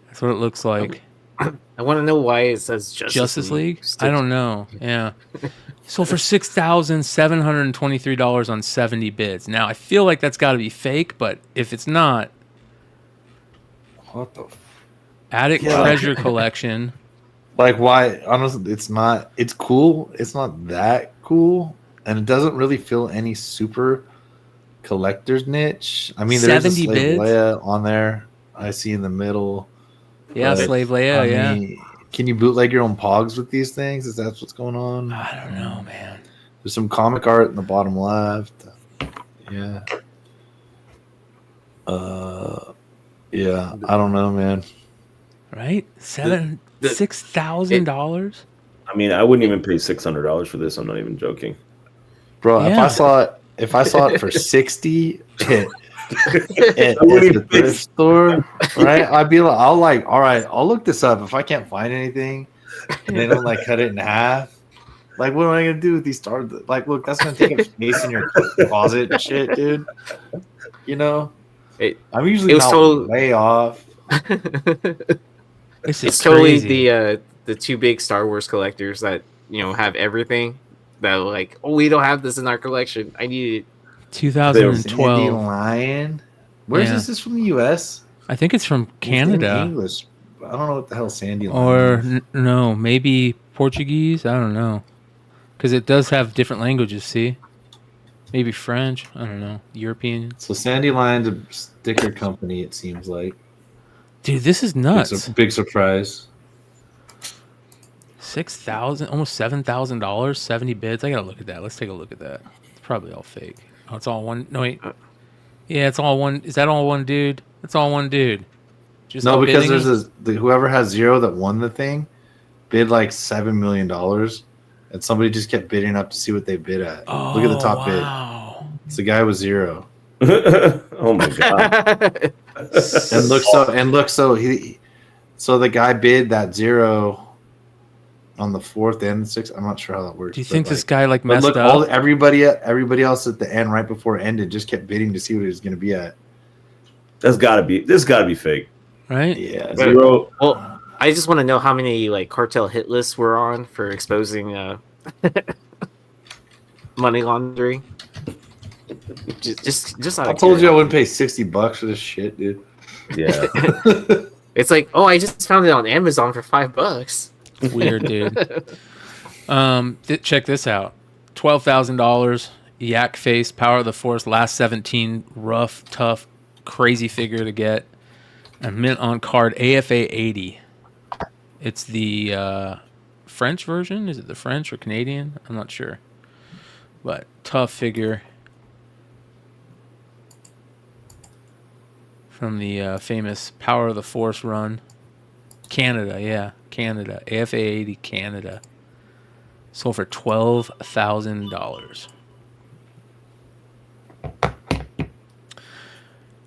That's what it looks like. I want to know why it says Justice League? I don't know. Yeah. Sold for $6,723 on 70 bids. Now, I feel like that's got to be fake, but if it's not, What the Attic Treasure Collection. Like, why? Honestly, it's not. It's cool. It's not that cool, and it doesn't really feel any super collector's niche. I mean, there's a 70 Slave bids? Leia on there. I see in the middle. Yeah, But, Slave Leia. I Yeah. mean, can you bootleg your own pogs with these things? Is that what's going on? I don't know, man. There's some comic art in the bottom left. Yeah. Yeah. I don't know, man. Right? $6,000. I mean, I wouldn't even pay $600 for this. I'm not even joking. Bro, Yeah. if I saw it for 60 at the thrift store, right? I'd be like, all right, I'll look this up. If I can't find anything and they don't like cut it in half, like what am I gonna do with these stars? Like, look, that's gonna take up space in your closet and shit, dude. You know? I'm usually not way off. It's totally crazy. the two big Star Wars collectors that have everything that are like, oh, we don't have this in our collection. I need it. 2012. Sandy Lion. Where's Yeah. this? Is from the U.S.? I think it's from It's in Canada. English. I don't know what the hell Sandy Lion Or is. no, maybe Portuguese. I don't know, because it does have different languages. See, maybe French. I don't know. European. So Sandy Lion's a sticker company. It seems like. Dude, this is nuts. Big surprise. 6,000, almost $7,000, 70 bids. I gotta look at that. Let's take a look at that. It's probably all fake. Oh, it's all one. No wait. Yeah, it's all one. Is that all one dude? It's all one dude. Just No, all because bidding? there's whoever has zero that won the thing bid like $7 million, and somebody just kept bidding up to see what they bid at. Look at the top bid. Wow. It's the guy with zero. Oh my god! So the guy bid that zero on the fourth and sixth. I'm not sure how that works. Do you think this guy like messed look, up? everybody else at the end right before it ended just kept bidding to see what he was going to be at. This gotta be fake. Right? Yeah, Zero. Well, I just want to know how many like cartel hit lists we're on for exposing money laundering. Just out I of told you I curiosity. wouldn't pay $60 for this shit, dude. Yeah. It's like, oh, I just found it on Amazon for $5. Weird, dude. Check this out. $12,000. Yak face, Power of the Force, last 17. Rough, tough, crazy figure to get. A mint on card, AFA 80. It's the French version. Is it the French or Canadian? I'm not sure. But tough figure. From the famous Power of the Force run. Canada, yeah. Canada. AFA 80 Canada. Sold for $12,000.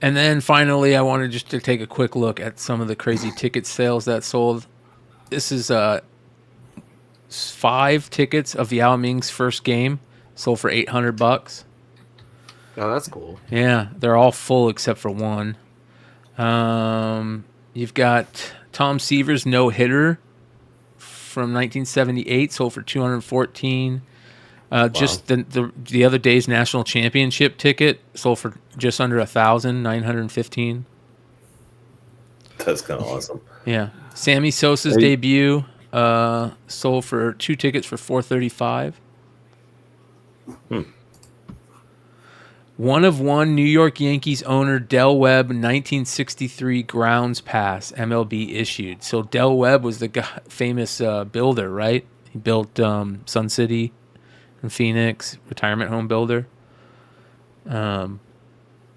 And then finally, I wanted just to take a quick look at some of the crazy ticket sales that sold. This is 5 tickets of Yao Ming's first game. Sold for $800. Oh, that's cool. Yeah, they're all full except for one. You've got Tom Seaver's no-hitter from 1978, sold for $214. Just the other day's national championship ticket sold for just under $1,915. That's kind of awesome. Yeah, Sammy Sosa's debut sold for 2 tickets for $435. One of one New York Yankees owner Del Webb 1963 grounds pass MLB issued. So Del Webb was the famous builder, right? He built Sun City in Phoenix, retirement home builder. And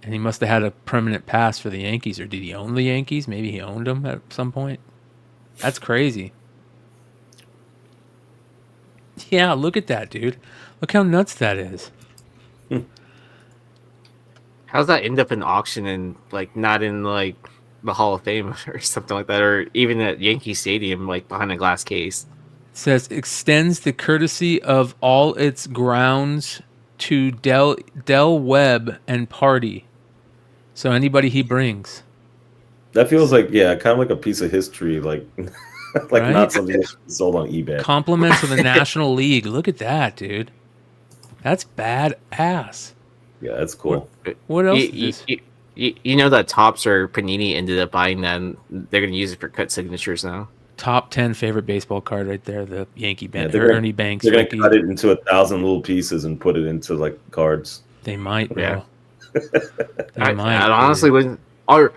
he must have had a permanent pass for the Yankees, or did he own the Yankees? Maybe he owned them at some point. That's crazy. Yeah, look at that, dude. Look how nuts that is. How's that end up in auction and like not in like the Hall of Fame or something like that, or even at Yankee Stadium, like behind a glass case? It says extends the courtesy of all its grounds to Del Webb and party. So anybody he brings. That feels like kind of like a piece of history, like Right? not something that should be sold on eBay. Compliments of the National League. Look at that, dude. That's badass. Yeah, that's cool. What else is this? You know that Topps or Panini ended up buying that, and they're going to use it for cut signatures now. Top 10 favorite baseball card right there, the Yankee band, they're Ernie Banks. They're gonna rookie. cut it into 1,000 little pieces and put it into like cards. They might, bro. Yeah. I honestly wouldn't. Or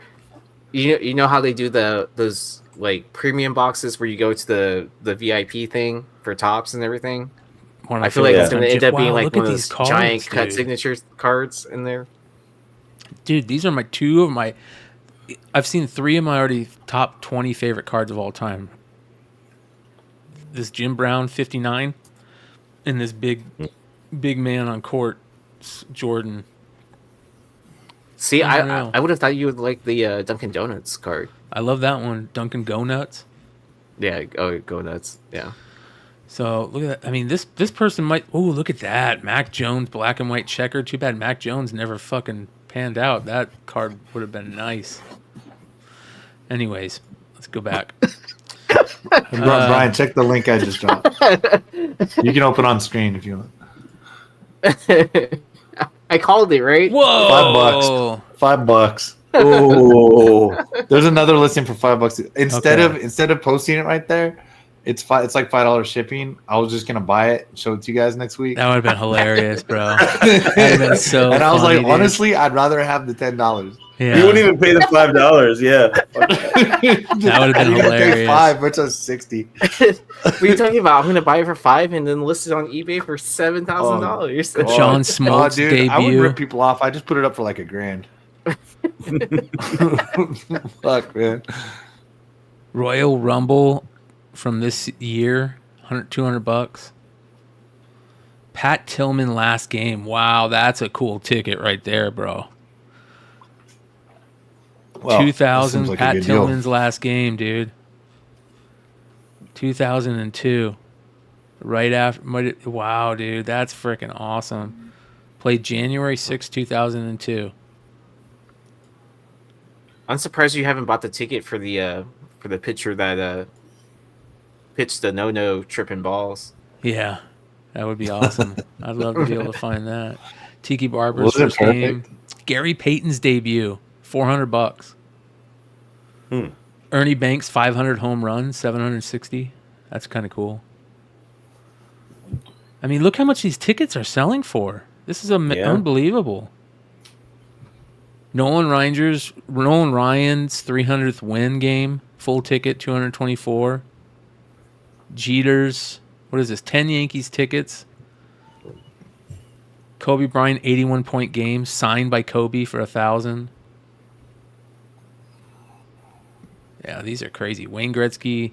you know how they do those like premium boxes where you go to the VIP thing for tops and everything. I feel like it's going to end up being like one of those giant cut signature cards in there. Dude, these are two of my. I've seen 3 of my already top 20 favorite cards of all time. This Jim Brown 59 and this big man on court Jordan. See, I would have thought you would like the Dunkin' Donuts card. I love that one, Dunkin' Go Nuts. Yeah, Go Nuts. Yeah. So look at that. I mean, this person might. Oh, look at that, Mac Jones, black and white checker. Too bad Mac Jones never fucking panned out. That card would have been nice. Anyways, let's go back. Brian, check the link I just dropped. You can open on screen if you want. I called it, right? Whoa! $5. Oh, there's another listing for $5. Instead of posting it right there, it's like $5 shipping. I was just gonna buy it and show it to you guys next week. That would have been hilarious, bro. That would have been so. And I was funny, like, honestly, I'd rather have the $10. Yeah. You wouldn't even pay the $5. Yeah, that would have been hilarious. Pay $5, which was $60. What are you talking about? I'm gonna buy it for $5 and then list it on eBay for $7,000. John Smoltz debut. I wouldn't rip people off. I just put it up for like $1,000. Fuck, man. Royal Rumble from this year, $200. Pat Tillman last game. Wow, that's a cool ticket right there, bro. Well, 2000 like Pat Tillman's last game, dude. 2002. Right after. Wow, dude, that's freaking awesome. Played January 6, 2002. I'm surprised you haven't bought the ticket for the pitcher that pitched the no tripping balls. Yeah, that would be awesome. I'd love to be able to find that. Tiki Barber's first game. Gary Payton's debut, $400. Ernie Banks 500 home run, 760. That's kind of cool. I mean, look how much these tickets are selling for. This is unbelievable. Nolan Ryan's 300th win game, full ticket, $224. Jeter's, what is this? 10 Yankees tickets. Kobe Bryant 81-point game signed by Kobe for $1,000. Yeah, these are crazy. Wayne Gretzky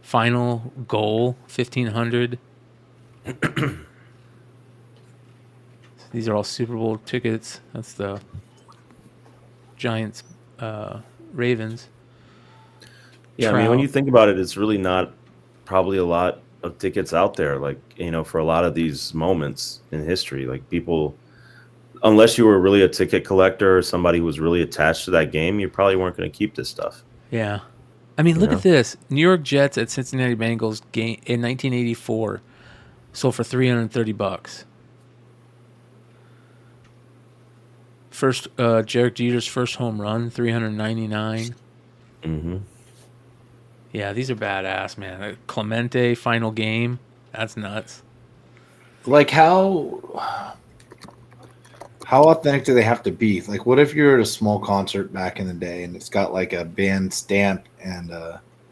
final goal, $1,500. These are all Super Bowl tickets. That's the Giants, Ravens. Yeah, I mean, when you think about it, it's really not probably a lot of tickets out there. Like, you know, for a lot of these moments in history, like people, unless you were really a ticket collector or somebody who was really attached to that game, you probably weren't going to keep this stuff. Yeah. I mean, look at this. New York Jets at Cincinnati Bengals game in 1984 sold for $330. First, Derek Jeter's first home run, $399. Mm-hmm. Yeah, these are badass, man. Clemente final game, that's nuts. Like how authentic do they have to be? Like, what if you're at a small concert back in the day and it's got like a band stamp and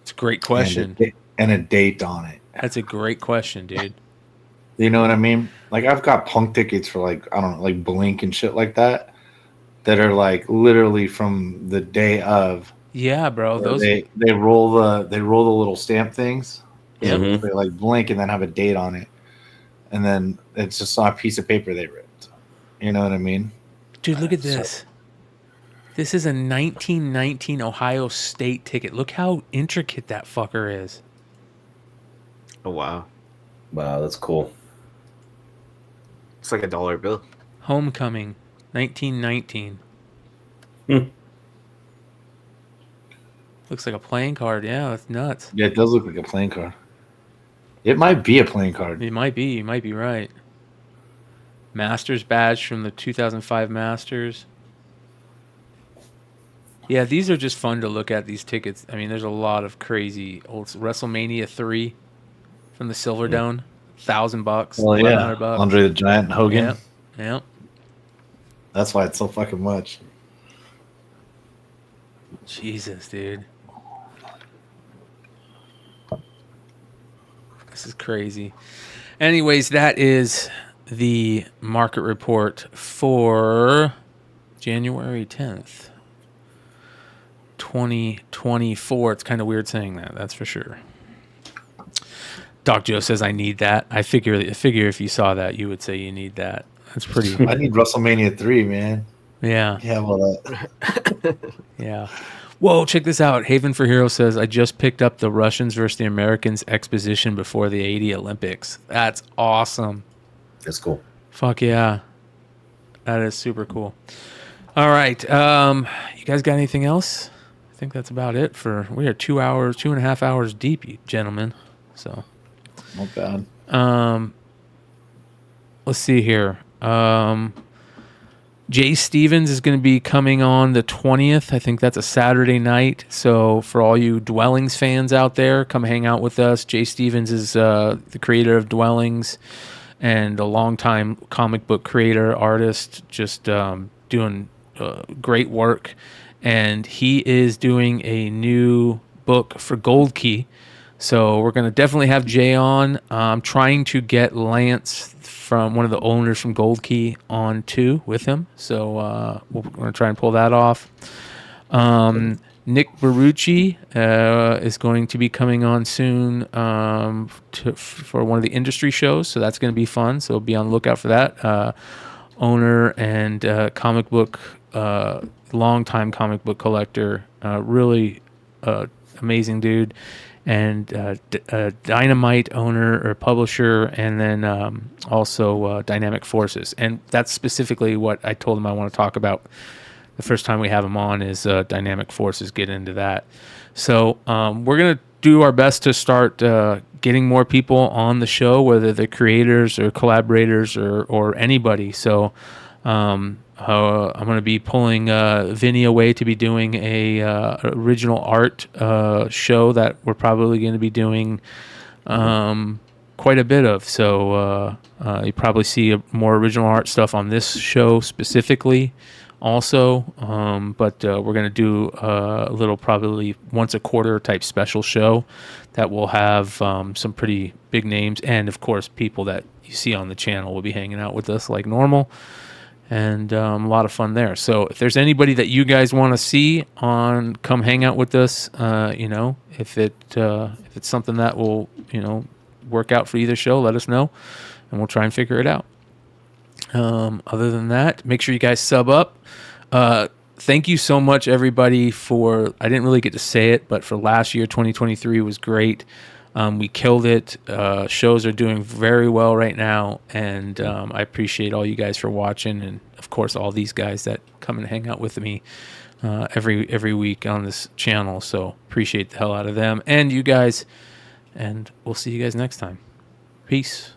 it's a great question and a date on it? That's a great question, dude. You know what I mean? Like, I've got punk tickets for like, I don't know, like Blink and shit like that are like literally from the day of. Yeah, bro. Those they roll the little stamp things. Yeah, Mm-hmm. They like blink and then have a date on it, and then it's just on a piece of paper they ripped. You know what I mean? Dude, look at this. This is a 1919 Ohio State ticket. Look how intricate that fucker is. Oh wow! Wow, that's cool. It's like $1 bill. Homecoming, 1919. Looks like a playing card. Yeah, that's nuts. Yeah, it does look like a playing card. It might be a playing card. It might be. You might be right. Masters badge from the 2005 Masters. Yeah, these are just fun to look at, these tickets. I mean, there's a lot of crazy old WrestleMania 3 from the Silverdome, $1,000, Well, yeah, $1,100. Andre the Giant, Hogan. Yeah. That's why it's so fucking much. Jesus, dude. This is crazy. Anyways, that is the market report for January 10th, 2024. It's kind of weird saying that, that's for sure. Doc Joe says, I need that. I figure if you saw that, you would say you need that. That's pretty. I need WrestleMania 3, man. Yeah. Yeah, well, that. Yeah. Whoa, check this out. Haven for Hero says, I just picked up the Russians versus the Americans exposition before the 80 Olympics. That's awesome. That's cool. Fuck yeah. That is super cool. All right. You guys got anything else? I think that's about it we are 2.5 hours deep, you gentlemen. So Not bad. Let's see here. Jay Stevens is going to be coming on the 20th. I think that's a Saturday night. So for all you Dwellings fans out there, come hang out with us. Jay Stevens is the creator of Dwellings and a longtime comic book creator, artist, just doing great work. And he is doing a new book for Gold Key. So we're going to definitely have Jay on. I'm trying to get Lance from one of the owners from Gold Key on too with him. So we're going to try and pull that off. Nick Barucci is going to be coming on soon for one of the industry shows. So that's going to be fun. So be on the lookout for that. Owner and comic book, longtime comic book collector. Really amazing dude. And Dynamite owner or publisher, and then also Dynamic Forces. And that's specifically what I told him I want to talk about the first time we have him on is Dynamic Forces, get into that. So we're going to do our best to start getting more people on the show, whether they're creators or collaborators or anybody. So I'm going to be pulling Vinny away to be doing a original art show that we're probably going to be doing quite a bit of. So you probably see more original art stuff on this show specifically also. But we're going to do a little probably once a quarter type special show that will have some pretty big names. And, of course, people that you see on the channel will be hanging out with us like normal. And a lot of fun there. So if there's anybody that you guys want to see on, come hang out with us. If it's something that will work out for either show, let us know, and we'll try and figure it out. Other than that, make sure you guys sub up. Thank you so much, everybody, for I didn't really get to say it, but for last year, 2023 was great. We killed it. Shows are doing very well right now, and I appreciate all you guys for watching, and of course all these guys that come and hang out with me every week on this channel. So appreciate the hell out of them and you guys, and we'll see you guys next time. Peace.